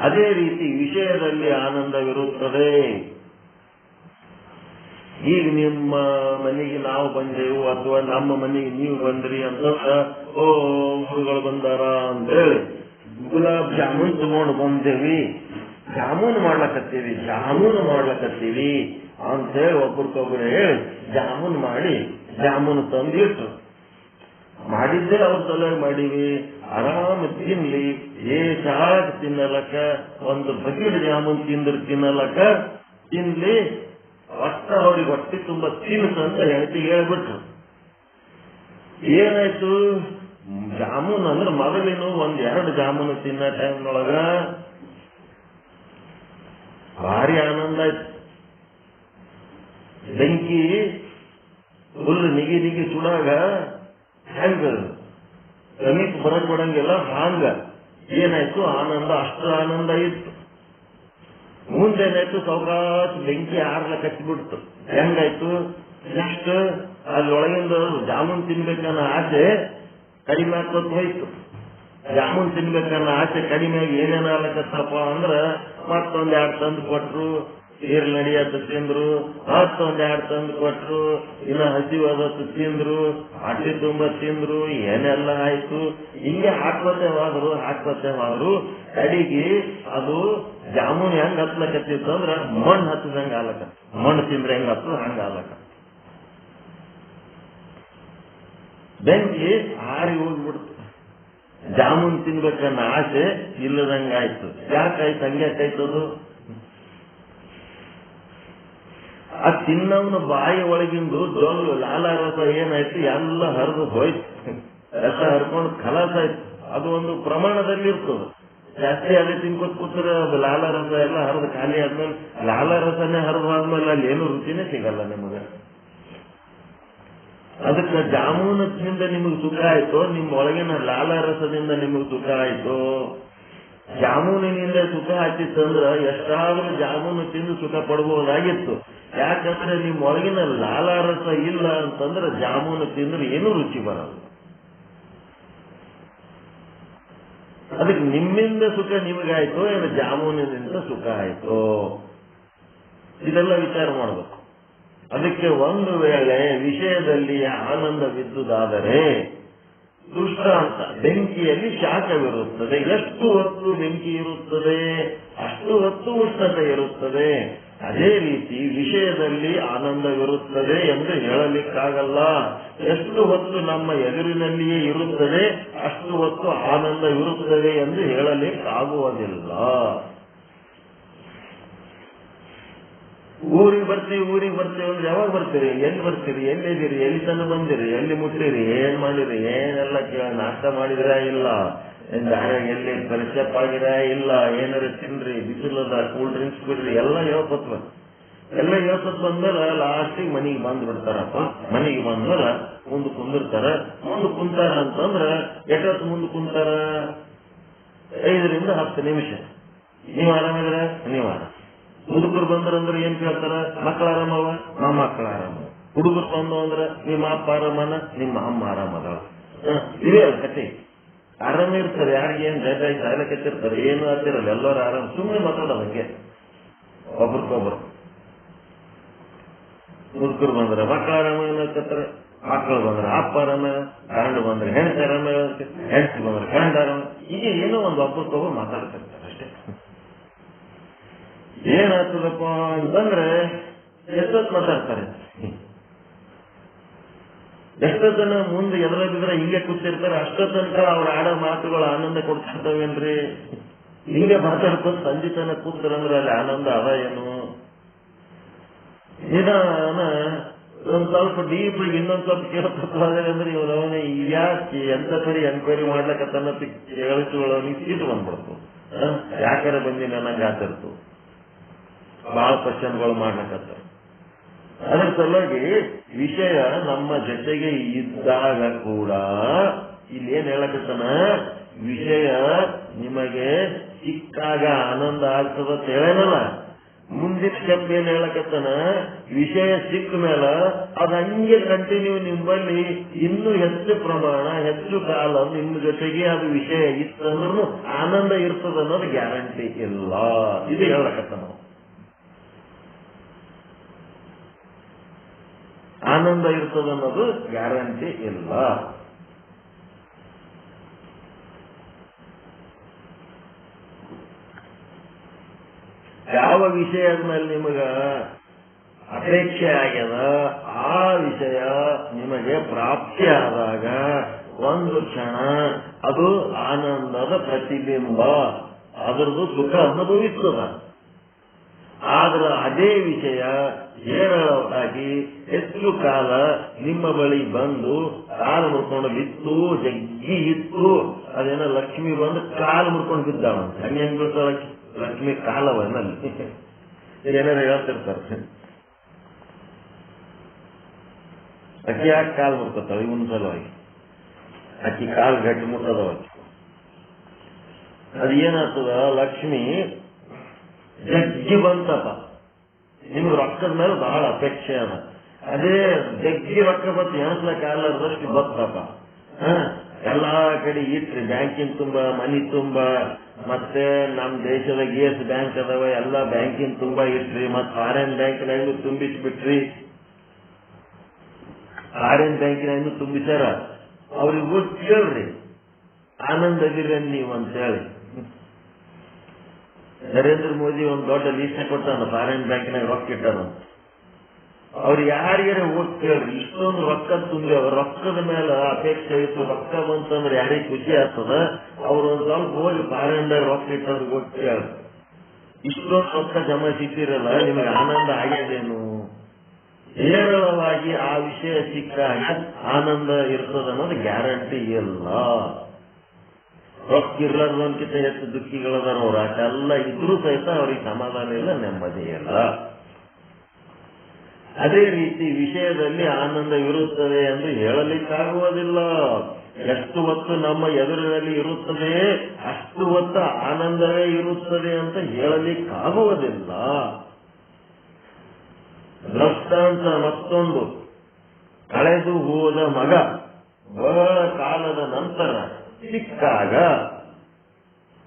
ಅದೇ ರೀತಿ ವಿಷಯದಲ್ಲಿ ಆನಂದವಿರುತ್ತದೆ. ಈಗ ನಿಮ್ಮ ಮನೆಗೆ ನಾವು ಬಂದೆವು ಅಥವಾ ನಮ್ಮ ಮನೆಗೆ ನೀವು ಬಂದ್ರಿ ಅಂತ, ಓ ಹುಡುಗಳು ಬಂದಾರ ಅಂತ ಹೇಳಿ ಗುಲಾಬ್ ಜಾಮೂನ್ ತಗೊಂಡು ಬಂದೇವಿ, ಜಾಮೂನ್ ಮಾಡ್ಲಕತ್ತೀವಿ ಅಂತ ಹೇಳಿ ಒಬ್ರಿಗೊಬ್ರು ಹೇಳಿ ಜಾಮೂನ್ ಮಾಡಿ ಜಾಮೂನ್ ತಂದಿಟ್ಟು ಮಾಡಿದ್ದೆ ಅವ್ರ ಸಲುವಾಗಿ ಮಾಡೀವಿ. ಆರಾಮ ತಿನ್ಲಿ, ಸಾಕ್ ತಿನ್ನಲಕ್ಕ, ಒಂದು ಬಕೆಟ್ ಜಾಮೂನ್ ತಿನ್ನಲಕ್ಕ ತಿನ್ಲಿ, ಒಟ್ಟ ಅವ್ರಿಗೆ ಹೊಟ್ಟೆ ತುಂಬಾ ತಿನ್ಸಂತ ಹೇಳ್ಬಿಟ್ರು. ಏನಾಯ್ತು, ಜಾಮೂನ್ ಅಂದ್ರೆ ಮೊದಲಿನ ಒಂದೆರಡು ಜಾಮೂನು ತಿನ್ನೋ ಟೈಮ್ನೊಳಗ ಭಾರಿ ಆನಂದ ಆಯ್ತು. ಬೆಂಕಿ ಫುಲ್ ನಿಗಿ ಸುಡಾಗ ಹೆಂಗ ಸಮೀಪ ಬರಕ್ ಕೊಡಂಗಿಲ್ಲ, ಹಾಂಗ ಏನಾಯ್ತು ಆನಂದ, ಅಷ್ಟು ಆನಂದ ಇತ್ತು. ಮುಂದೇನಾಯ್ತು, ಸೌಕಾಶ ಬೆಂಕಿ ಆರ್ಲಕ್ ಹಚ್ಚಿಬಿಡ್ತು. ಹೆಂಗಾಯ್ತು, ನೆಕ್ಸ್ಟ್ ಅಲ್ಲೊಳಗಿಂದ ಜಾಮೂನ್ ತಿನ್ಬೇಕನ್ನೋ ಆಸೆ ಕಡಿಮೆ ಆಗ್ಕೊತ ಹೋಯ್ತು. ಜಾಮೂನ್ ತಿನ್ಬೇಕನ್ನೋ ಆಸೆ ಕಡಿಮೆ ಆಗಿ ಏನೇನಾಗ್ಲಕತ್ತಪ್ಪ ಅಂದ್ರ ಮತ್ತೊಂದ್ 2 ತಂದು ಕೊಟ್ರು, ನೀರ್ ನಡಿಯತ್ತ ತಿಂದ್ರು, ಮತ್ತೊಂದ್ 2 ತಂದು ಕೊಟ್ರು, ಇನ್ನ ಹಸಿವಾದತ್ತು ತಿಂದ್ರು, ಹೊಟ್ಟೆ ತುಂಬ ತಿಂದ್ರು, ಏನೆಲ್ಲ ಆಯ್ತು. ಹಿಂಗೆ ಹಾಕ್ಬತ್ತೆ ಹೋದ್ರು ಕಡೆಗೆ ಅದು ಜಾಮೂನ್ ಹೆಂಗ್ ಹತ್ಲಕತ್ತಿತ್ತು ಅಂದ್ರ ಮಣ್ಣು ಹತ್ತದಂಗ ಆಲಕ. ಮಣ್ಣು ತಿಂದ್ರೆ ಹೆಂಗ್ ಹತ್ತು ಹಂಗ ಆಲಕ. ಬೆಂಕಿ ಹಾರಿ ಹೋಗ್ಬಿಡ್ತು. ಜಾಮೂನ್ ತಿನ್ಬೇಕನ್ನ ಆಸೆ ಇಲ್ಲದಂಗಾಯ್ತು. ಯಾಕಾಯ್ತು? ಹಂಗ್ಯಾಕಾಯ್ತದು? ಆ ತಿನ್ನವನ ಬಾಯಿ ಒಳಗಿಂದು ಜೊಲ್ಲು ಲಾಲಾರಸ ಏನಾಯ್ತು, ಎಲ್ಲ ಹರಿದು ಹೋಯ್ತು. ರಸ ಹರ್ಕೊಂಡು ಖಲಾಸ ಆಯ್ತು. ಅದು ಒಂದು ಪ್ರಮಾಣದಲ್ಲಿ ಇರ್ತದೆ. ಜಾಸ್ತಿ ಅಲ್ಲಿ ತಿನ್ಕೊತ್ ಕೂತ್ರೆ ಲಾಲಾರಸ ಎಲ್ಲ ಹರಿದು ಖಾಲಿ ಆದ್ಮೇಲೆ ಲಾಲಾರಸನೇ ಹರಿದು ಆದ್ಮೇಲೆ ಅಲ್ಲಿ ಏನು ರುಚಿನೇ ಸಿಗಲ್ಲ ನಿಮಗೆ. ಅದಕ್ಕೆ ಜಾಮೂನದಿಂದ ನಿಮಗೆ ಸುಖ ಆಯ್ತು, ನಿಮ್ಮ ಒಳಗಿನ ಲಾಲಾರಸದಿಂದ ನಿಮಗೆ ಸುಖ ಆಯ್ತು. ಜಾಮೂನಿನಿಂದ ಸುಖ ಆಗ್ತಿತ್ತಂದ್ರ ಎಷ್ಟಾದ್ರೂ ಜಾಮೂನು ತಿಂದು ಸುಖ ಪಡ್ಬೋದಾಗಿತ್ತು. ಯಾಕಂದ್ರೆ ನಿಮ್ಮ ಒಳಗಿನ ಲಾಲಾರಸ ಇಲ್ಲ ಅಂತಂದ್ರೆ ಜಾಮೂನು ತಿಂದ್ರೆ ಏನೂ ರುಚಿ ಬರಲ್ಲ. ಅದಕ್ಕೆ ನಿಮ್ಮಿಂದ ಸುಖ ನಿಮಗಾಯ್ತು, ಏನು ಜಾಮೂನಿನಿಂದ ಸುಖ ಆಯ್ತು, ಇದೆಲ್ಲ ವಿಚಾರ ಮಾಡಬೇಕು. ಅದಕ್ಕೆ ಒಂದು ವೇಳೆ ವಿಷಯದಲ್ಲಿ ಆನಂದವಿದ್ದುದಾದರೆ ದೃಷ್ಟಾಂತ, ಬೆಂಕಿಯಲ್ಲಿ ಶಾಖವಿರುತ್ತದೆ. ಎಷ್ಟು ಹೊತ್ತು ಬೆಂಕಿ ಇರುತ್ತದೆ ಅಷ್ಟು ಹೊತ್ತು ಉಷ್ಣತೆ ಇರುತ್ತದೆ. ಅದೇ ರೀತಿ ವಿಷಯದಲ್ಲಿ ಆನಂದವಿರುತ್ತದೆ ಎಂದು ಹೇಳಲಿಕ್ಕಾಗಲ್ಲ. ಎಷ್ಟು ಹೊತ್ತು ನಮ್ಮ ಎದುರಿನಲ್ಲಿಯೇ ಇರುತ್ತದೆ ಅಷ್ಟು ಹೊತ್ತು ಆನಂದವಿರುತ್ತದೆ ಎಂದು ಹೇಳಲಿಕ್ಕಾಗುವುದಿಲ್ಲ. ಊರಿಗೆ ಬರ್ತೀವಿ ಅಂದ್ರೆ ಯಾವಾಗ ಬರ್ತೀರಿ, ಎಲ್ಲಿ ಬರ್ತೀರಿ, ಎಲ್ಲಿದ್ದೀರಿ, ಎಲ್ಲಿ ತನಕ ಬಂದಿರಿ, ಎಲ್ಲಿ ಮುಟ್ಟಿರಿ, ಏನ್ ಮಾಡಿರಿ, ಏನೆಲ್ಲ ನಾಷ್ಟ ಮಾಡಿದ್ರ ಇಲ್ಲ, ಎಲ್ಲಿ ಪರಿಚಯಪ್ ಆಗಿರ ಇಲ್ಲ, ಏನಾರ ತಿನ್ರಿ, ಬಿಸಿಲದ ಕೂಲ್ ಡ್ರಿಂಕ್ಸ್ ಬಿಡ್ರಿ, ಎಲ್ಲ ಹೇಳ್ಕೊತ್ವ. ಎಲ್ಲ ಹೇಳ್ಕೊತ್ ಬಂದ್ಮೇಲೆ ಲಾಸ್ಟಿಗೆ ಮನೆಗೆ ಬಂದ್ ಬಿಡ್ತಾರಪ್ಪ. ಮನೆಗೆ ಬಂದ್ಮೇಲೆ ಮುಂದೆ ಕುಂದಿರ್ತಾರ. ಮುಂದೆ ಕುಂತಾರ ಅಂತಂದ್ರ ಎಷ್ಟೊತ್ತು ಮುಂದೆ ಕುಂತಾರ? 5 ರಿಂದ 10 ನಿಮಿಷ. ನೀವ್ ಆರಾಮಿದ್ರ? ನೀವ್ ಆರಾಮ. ಮುದುಕರು ಬಂದ್ರಂದ್ರೆ ಏನ್ ಕೇಳ್ತಾರ? ಮಕ್ಕಳ ಆರಾಮವ? ನಮ್ಮ ಮಕ್ಕಳ ಆರಾಮ. ಹುಡುಗರು ಬಂದು ಅಂದ್ರೆ ನಿಮ್ಮ ಅಪ್ಪ ಆರಾಮನ? ನಿಮ್ಮ ಅಮ್ಮ ಆರಾಮದಳ. ಇವೇ ಅಲ್ಲ ಕತೆ. ಆರಾಮ ಇರ್ತಾರೆ. ಯಾರಿಗೆ ಏನ್ ಜಗ ಸಾಲ ಕೆತ್ತಿರ್ತಾರೆ, ಏನು ಆಗ್ತಿರಲ್ಲ, ಎಲ್ಲರೂ ಆರಾಮ. ಸುಮ್ಮನೆ ಮಾತಾಡೋದು ಹಂಗೆ ಒಬ್ರಿಗೊಬ್ರು. ಮುದುಕರು ಬಂದ್ರೆ ಮಕ್ಕಳ ಆರಾಮ ಏನಾಗ್ತಾರೆ, ಮಕ್ಕಳು ಬಂದ್ರೆ ಅಪ್ಪ ಆರಾಮ, ಗಂಡು ಬಂದ್ರೆ ಹೆಣ್ತಿ ಆರಾಮ, ಹೆಣ್ತಿ ಬಂದ್ರೆ ಗಂಡ ಆರಾಮ. ಈಗ ಏನೋ ಒಂದು ಒಬ್ರಿಗೊಬ್ರು ಮಾತಾಡ್ತಿರ್ತಾರೆ ಅಷ್ಟೇ. ಏನಾಗ್ತದಪ್ಪ ಅಂತಂದ್ರೆ ಎಷ್ಟೊತ್ತು ಮಾತಾಡ್ತಾರೆ, ಎಷ್ಟೊತ್ತನ ಮುಂದೆ ಎದುರಾಗಿದ್ರೆ ಹಿಂಗೆ ಕೂತಿರ್ತಾರೆ. ಅಷ್ಟೋ ತನಕ ಅವ್ರ ಆಡೋ ಮಾತುಗಳು ಆನಂದ ಕೊಡ್ತಿರ್ತಾವೇನ್ರಿ? ಹಿಂಗೆ ಮಾತಾಡ್ಕೊಂಡು ಸಂಜೆ ತನಕ ಕೂತಾರಂದ್ರೆ ಅಲ್ಲಿ ಆನಂದ ಅದ ಏನು? ನಿಧಾನ ಒಂದ್ ಸ್ವಲ್ಪ ಡೀಪ್ ಇನ್ನೊಂದ್ ಸ್ವಲ್ಪ ಕೇಳ್ಕೊತಾರೆ ಅಂದ್ರೆ ಇವನವನೇ ಯಾಕೆ ಎಂತ ಸರಿ ಎನ್ಕ್ವೈರಿ ಮಾಡ್ಲಕತ್ತನ್ನ ಕೇಳಿಸ್ಕೊಳ್ಳೋನಿಗೆ ಸೀಟು ಬಂದ್ಬಿಡ್ತು. ಯಾಕಾರ ಬಂದಿ ನನಗೆ ಆತಿರ್ತು, ಬಹಳ ಕ್ವಶನ್ಗಳು ಮಾಡ್ಲಕತ್ತ. ಅದರ ಸಲುವಾಗಿ ವಿಷಯ ನಮ್ಮ ಜೊತೆಗೆ ಇದ್ದಾಗ ಕೂಡ ಇಲ್ಲಿ ಏನ್ ಹೇಳಕತ್ತಾನ, ವಿಷಯ ನಿಮಗೆ ಸಿಕ್ಕಾಗ ಆನಂದ ಆಗ್ತದಂತ ಹೇಳೇನಲ್ಲ. ಮುಂದಿನ ಸ್ಟೆಪ್ ಏನ್ ಹೇಳಕತ್ತಾನ, ವಿಷಯ ಸಿಕ್ಕ ಮೇಲೆ ಅದು ಹಂಗೆ ಕಂಟಿನ್ಯೂ ನಿಮ್ಮಲ್ಲಿ ಇನ್ನೂ ಹೆಚ್ಚು ಪ್ರಮಾಣ ಹೆಚ್ಚು ಕಾಲ ನಿಮ್ಮ ಜೊತೆಗೆ ಅದು ವಿಷಯ ಇತ್ತಂದ್ರೂ ಆನಂದ ಇರ್ತದ ಅನ್ನೋದು ಗ್ಯಾರಂಟಿ ಇಲ್ಲ. ಇದು ಹೇಳಕತ್ತಾನ. ಆನಂದ ಇರ್ತದನ್ನೋದು ಗ್ಯಾರಂಟಿ ಇಲ್ಲ. ಯಾವ ವಿಷಯದ ಮೇಲೆ ನಿಮಗ ಅಪೇಕ್ಷೆ ಆಗ್ಯದ ಆ ವಿಷಯ ನಿಮಗೆ ಪ್ರಾಪ್ತಿ ಆದಾಗ ಒಂದು ಕ್ಷಣ ಅದು ಆನಂದದ ಪ್ರತಿಬಿಂಬ, ಅದರದ್ದು ಸುಖ ಅನುಭವಿಸ್ತದ. ಆದ್ರೆ ಅದೇ ವಿಷಯ ಹೇರಳವಾಗಿ ಹೆಚ್ಚು ಕಾಲ ನಿಮ್ಮ ಬಳಿ ಬಂದು ಕಾಲು ಮುರ್ಕೊಂಡು ಬಿತ್ತು, ಜಗ್ಗಿ ಇತ್ತು. ಅದೇನೋ ಲಕ್ಷ್ಮಿ ಬಂದು ಕಾಲು ಮುರ್ಕೊಂಡು ಬಿದ್ದಾವ. ಹಂಗೆ ಹೆಂಗ್ ಬೀಳ್ತಾವ ಲಕ್ಷ್ಮಿ ಕಾಲವನ್ನಲ್ಲಿ ಏನಾರ ಹೇಳ್ತಿರ್ತಾರೆ. ಅಕ್ಕಿ ಯಾಕೆ ಕಾಲು ಮುರ್ಕೋತಾಳ ಇವನ್ ಸಲುವಾಗಿ? ಅಕ್ಕಿ ಕಾಲು ಗಟ್ಟಿ ಮುಟ್ಟದವ. ಅದು ಏನಾಗ್ತದ, ಲಕ್ಷ್ಮಿ ಜಗ್ಗಿ ಬಂತಪ್ಪ, ನಿಮ್ಗೆ ರೊಕ್ಕದ ಮೇಲೆ ಬಹಳ ಅಪೇಕ್ಷೆ ಅದ. ಅದೇ ಜಗ್ಗಿ ರೊಕ್ಕ ಬತ್ತು ಎಣಸ್ಲಕ್ಕ ಆಗಲಾರ್ದಷ್ಟು ಬತ್ತಪ್ಪ. ಎಲ್ಲಾ ಕಡೆ ಇಟ್ರಿ, ಬ್ಯಾಂಕಿನ ತುಂಬ, ಮನಿ ತುಂಬ, ಮತ್ತೆ ನಮ್ಮ ದೇಶದಾಗ ಎಸ್ ಬ್ಯಾಂಕ್ ಅದಾವ, ಎಲ್ಲ ಬ್ಯಾಂಕಿನ ತುಂಬಾ ಇಟ್ರಿ, ಮತ್ತೆ ಫಾರಿನ್ ಬ್ಯಾಂಕಿನಾಗೂ ತುಂಬಿಸ್ಬಿಟ್ರಿ. ಫಾರಿನ್ ಬ್ಯಾಂಕಿನಾಗೂ ತುಂಬಿಸಾರ. ಅವ್ರಿಗೆ ಹೋಗಿ ಕೇಳ್ರಿ, ಆನಂದ್ ಅದಿರೇನ್ ನೀವು ಅಂತ ಹೇಳಿ. ನರೇಂದ್ರ ಮೋದಿ ಒಂದು ದೊಡ್ಡ ಲೀಸ್ಟ್ ಕೊಟ್ಟಾನ, ಫಾರಿನ್ ಬ್ಯಾಂಕಿನಾಗ ರೊಕ್ಕ ಇಟ್ಟಾನ. ಅವ್ರು ಯಾರಿಗಾರ ಹೋಗಿ ಕೇಳ್ರಿ, ಇಷ್ಟೊಂದು ರೊಕ್ಕ ತುಂಬಿ ಅವ್ರ ರೊಕ್ಕದ ಮೇಲೆ ಅಪೇಕ್ಷೆ ಇತ್ತು, ರೊಕ್ಕ ಬಂತಂದ್ರೆ ಯಾರಿಗೆ ಖುಷಿ ಆಗ್ತದ, ಅವ್ರು ಒಂದ್ ಸ್ವಲ್ಪ ಹೋಗಿ ಫಾರಿನ್ದಾಗ ರೊಕ್ಕ ಇಟ್ಟವ್ರಿಗೆ ಹೋಗಿ ಕೇಳ್ರಿ, ಇಷ್ಟೊಂದು ರೊಕ್ಕ ಜಮಾಯಿಸಿದ್ದೀರಲ್ಲ, ನಿಮಗೆ ಆನಂದ ಆಗ್ಯದೇನು? ಹೇರಳವಾಗಿ ಆ ವಿಷಯ ಸಿಕ್ಕಾಗ ಆನಂದ ಇರ್ತದ ಅನ್ನೋದು ಗ್ಯಾರಂಟಿ ಇಲ್ಲ. ರೊಕ್ಕ ಇರ್ಲಾರ್ದಕ್ಕಿಂತ ಹೆಚ್ಚು ದುಃಖಿಗಳದಾರ ಅವ್ರ ಅಷ್ಟೆಲ್ಲ ಇದ್ರೂ ಸಹಿತ ಅವ್ರಿಗೆ ಸಮಾಧಾನ ಇಲ್ಲ, ನೆಮ್ಮದಿ ಇಲ್ಲ. ಅದೇ ರೀತಿ ವಿಷಯದಲ್ಲಿ ಆನಂದ ಇರುತ್ತದೆ ಎಂದು ಹೇಳಲಿಕ್ಕಾಗುವುದಿಲ್ಲ. ಎಷ್ಟು ಹೊತ್ತು ನಮ್ಮ ಎದುರಿನಲ್ಲಿ ಇರುತ್ತದೆ ಅಷ್ಟು ಹೊತ್ತು ಆನಂದವೇ ಇರುತ್ತದೆ ಅಂತ ಹೇಳಲಿಕ್ಕಾಗುವುದಿಲ್ಲ. ದೃಷ್ಟಾಂತ ಮತ್ತೊಂದು, ಕಳೆದು ಹೋದ ಮಗ ಬಹಳ ಕಾಲದ ನಂತರ ಸಿಕ್ಕಾಗ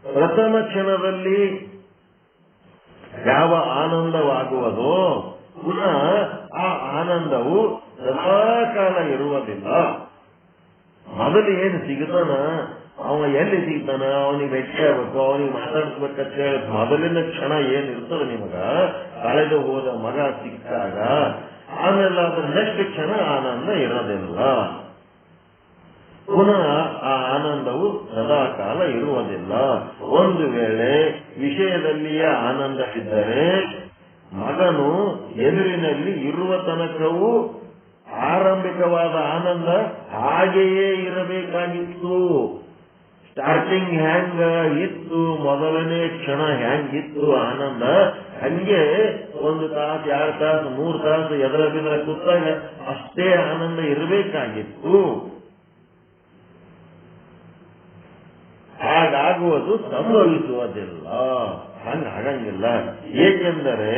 ಪ್ರಥಮ ಕ್ಷಣದಲ್ಲಿ ಯಾವ ಆನಂದವಾಗುವುದೋ ಪುನಃ ಆ ಆನಂದವು ಸದಾಕಾಲ ಇರುವುದಿಲ್ಲ. ಮೊದಲು ಏನು ಸಿಗ್ತಾನ, ಅವ ಎಲ್ಲಿ ಸಿಗ್ತಾನ, ಅವನಿಗೆ ಭೇಟಿ ಆಗ್ಬೇಕು, ಅವನಿಗೆ ಮಾತಾಡ್ಸ್ಬೇಕಂತ ಹೇಳಿ ಮೊದಲಿನ ಕ್ಷಣ ಏನಿರ್ತದೆ ನಿಮಗ, ಕಳೆದು ಹೋದ ಮಗ ಸಿಕ್ಕಾಗ, ಆಮೇಲೆ ಅದ್ರ ನೆಕ್ಸ್ಟ್ ಕ್ಷಣ ಆನಂದ ಇರೋದಿಲ್ಲ. ಪುನಃ ಆ ಆನಂದವು ಸದಾಕಾಲ ಇರುವುದಿಲ್ಲ. ಒಂದು ವೇಳೆ ವಿಷಯದಲ್ಲಿಯೇ ಆನಂದವಿದ್ದರೆ ಮಗನು ಎದುರಿನಲ್ಲಿ ಇರುವ ತನಕವೂ ಆರಂಭಿಕವಾದ ಆನಂದ ಹಾಗೆಯೇ ಇರಬೇಕಾಗಿತ್ತು. ಸ್ಟಾರ್ಟಿಂಗ್ ಹ್ಯಾಂಗ ಇತ್ತು, ಮೊದಲನೇ ಕ್ಷಣ ಹ್ಯಾಂಗಿತ್ತು ಆನಂದ, ಹಂಗೆ 1 ತಾಸು 2 ತಾಸು 3 ತಾಸು ಎದರ ಬಿದರ ಕೂತಾಗ ಅಷ್ಟೇ ಆನಂದ ಇರಬೇಕಾಗಿತ್ತು. ಹಾಗಾಗುವುದು ಸಂಭವಿಸುವುದಿಲ್ಲ, ಹಂಗಾಗಂಗಿಲ್ಲ. ಏಕೆಂದರೆ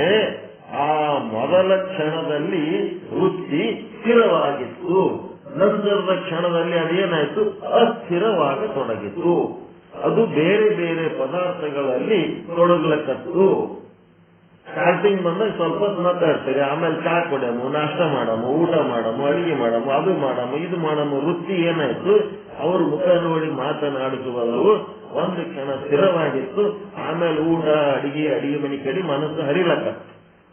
ಆ ಮೊದಲ ಕ್ಷಣದಲ್ಲಿ ವೃತ್ತಿ ಸ್ಥಿರವಾಗಿತ್ತು, ನಂತರದ ಕ್ಷಣದಲ್ಲಿ ಅದೇನಾಯ್ತು, ಅಸ್ಥಿರವಾಗತೊಡಗಿತು. ಅದು ಬೇರೆ ಬೇರೆ ಪದಾರ್ಥಗಳಲ್ಲಿ ತೊಡಗ್ಲಕ್ಕತ್ತು. ಸ್ಟಾರ್ಟಿಂಗ್ ಬಂದಾಗ ಸ್ವಲ್ಪ ಮಾತಾಡ್ತಾರೆ, ಆಮೇಲೆ ಚಾ ಕೊಡಮು, ನಾಷ್ಟ ಮಾಡಮು, ಊಟ ಮಾಡಮು, ಅಡಿಗೆ ಮಾಡಮು, ಅದು ಮಾಡಮು, ಇದು ಮಾಡಮು. ವೃತ್ತಿ ಏನಾಯ್ತು, ಅವ್ರ ಮುಖ ನೋಡಿ ಮಾತನಾಡಿಸುವುದು ಒಂದು ಕ್ಷಣ ಸ್ಥಿರವಾಗಿತ್ತು, ಆಮೇಲೆ ಊಟ ಅಡಿಗೆ ಮನೆ ಕಡೆ ಮನಸ್ಸು ಹರಿಲಕ್ಕ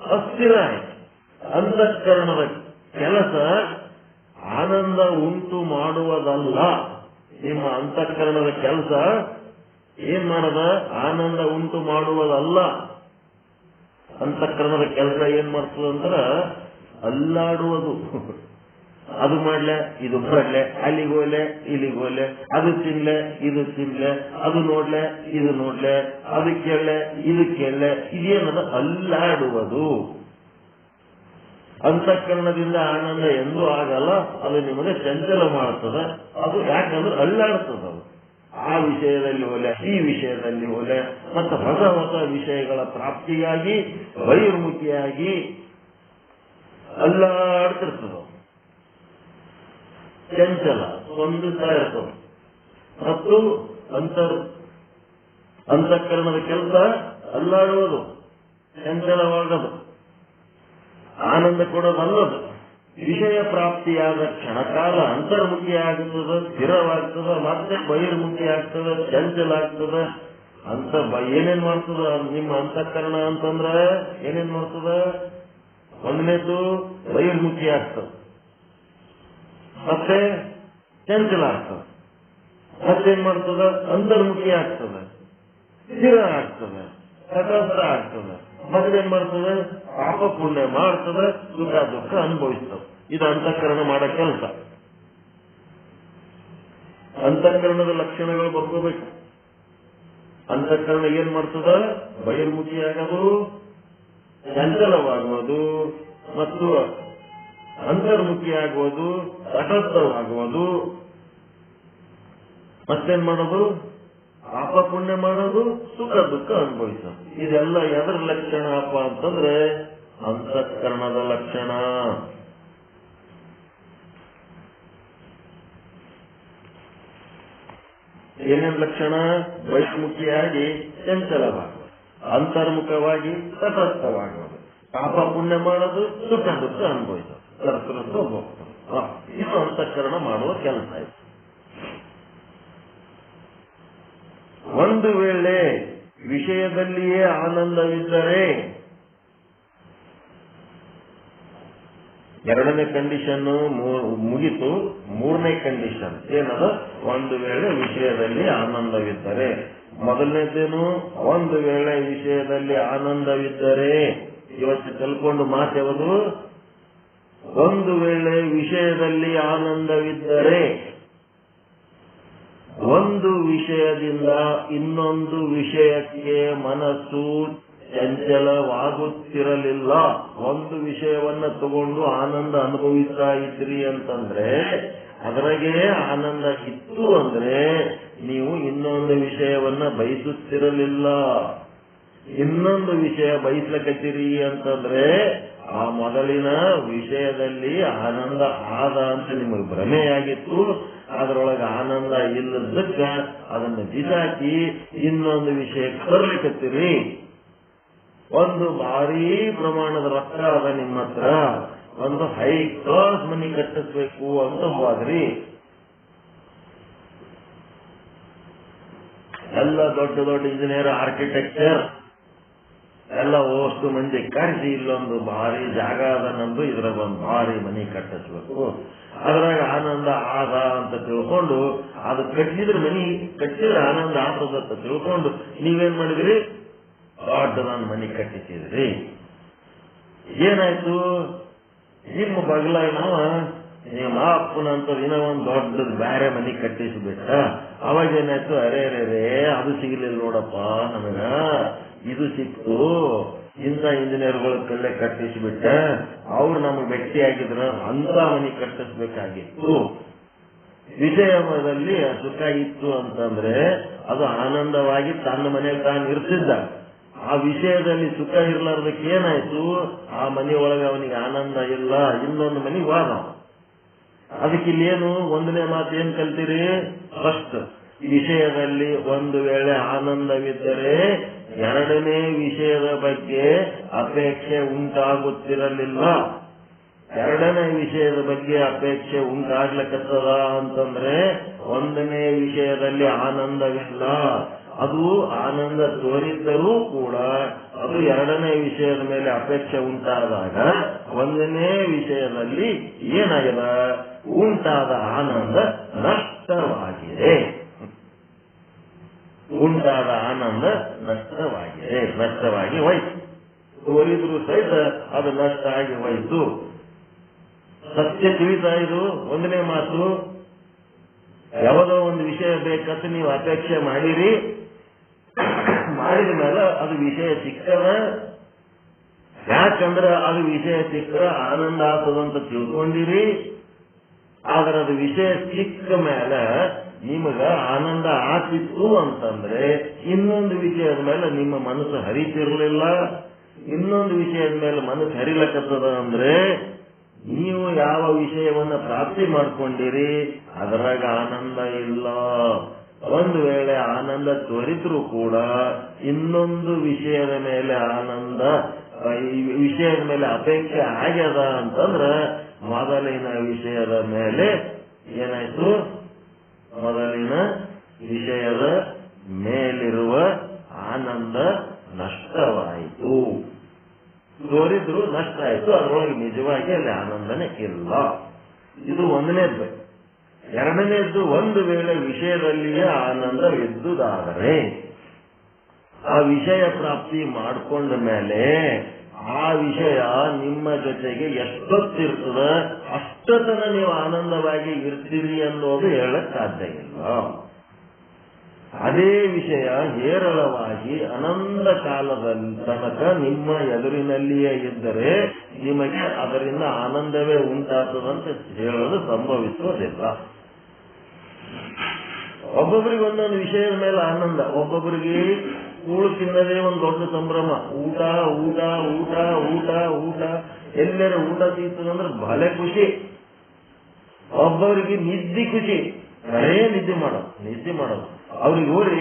ಅಸ್ಥಿರ ಆಯ್ತು. ಅಂತಃಕರಣದ ಕೆಲಸ ಆನಂದ ಉಂಟು ಮಾಡುವುದಲ್ಲ. ನಿಮ್ಮ ಅಂತಃಕರಣದ ಕೆಲಸ ಏನ್ ಮಾಡದ, ಆನಂದ ಉಂಟು ಮಾಡುವುದಲ್ಲ. ಅಂತಃಕರಣದ ಕೆಲಸ ಏನ್ ಮಾಡ್ತದಂದ್ರ ಅಲ್ಲಾಡುವುದು. ಅದು ಮಾಡ್ಲೆ, ಇದು ಮಾಡ್ಲೆ, ಅಲ್ಲಿಗೋಲೆ ಇಲ್ಲಿಗೋಲೆ, ಅದು ತಿನ್ಲೆ ಇದು ತಿನ್ಲೆ, ಅದು ನೋಡ್ಲೆ ಇದು ನೋಡ್ಲೆ, ಅದು ಕೇಳಲೆ ಇದು ಕೇಳಲೆ, ಇದೇನದ ಅಲ್ಲಾಡುವುದು. ಅಂತಃಕರಣದಿಂದ ಆನಂದ ಎಂದೂ ಆಗಲ್ಲ, ಅದು ನಿಮಗೆ ಚಂಚಲ ಮಾಡ್ತದ. ಅದು ಯಾಕಂದ್ರೆ ಅಲ್ಲಾಡ್ತದ. ಆ ವಿಷಯದಲ್ಲಿ ಹೋಲೆ, ಈ ವಿಷಯದಲ್ಲಿ ಹೋಲೆ, ಮತ್ತು ಹೊಸ ಹೊಸ ವಿಷಯಗಳ ಪ್ರಾಪ್ತಿಯಾಗಿ ಬಹಿರ್ಮುಖಿಯಾಗಿ ಅಲ್ಲಾಡ್ತಿರ್ತದ. ಚಂಚಲ ಸ್ಪಂದಿಸ್ತಾ ಇರ್ತದೆ. ಮತ್ತು ಅಂತಃಕರಣದ ಕೆಲಸ ಅಲ್ಲಾಡುವುದು, ಚಂಚಲವಾಗದು, ಆನಂದ ಕೊಡೋದಲ್ಲದು. ವಿಷಯ ಪ್ರಾಪ್ತಿಯಾದ ಕ್ಷಣಕಾಲ ಅಂತರ್ಮುಖಿಯಾಗುತ್ತದೆ, ಸ್ಥಿರವಾಗ್ತದ, ಮತ್ತೆ ಬಹಿರ್ಮುಖಿ ಆಗ್ತದ, ಚಂಚಲ ಆಗ್ತದ. ಅಂತ ಏನೇನ್ ಮಾಡ್ತದ ನಿಮ್ಮ ಅಂತಃಕರಣ ಅಂತಂದ್ರ ಏನೇನ್ ಮಾಡ್ತದ? ಒಂದನೇದು ಬಹಿರ್ಮುಖಿ ಆಗ್ತದ, ಮತ್ತೆ ಚಂಚಲ ಆಗ್ತದ, ಮತ್ತೇನ್ ಮಾಡ್ತದ? ಅಂತರ್ಮುಖಿ ಆಗ್ತದ, ಸ್ಥಿರ ಆಗ್ತದ, ತಟಸ್ಥ ಆಗ್ತದ, ಮತ್ತೇನ್ ಮಾಡ್ತದ? ಪಾಪ ಪುಣ್ಯ ಮಾಡ್ತದ, ಸುಖ ದುಃಖ ಅನುಭವಿಸ್ತದ. ಇದು ಅಂತಃಕರಣ ಮಾಡೋ ಕೆಲಸ. ಅಂತಃಕರಣದ ಲಕ್ಷಣಗಳು ಬರ್ಕೋಬೇಕು. ಅಂತಃಕರಣ ಏನ್ ಮಾಡ್ತದ? ಬಹಿರ್ಮುಖಿಯಾಗೋದು, ಚಂಚಲವಾಗುವುದು, ಮತ್ತು ಅಂತರ್ಮುಖಿಯಾಗುವುದು, ತಟಸ್ಥವಾಗುವುದು. ಮತ್ತೇನ್ ಮಾಡೋದು? ಪಾಪ ಪುಣ್ಯ ಮಾಡೋದು, ಸುಖ ದುಃಖ ಅನುಭವಿಸೋದು. ಇದೆಲ್ಲ ಎದರ ಲಕ್ಷಣ ಅಪ್ಪ ಅಂತಂದ್ರೆ ಅಂತಃಕರಣದ ಲಕ್ಷಣ. ಏನೇನು ಲಕ್ಷಣ? ಬಹಿರ್ಮುಖಿಯಾಗಿ ಚಂಚಲವಾಗುವುದು, ಅಂತರ್ಮುಖವಾಗಿ ತಟಸ್ಥವಾಗುವುದು, ಪಾಪ ಪುಣ್ಯ ಮಾಡೋದು, ಸುಖ ದುಃಖ ಅನುಭವಿಸೋದು, ಕರ್ತೃತ್ವ ಹೋಗ್ತದೆ. ಇದು ಅಂತಃಕರಣ ಮಾಡುವ ಕೆಲಸ ಇದೆ. ಒಂದು ವೇಳೆ ವಿಷಯದಲ್ಲಿಯೇ ಆನಂದವಿದ್ದರೆ, ಎರಡನೇ ಕಂಡೀಷನ್ ಮುಗಿತು. ಮೂರನೇ ಕಂಡೀಷನ್ ಏನದ? ಒಂದು ವೇಳೆ ವಿಷಯದಲ್ಲಿ ಆನಂದವಿದ್ದರೆ. ಮೊದಲನೇದೇನು? ಒಂದು ವೇಳೆ ವಿಷಯದಲ್ಲಿ ಆನಂದವಿದ್ದರೆ. ಇವತ್ತು ಕಲ್ಕೊಂಡು ಮಾತಾವುದು ಒಂದು ವೇಳೆ ವಿಷಯದಲ್ಲಿ ಆನಂದವಿದ್ದರೆ. ಒಂದು ವಿಷಯದಿಂದ ಇನ್ನೊಂದು ವಿಷಯಕ್ಕೆ ಮನಸ್ಸು ಚಂಚಲವಾಗುತ್ತಿರಲಿಲ್ಲ. ಒಂದು ವಿಷಯವನ್ನ ತಗೊಂಡು ಆನಂದ ಅನುಭವಿಸ್ತಾ ಇದ್ರಿ ಅಂತಂದ್ರೆ, ಅದರಾಗೆ ಆನಂದ ಇತ್ತು ಅಂದ್ರೆ ನೀವು ಇನ್ನೊಂದು ವಿಷಯವನ್ನ ಬಯಸುತ್ತಿರಲಿಲ್ಲ. ಇನ್ನೊಂದು ವಿಷಯ ಬಯಸ್ಲಕತ್ತೀರಿ ಅಂತಂದ್ರೆ ಆ ಮೊದಲಿನ ವಿಷಯದಲ್ಲಿ ಆನಂದ ಆದ ಅಂತ ನಿಮಗೆ ಭ್ರಮೆಯಾಗಿತ್ತು. ಅದರೊಳಗೆ ಆನಂದ ಇಲ್ಲದಕ್ಕ ಅದನ್ನು ಬಿಸಾಕಿ ಇನ್ನೊಂದು ವಿಷಯಕ್ಕೆ ತರಲಿಕತ್ತೀರಿ. ಒಂದು ಭಾರೀ ಪ್ರಮಾಣದ ರೊಕ್ಕ ಅದ ನಿಮ್ಮ ಹತ್ರ, ಒಂದು ಹೈ ಕ್ಲಾಸ್ ಮನಿ ಕಟ್ಟಿಸ್ಬೇಕು ಅಂತ ಹೋದ್ರಿ. ಎಲ್ಲ ದೊಡ್ಡ ದೊಡ್ಡ ಇಂಜಿನಿಯರ್, ಆರ್ಕಿಟೆಕ್ಚರ್ ಎಲ್ಲ ಓಷ್ಟು ಮಂದಿ ಕರೆಸಿ ಇಲ್ಲೊಂದು ಭಾರಿ ಜಾಗ ಅದ ನಂದು, ಇದ್ರಾಗ ಒಂದು ಭಾರಿ ಮನಿ ಕಟ್ಟಿಸ್ಬೇಕು, ಅದ್ರಾಗ ಆನಂದ ಆದ ಅಂತ ತಿಳ್ಕೊಂಡು, ಅದು ಕಟ್ಟಿದ್ರೆ ಮನಿ ಕಟ್ಟಿದ್ರೆ ಆನಂದ ಆತದಂತ ತಿಳ್ಕೊಂಡು ನೀವೇನ್ ಮಾಡಿದ್ರಿ? ದೊಡ್ಡದಾನ ಮನಿ ಕಟ್ಟಿಸಿದ್ರಿ. ಏನಾಯ್ತು? ನಿಮ್ಮ ಬಗಲಾಗ ನಿಮ್ಮ ಅಪ್ಪನಂತ ದಿನ ಒಂದು ದೊಡ್ಡದು ಬೇರೆ ಮನಿ ಕಟ್ಟಿಸ್ಬಿಟ್ಟ. ಅವಾಗ ಏನಾಯ್ತು? ಅರೇ ಅದು ಸಿಗಲಿಲ್ಲ ನೋಡಪ್ಪ ನಮಗ, ಇದು ಸಿಕ್ತು, ಇಂಥ ಇಂಜಿನಿಯರ್ಗಳ ಕಲ್ಲೇ ಕಟ್ಟಿಸ್ಬಿಟ್ಟ, ಅವ್ರು ನಮಗೆ ಭೇಟಿಯಾಗಿದ್ರ ಅಂತ ಮನಿ ಕಟ್ಟಿಸ್ಬೇಕಾಗಿತ್ತು. ವಿಷಯದಲ್ಲಿ ಸುಖ ಇತ್ತು ಅಂತಂದ್ರೆ ಅದು ಆನಂದವಾಗಿ ತನ್ನ ಮನೆಗೆ ತಾನು ಇರ್ತಿದ್ದ. ಆ ವಿಷಯದಲ್ಲಿ ಸುಖ ಇರ್ಲಾರ್ದಕ್ಕೆ ಏನಾಯ್ತು? ಆ ಮನೆಯೊಳಗೆ ಅವನಿಗೆ ಆನಂದ ಇಲ್ಲ, ಇನ್ನೊಂದು ಮನೆಗೆ ವಾದ. ಅದಕ್ಕೆ ಇಲ್ಲೇನು ಒಂದನೇ ಮಾತು ಏನ್ ಕಲ್ತೀರಿ? ಫಸ್ಟ್, ವಿಷಯದಲ್ಲಿ ಒಂದು ವೇಳೆ ಆನಂದವಿದ್ದರೆ ಎರಡನೇ ವಿಷಯದ ಬಗ್ಗೆ ಅಪೇಕ್ಷೆ ಉಂಟಾಗುತ್ತಿರಲಿಲ್ಲ. ಎರಡನೇ ವಿಷಯದ ಬಗ್ಗೆ ಅಪೇಕ್ಷೆ ಉಂಟಾಗ್ಲಕ್ಕತ್ತದ ಅಂತಂದ್ರೆ ಒಂದನೇ ವಿಷಯದಲ್ಲಿ ಆನಂದವಿಲ್ಲ. ಅದು ಆನಂದ ತೋರಿದ್ದರೂ ಕೂಡ ಅದು ಎರಡನೇ ವಿಷಯದ ಮೇಲೆ ಅಪೇಕ್ಷೆ ಉಂಟಾದಾಗ ಒಂದನೇ ವಿಷಯದಲ್ಲಿ ಏನಾಗಿದೆ? ಉಂಟಾದ ಆನಂದ ನಷ್ಟವಾಗಿದೆ. ಉಂಟಾದ ಆನಂದ ನಷ್ಟವಾಗಿ ಹೋಯ್ತು. ತೋರಿದ್ರು ಸಹಿತ ಅದು ನಷ್ಟ ಆಗಿ ಹೋಯ್ತು. ಸತ್ಯ ತಿಳಿತಾ ಇದು ಒಂದನೇ ಮಾತು. ಯಾವುದೋ ಒಂದು ವಿಷಯ ಬೇಕಂತ ನೀವು ಅಪೇಕ್ಷೆ ಮಾಡಿರಿ, ಮಾಡಿದ ಮೇಲೆ ಅದು ವಿಷಯ ಸಿಕ್ಕದ. ಯಾಕಂದ್ರೆ ಅದು ವಿಷಯ ಸಿಕ್ಕರೆ ಆನಂದ ಆಗ್ತದಂತ ತಿಳ್ಕೊಂಡಿರಿ. ಆದ್ರೆ ಅದು ವಿಷಯ ಸಿಕ್ಕ ಮೇಲೆ ನಿಮಗ ಆನಂದ ಆಗ್ತಿತ್ತು ಅಂತಂದ್ರೆ ಇನ್ನೊಂದು ವಿಷಯದ ಮೇಲೆ ನಿಮ್ಮ ಮನಸ್ಸು ಹರಿತಿರ್ಲಿಲ್ಲ. ಇನ್ನೊಂದು ವಿಷಯದ ಮೇಲೆ ಮನಸ್ಸು ಹರಿಲಕ್ಕತ್ತದ ಅಂದ್ರೆ ನೀವು ಯಾವ ವಿಷಯವನ್ನ ಪ್ರಾಪ್ತಿ ಮಾಡ್ಕೊಂಡಿರಿ ಅದರಾಗ ಆನಂದ ಇಲ್ಲ. ಒಂದು ವೇಳೆ ಆನಂದ ತೋರಿದ್ರೂ ಕೂಡ ಇನ್ನೊಂದು ವಿಷಯದ ಮೇಲೆ ಆನಂದ, ಈ ವಿಷಯದ ಮೇಲೆ ಅಪೇಕ್ಷೆ ಆಗ್ಯದ ಅಂತಂದ್ರ ಮೊದಲಿನ ವಿಷಯದ ಮೇಲೆ ಏನಾಯ್ತು? ಮೊದಲಿನ ವಿಷಯದ ಮೇಲಿರುವ ಆನಂದ ನಷ್ಟವಾಯಿತು. ತೋರಿದ್ರು ನಷ್ಟ ಆಯ್ತು, ಅದರೊಳಗೆ ನಿಜವಾಗಿ ಅಲ್ಲಿ ಆನಂದನೇ ಇಲ್ಲ. ಇದು ಒಂದನೇದ್ದು. ಎರಡನೇದ್ದು, ಒಂದು ವೇಳೆ ವಿಷಯದಲ್ಲಿಯೇ ಆನಂದವಿದ್ದುದಾದರೆ ಆ ವಿಷಯ ಪ್ರಾಪ್ತಿ ಮಾಡಿಕೊಂಡ ಮೇಲೆ ಆ ವಿಷಯ ನಿಮ್ಮ ಜೊತೆಗೆ ಎಷ್ಟೊತ್ತಿರ್ತದ ಅಷ್ಟೊತ್ತನ ನೀವು ಆನಂದವಾಗಿ ಇರ್ತೀರಿ ಅನ್ನೋದು ಹೇಳಕ್ ಸಾಧ್ಯ ಇಲ್ಲ. ಅದೇ ವಿಷಯ ಹೇರಳವಾಗಿ ಅನಂತ ಕಾಲದ ತನಕ ನಿಮ್ಮ ಎದುರಿನಲ್ಲಿಯೇ ಇದ್ದರೆ ನಿಮಗೆ ಅದರಿಂದ ಆನಂದವೇ ಉಂಟಾಗ್ತದಂತ ಹೇಳೋದು ಸಂಭವಿಸುವುದಿಲ್ಲ. ಒಬ್ಬೊಬ್ಬರಿಗೆ ಒಂದೊಂದು ವಿಷಯದ ಮೇಲೆ ಆನಂದ. ಒಬ್ಬೊಬ್ಬರಿಗೆ ಕೂಳು ತಿನ್ನದೇ ಒಂದು ದೊಡ್ಡ ಸಂಭ್ರಮ. ಊಟ ಊಟ ಊಟ ಊಟ ಊಟ ಎಲ್ಲರ ಊಟ ತೀರ್ತದಂದ್ರೆ ಭಲೆ ಖುಷಿ. ಒಬ್ಬೊಬ್ಬರಿಗೆ ನಿದ್ದೆ ಖುಷಿ, ಬರೇ ನಿದ್ದೆ ಮಾಡೋದು. ಅವ್ರಿಗೆ ಹೋರಿ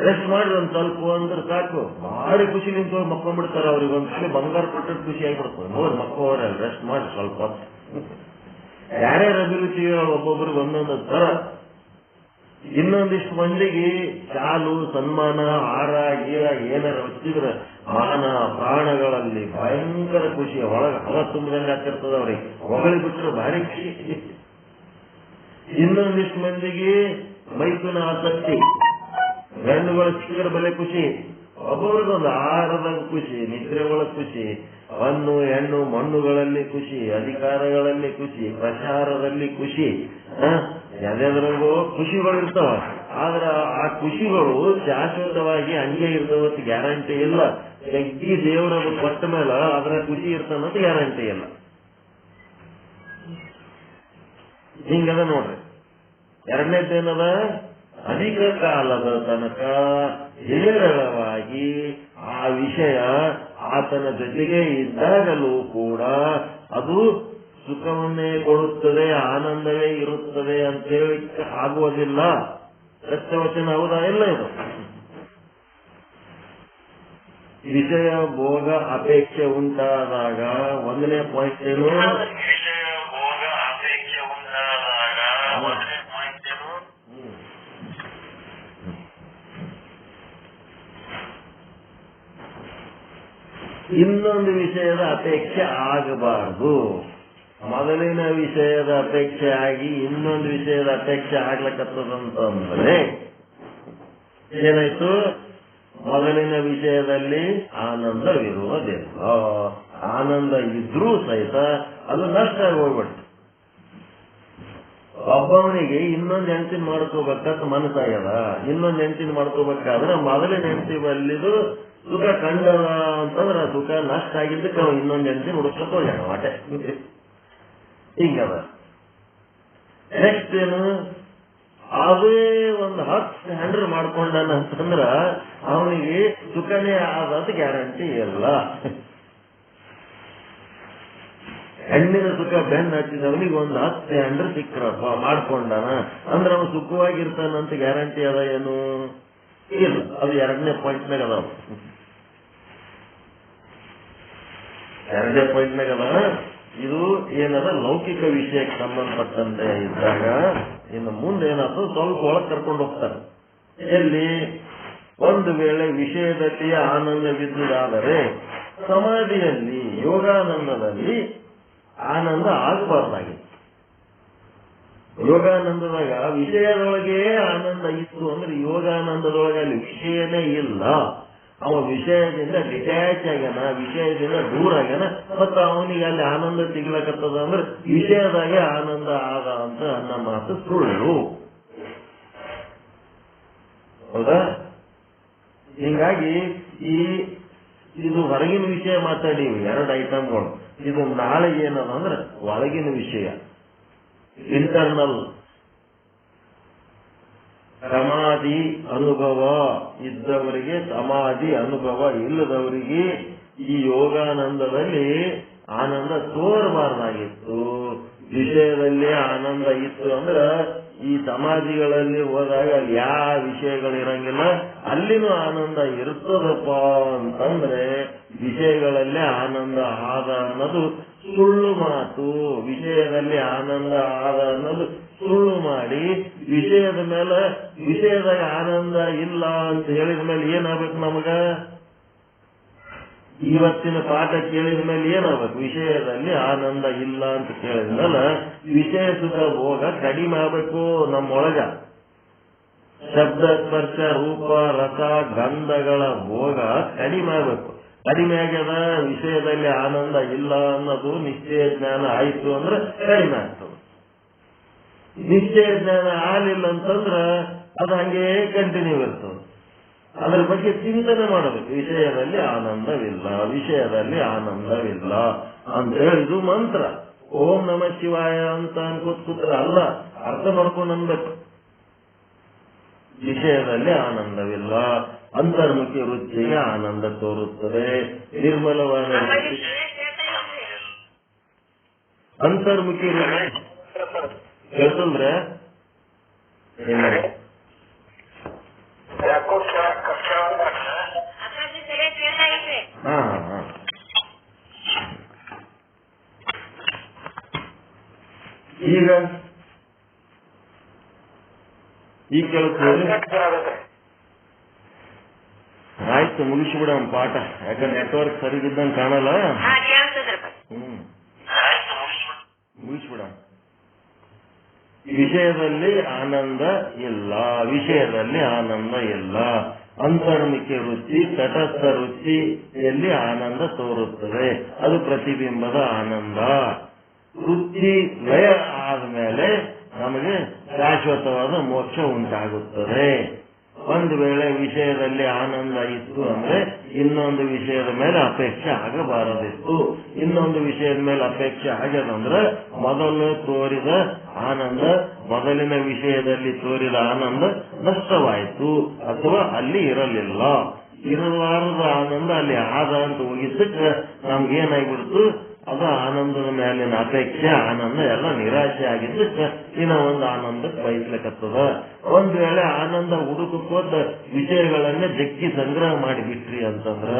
ರೆಸ್ಟ್ ಮಾಡ್ರಿ ಒಂದ್ ಸ್ವಲ್ಪ ಅಂದ್ರೆ ಸಾಕು, ಭಾರಿ ಖುಷಿ ನಿಂತು ಮಕ್ಕೊಂಡ್ಬಿಡ್ತಾರ. ಅವ್ರಿಗೆ ಒಂದ್ಸಲಿ ಬಂಗಾರ ಕೊಟ್ಟರೆ ಖುಷಿ ಆಗಿಬಿಡ್ತದೆ. ನೋಡಿ ಮಕ್ಕೋರ ರೆಸ್ಟ್ ಮಾಡಿ ಸ್ವಲ್ಪ. ಯಾರ್ಯಾರ ಅಭಿರುಚಿ ಒಬ್ಬೊಬ್ರಿಗೆ ಒಂದೊಂದು ತರ. ಇನ್ನೊಂದಿಷ್ಟು ಮಂದಿಗೆ ಶಾಲು ಸನ್ಮಾನ ಹಾರ ಗೀರ ಏನಾರ ಹಚ್ಚಿದ್ರೆ ಮಾನ ಪ್ರಾಣಗಳಲ್ಲಿ ಭಯಂಕರ ಖುಷಿ, ಒಳಗೆ ಹವ ತುಂಬದಂಗೆ ಆಗ್ತಿರ್ತದ. ಅವ್ರಿಗೆ ಹೊಗಳಿ ಬಿಟ್ರೆ ಭಾರಿ ಖುಷಿ. ಇನ್ನೊಂದಿಷ್ಟು ಮಂದಿಗೆ ಮೈಥುನ ಆಸಕ್ತಿ, ಗಂಡುಗಳ ಸಿಕ್ಕರ ಬೆಲೆ ಖುಷಿ. ಒಬ್ಬೊಬ್ರಿಗೊಂದು ಆಹಾರದಾಗ ಖುಷಿ, ನಿದ್ರೆ ಒಳಗೆ ಖುಷಿ, ಹಣ್ಣು ಹೆಣ್ಣು ಮಣ್ಣುಗಳಲ್ಲಿ ಖುಷಿ, ಅಧಿಕಾರಗಳಲ್ಲಿ ಖುಷಿ, ಪ್ರಚಾರದಲ್ಲಿ ಖುಷಿ, ಯಾವ್ದಾದ್ರಾಗೂ ಖುಷಿಗಳಿರ್ತಾವ. ಆದ್ರ ಆ ಖುಷಿಗಳು ಶಾಶ್ವತವಾಗಿ ಹಂಗೆ ಇರ್ತಾವತ್ತು ಗ್ಯಾರಂಟಿ ಇಲ್ಲ. ಜಗ್ಗಿ ದೇವರ ಕೊಟ್ಟ ಮೇಲೆ ಅದರ ಖುಷಿ ಇರ್ತಾನಂತ ಗ್ಯಾರಂಟಿ ಇಲ್ಲ. ಹಿಂಗದ ನೋಡ್ರಿ. ಎರಡನೇದೇನದ, ಅಧಿಕ ಕಾಲದ ತನಕ ಹೇರಳವಾಗಿ ಆ ವಿಷಯ ಆತನ ಜೊತೆಗೆ ಇದ್ದಾಗಲೂ ಕೂಡ ಅದು ಸುಖವನ್ನೇ ಕೊಡುತ್ತದೆ, ಆನಂದವೇ ಇರುತ್ತದೆ ಅಂತ ಹೇಳಲಿಕ್ಕೆ ಆಗುವುದಿಲ್ಲ. ಸತ್ಯವಚನ ಹೌದಾ? ಇಲ್ಲ. ಇದು ವಿಷಯ ಭೋಗ ಅಪೇಕ್ಷೆ ಉಂಟಾದಾಗ ಒಂದನೇ ಪಾಯಿಂಟ್ ಏನು? ಇನ್ನೊಂದು ವಿಷಯದ ಅಪೇಕ್ಷೆ ಆಗಬಾರದು. ಮೊದಲಿನ ವಿಷಯದ ಅಪೇಕ್ಷೆ ಆಗಿ ಇನ್ನೊಂದು ವಿಷಯದ ಅಪೇಕ್ಷೆ ಆಗ್ಲಕ್ಕತ್ತದಂತಂದ್ರೆ ಏನಾಯ್ತು? ಮೊದಲಿನ ವಿಷಯದಲ್ಲಿ ಆನಂದವಿರುವುದಿಲ್ಲ. ಆನಂದ ಇದ್ರೂ ಸಹಿತ ಅದು ನಷ್ಟ ಆಗಿ ಹೋಗ್ಬಿಡ್ತು. ಒಬ್ಬವನಿಗೆ ಇನ್ನೊಂದು ಹೆಂಡತಿನ ಮಾಡ್ಕೋಬೇಕಂತ ಮನಸ್ಸಾಗ್ಯದ. ಇನ್ನೊಂದು ಹೆಂಡತಿನ ಮಾಡ್ಕೋಬೇಕಾದ್ರೆ ಮೊದಲಿನ ಹೆಂಡತಿ ಬಲ್ಲಿದು ಸುಖ ಕಂಡದ ಅಂತಂದ್ರೆ ಸುಖ ನಷ್ಟ ಆಗಿದ್ದಕ್ಕೆ ನಾವು ಇನ್ನೊಂದು ಹೆಂಡತಿನ ಹುಡುಕ್ಲಕ್ಕೆ ಹೋಗ್ಯಾನ ಆಟೆ. ಹಿಂಗದ. ನೆಕ್ಸ್ಟ್ ಏನು? ಅದೇ ಒಂದು 10 ಹ್ಯಾಂಡಲ್ ಮಾಡ್ಕೊಂಡನ ಅಂತಂದ್ರ ಅವನಿಗೆ ಸುಖನೇ ಆದ ಗ್ಯಾರಂಟಿ ಇಲ್ಲ. ಹೆಣ್ಣಿನ ಸುಖ ಬೆನ್ನ ಹಚ್ಚಿದವನಿಗೆ ಒಂದು 10 ಹ್ಯಾಂಡಲ್ ಸಿಕ್ಕ್ರಪ್ಪ ಮಾಡ್ಕೊಂಡನ ಅಂದ್ರೆ ಅವನು ಸುಖವಾಗಿರ್ತಾನಂತ ಗ್ಯಾರಂಟಿ ಅದ ಏನು? ಇಲ್ಲ. ಅದು ಎರಡನೇ ಪಾಯಿಂಟ್ನಾಗ ಅದಾವ. ಎರಡನೇ ಪಾಯಿಂಟ್ನಾಗ ಅದ. ಇದು ಏನದ ಲೌಕಿಕ ವಿಷಯಕ್ಕೆ ಸಂಬಂಧಪಟ್ಟಂತೆ ಇದ್ದಾಗ ಇನ್ನು ಮುಂದೆ ಏನಾದ್ರು ಸ್ವಲ್ಪ ಒಳಗೆ ಕರ್ಕೊಂಡು ಹೋಗ್ತಾರೆ. ಎಲ್ಲಿ ಒಂದು ವೇಳೆ ವಿಷಯದಲ್ಲಿ ಆನಂದವಿದ್ದುದಾದರೆ ಸಮಾಧಿಯಲ್ಲಿ ಯೋಗಾನಂದದಲ್ಲಿ ಆನಂದ ಆಗಬಾರ್ದಾಗಿತ್ತು. ಯೋಗಾನಂದದಾಗ ವಿಷಯದೊಳಗೆ ಆನಂದ ಇತ್ತು ಅಂದ್ರೆ ಯೋಗಾನಂದದೊಳಗೆ ಅಲ್ಲಿ ವಿಷಯನೇ ಇಲ್ಲ. ಅವ ವಿಷಯದಿಂದ ಡಿಟ್ಯಾಚ್ ಆಗ್ಯಾನ, ವಿಷಯದಿಂದ ದೂರ ಆಗ್ಯಾನ. ಮತ್ತು ಅವನಿಗೆ ಅಲ್ಲಿ ಆನಂದ ಸಿಗ್ಲಕತ್ತದ ಅಂದ್ರೆ ವಿಷಯದಾಗೆ ಆನಂದ ಆದ ಅಂತ ನನ್ನ ಮಾತು ಸುಳ್ಳು. ಹೌದಾ? ಹಿಂಗಾಗಿ ಇದು ಹೊರಗಿನ ವಿಷಯ ಮಾತಾಡೀವಿ, 2 ಐಟಮ್ಗಳು. ಇದು ನಾಳೆ ಏನದ ಅಂದ್ರೆ ಒಳಗಿನ ವಿಷಯ, ಇಂಟರ್ನಲ್. ಸಮಾಧಿ ಅನುಭವ ಇದ್ದವರಿಗೆ, ಸಮಾಧಿ ಅನುಭವ ಇಲ್ಲದವರಿಗೆ ಈ ಯೋಗಾನಂದದಲ್ಲಿ ಆನಂದ ತೋರಬಾರ್ದಾಗಿತ್ತು. ವಿಷಯದಲ್ಲಿ ಆನಂದ ಇತ್ತು ಅಂದ್ರೆ ಈ ಸಮಾಧಿಗಳಲ್ಲಿ ಹೋದಾಗ ಯಾವ ವಿಷಯಗಳಿರಂಗಿಲ್ಲ, ಅಲ್ಲಿನೂ ಆನಂದ ಇರ್ತದಪ್ಪ ಅಂತಂದ್ರೆ ವಿಷಯಗಳಲ್ಲಿ ಆನಂದ ಆದ ಅನ್ನೋದು ಸುಳ್ಳು ಮಾತು. ವಿಷಯದಲ್ಲಿ ಆನಂದ ಆದ ಅನ್ನೋದು ಸುಳ್ಳು ಮಾಡಿ ವಿಷಯದ ಮೇಲೆ ವಿಷಯದಾಗ ಆನಂದ ಇಲ್ಲ ಅಂತ ಹೇಳಿದ ಮೇಲೆ ಏನಾಗ್ಬೇಕು ನಮಗ? ಇವತ್ತಿನ ಪಾಠ ಕೇಳಿದ ಮೇಲೆ ಏನಾಗ್ಬೇಕು? ವಿಷಯದಲ್ಲಿ ಆನಂದ ಇಲ್ಲ ಅಂತ ಕೇಳಿದ್ಮೇಲೆ ವಿಷಯ ಸುಖ ಭೋಗ ಕಡಿಮೆ ಆಗ್ಬೇಕು ನಮ್ಮೊಳಗ. ಶಬ್ದ ಸ್ಪರ್ಶ ರೂಪ ರಸ ಗಂಧಗಳ ಭೋಗ ಕಡಿಮೆ ಆಗ್ಬೇಕು. ಕಡಿಮೆ ಆಗ್ಯದ, ವಿಷಯದಲ್ಲಿ ಆನಂದ ಇಲ್ಲ ಅನ್ನೋದು ನಿಶ್ಚಯ ಜ್ಞಾನ ಆಯ್ತು ಅಂದ್ರೆ ಕಡಿಮೆ ಆಗ್ತದೆ. ನಿಶ್ಚಯ ಜ್ಞಾನ ಆಗಲಿಲ್ಲ ಅಂತಂದ್ರ ಅದು ಹಂಗೆ ಕಂಟಿನ್ಯೂ ಇರ್ತದೆ. ಅದರ ಬಗ್ಗೆ ಚಿಂತನೆ ಮಾಡಬೇಕು. ವಿಷಯದಲ್ಲಿ ಆನಂದವಿಲ್ಲ, ವಿಷಯದಲ್ಲಿ ಆನಂದವಿಲ್ಲ ಅಂತ ಹೇಳಿದು ಮಂತ್ರ. ಓಂ ನಮಃ ಶಿವಾಯ ಅಂತ ಅನ್ಕೋತ ಕೂತ್ರ ಅಲ್ಲ, ಅರ್ಥ ಮಾಡ್ಕೊಂಡು ಅನ್ಬೇಕು. ವಿಷಯದಲ್ಲಿ ಆನಂದವಿಲ್ಲ, ಅಂತರ್ಮುಖಿ ವೃತ್ತಿಗೆ ಆನಂದ ತೋರುತ್ತದೆ. ನಿರ್ಮಲವಾದ ಅಂತರ್ಮುಖಿ ವೃತ್ತಿ ಹೇಳ್ತಂದ್ರೆ ಯಾಕೋ ಅಪ್ಪಾಜಿ ಸರಿಯಾಗಿ ಕೇಳ್ತಾ ಇಲ್ರಿ. ಹಾ ಹಾ ಈಗ ಕೇಳುತ್ತೆ. ಆಯ್ತು, ಮುಗಿಸ್ಬಿಡ ಪಾಠ. ಯಾಕಂದ್ರೆ ನೆಟ್ವರ್ಕ್ ಸರಿಗಿದ್ದಂಗೆ ಕಾಣಲ್ಲ. ಹಾ ಕೇಳ್ತದ್ರಪ್ಪ. ಮುಗಿಸ್ಬಿಡ. ವಿಷಯದಲ್ಲಿ ಆನಂದ ಇಲ್ಲ, ವಿಷಯದಲ್ಲಿ ಆನಂದ ಇಲ್ಲ. ಅಂತರ್ಮಿಕೆ ವೃತ್ತಿ, ತಟಸ್ಥ ವೃತ್ತಿಯಲ್ಲಿ ಆನಂದ ತೋರುತ್ತದೆ, ಅದು ಪ್ರತಿಬಿಂಬದ ಆನಂದ. ವೃತ್ತಿ ಲಯ ಆದ್ಮೇಲೆ ನಮಗೆ ಶಾಶ್ವತವಾದ ಮೋಕ್ಷ ಉಂಟಾಗುತ್ತದೆ. ಒಂದು ವೇಳೆ ವಿಷಯದಲ್ಲಿ ಆನಂದ ಇತ್ತು ಅಂದ್ರೆ ಇನ್ನೊಂದು ವಿಷಯದ ಮೇಲೆ ಅಪೇಕ್ಷೆ ಆಗಬಾರದಿತ್ತು. ಇನ್ನೊಂದು ವಿಷಯದ ಮೇಲೆ ಅಪೇಕ್ಷೆ ಆಗ್ಯದಂದ್ರೆ ಮೊದಲು ತೋರಿದ ಆನಂದ, ಮೊದಲಿನ ವಿಷಯದಲ್ಲಿ ತೋರಿದ ಆನಂದ ನಷ್ಟವಾಯಿತು ಅಥವಾ ಅಲ್ಲಿ ಇರಲಿಲ್ಲ. ಇರಲಾರದ ಆನಂದ ಅಲ್ಲಿ ಆದ ಅಂತ ಹೋಗಿದ್ದಕ್ಕೆ ನಮ್ಗೇನಾಗ್ಬಿಡ್ತು, ಅದು ಆನಂದದ ಮೇಲಿನ ಅಪೇಕ್ಷೆ, ಆನಂದ ಎಲ್ಲ ನಿರಾಶೆ ಆಗಿದ್ದಕ್ಕೆ ಇನ್ನ ಒಂದು ಆನಂದಕ್ಕೆ ಬಯಸ್ಲಿಕ್ಕತ್ತದ. ಒಂದ್ ವೇಳೆ ಆನಂದ ಹುಡುಕೋದ ವಿಷಯಗಳನ್ನೇ ಜಗ್ಗಿ ಸಂಗ್ರಹ ಮಾಡಿಬಿಟ್ರಿ ಅಂತಂದ್ರ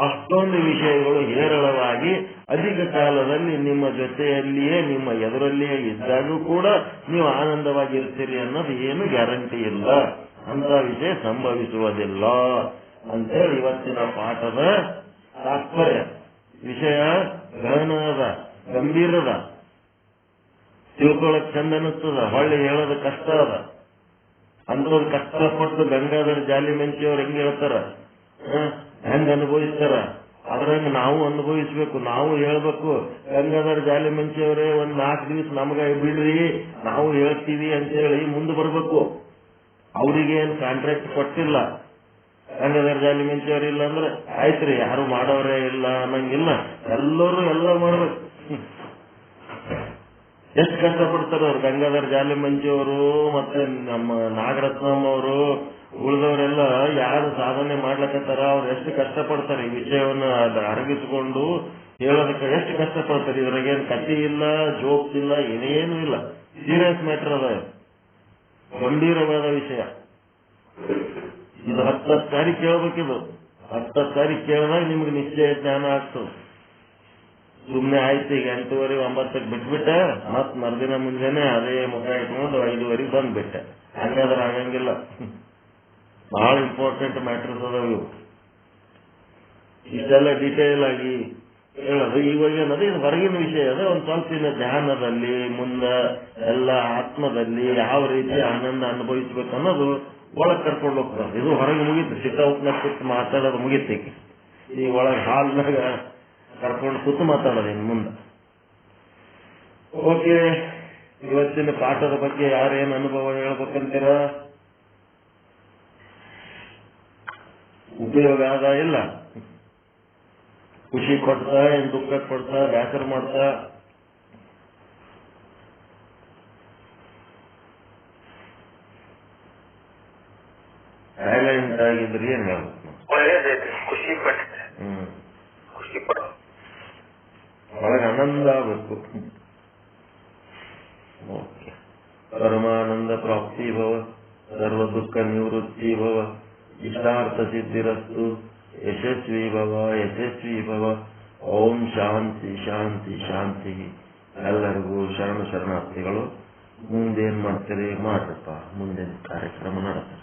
ಅಷ್ಟೊಂದು ವಿಷಯಗಳು ಹೇರಳವಾಗಿ ಅಧಿಕ ಕಾಲದಲ್ಲಿ ನಿಮ್ಮ ಜೊತೆಯಲ್ಲಿಯೇ, ನಿಮ್ಮ ಎದುರಲ್ಲಿಯೇ ಇದ್ದಾಗೂ ಕೂಡ ನೀವು ಆನಂದವಾಗಿರ್ತೀರಿ ಅನ್ನೋದು ಏನು ಗ್ಯಾರಂಟಿ ಇಲ್ಲ. ಅಂತ ವಿಷಯ ಸಂಭವಿಸುವುದಿಲ್ಲ ಅಂತೇಳಿ ಇವತ್ತಿನ ಪಾಠದ ತಾತ್ಪರ್ಯ. ವಿಷಯ ಗಹನದ, ಗಂಭೀರದ, ತಿಳ್ಕೊಳಕ್ ಚಂದ ಅನಿಸ್ತದ, ಹೊಳ್ಳಿ ಹೇಳೋದು ಕಷ್ಟ ಅದ. ಅಂಥದ್ದು ಕಷ್ಟಪಟ್ಟು ಗಂಗಾಧರ ಜಾಲಿಮಂಚಿಯವ್ರು ಹೆಂಗ್ ಹೇಳ್ತಾರ, ಹೆಂಗ್ ಅನುಭವಿಸ್ತಾರ, ಅದ್ರಂಗ ನಾವು ಅನುಭವಿಸ್ಬೇಕು, ನಾವು ಹೇಳ್ಬೇಕು. ಗಂಗಾಧರ ಜಾಲಿಮಂಚಿಯವರೇ ಒಂದ್ 4 ದಿವಸ ನಮ್ಗ ಬಿಡ್ರಿ, ನಾವು ಹೇಳ್ತೀವಿ ಅಂತೇಳಿ ಮುಂದೆ ಬರ್ಬೇಕು. ಅವ್ರಿಗೇನ್ ಕಾಂಟ್ರಾಕ್ಟ್ ಕೊಟ್ಟಿಲ್ಲ. ಗಂಗಾಧರ ಜಾಲಿಮಂಚಿಯವ್ರು ಇಲ್ಲ ಅಂದ್ರೆ ಆಯ್ತ್ರಿ, ಯಾರು ಮಾಡೋರೇ ಇಲ್ಲ ಅನ್ನಂಗಿಲ್ಲ, ಎಲ್ಲರೂ ಎಲ್ಲ ಮಾಡ್ಬೇಕು. ಎಷ್ಟು ಕಷ್ಟಪಡ್ತಾರ ಅವ್ರು. ಗಂಗಾಧರ ಜಾಲಿಮಂಚಿಯವರು ಮತ್ತೆ ನಮ್ಮ ನಾಗರತ್ನಮ್ಮ ಅವರು, ಉಳಿದವರೆಲ್ಲ ಯಾರು ಸಾಧನೆ ಮಾಡ್ಲಕತ್ತಾರ ಅವ್ರು ಎಷ್ಟು ಕಷ್ಟಪಡ್ತಾರೆ. ಈ ವಿಷಯವನ್ನ ಅರಗಿಸಿಕೊಂಡು ಹೇಳೋದಕ್ಕೆ ಎಷ್ಟು ಕಷ್ಟಪಡ್ತಾರೆ. ಇದ್ರಾಗೇನು ಕಥೆ ಇಲ್ಲ, ಜೋಕ್ಸ್ ಇಲ್ಲ, ಏನೇನು ಇಲ್ಲ. ಸೀರಿಯಸ್ ಮ್ಯಾಟರ್ ಅದ, ಗಂಭೀರವಾದ ವಿಷಯ. ಇದು 10 ಸಾರಿ ಕೇಳಬೇಕಿದು. 10 ಸಾರಿ ಕೇಳಿದಾಗ ನಿಮ್ಗೆ ನಿಶ್ಚಯ ಜ್ಞಾನ ಆಗ್ತದೆ. ಸುಮ್ನೆ ಆಯ್ತು ಈಗ 8:30 9ಕ್ಕೆ ಬಿಟ್ಬಿಟ್ಟೆ, ಮತ್ ಮರುದಿನ ಮುಂಜಾನೆ ಅದೇ ಮುಖ ಇಟ್ಕೊಂಡು 5:30 ಬಂದ್ಬಿಟ್ಟೆ. ಹಂಗಾದ್ರೆ ಆಗಂಗಿಲ್ಲ. ಬಹಳ ಇಂಪಾರ್ಟೆಂಟ್ ಮ್ಯಾಟರ್ಸ್ ಅದಾವ ಇವು. ಇಷ್ಟೆಲ್ಲ ಡೀಟೇಲ್ ಆಗಿ ಹೇಳೋದು ಇವಾಗ ಏನದು, ಇದು ಹೊರಗಿನ ವಿಷಯ ಅದ. ಒಂದ್ ಸ್ವಲ್ಪ ಇನ್ನು ಧ್ಯಾನದಲ್ಲಿ ಮುಂದೆ ಎಲ್ಲ ಆತ್ಮದಲ್ಲಿ ಯಾವ ರೀತಿ ಆನಂದ ಅನುಭವಿಸ್ಬೇಕು ಅನ್ನೋದು ಒಳಗ್ ಕರ್ಕೊಂಡು ಹೋಗ್ತಾರೆ. ಇದು ಹೊರಗೆ ಮುಗೀತು, ಸಿಟ್ಔಟ್ನಾಗ ಕೂತು ಮಾತಾಡೋದು ಮುಗೀತಿಗೆ. ಈ ಒಳಗೆ ಹಾಲ್ನಾಗ ಕರ್ಕೊಂಡು ಕೂತು ಮಾತಾಡೋದು ಇನ್ನು ಮುಂದೆ. ಓಕೆ, ಇವತ್ತಿನ ಪಾಠದ ಬಗ್ಗೆ ಯಾರೇನು ಅನುಭವ ಹೇಳ್ಬೇಕಂತೀರ? ಉಪಯೋಗ ಆದ ಇಲ್ಲ? ಖುಷಿ ಕೊಡ್ತಾ, ಏನ್ ದುಃಖ ಕೊಡ್ತಾ, ಬೇಸರ ಮಾಡ್ತಾ? ಸೈಲೆಂಟ್ ಆಗಿದ್ರಿ ಏನ್ ಹೇಳ್ಬೇಕು? ಒಳ್ಳೇದೈತಿ, ಖುಷಿ ಪಟ್ಟೆ. ಖುಷಿ ಪಡ, ಒಳಗೆ ಆನಂದ ಆಗಬೇಕು. ಓಕೆ. ಪರಮಾನಂದ ಪ್ರಾಪ್ತಿ ಭವ, ಸರ್ವ ದುಃಖ ನಿವೃತ್ತಿ ಭವ, ಇಷ್ಟಾರ್ಥ ಸಿದ್ಧಿರಸ್ತು, ಯಶಸ್ವಿ ಭವ, ಯಶಸ್ವಿ ಭವ. ಓಂ ಶಾಂತಿ ಶಾಂತಿ ಶಾಂತಿ. ಎಲ್ಲರಿಗೂ ಶರಣಾರ್ಥಿಗಳು. ಮುಂದೇನ್ ಮಾಡ್ತೀರಿ ಮಾಡ್ರಪ್ಪ, ಮುಂದಿನ ಕಾರ್ಯಕ್ರಮ ನಡೆಸ್ತಾರೆ.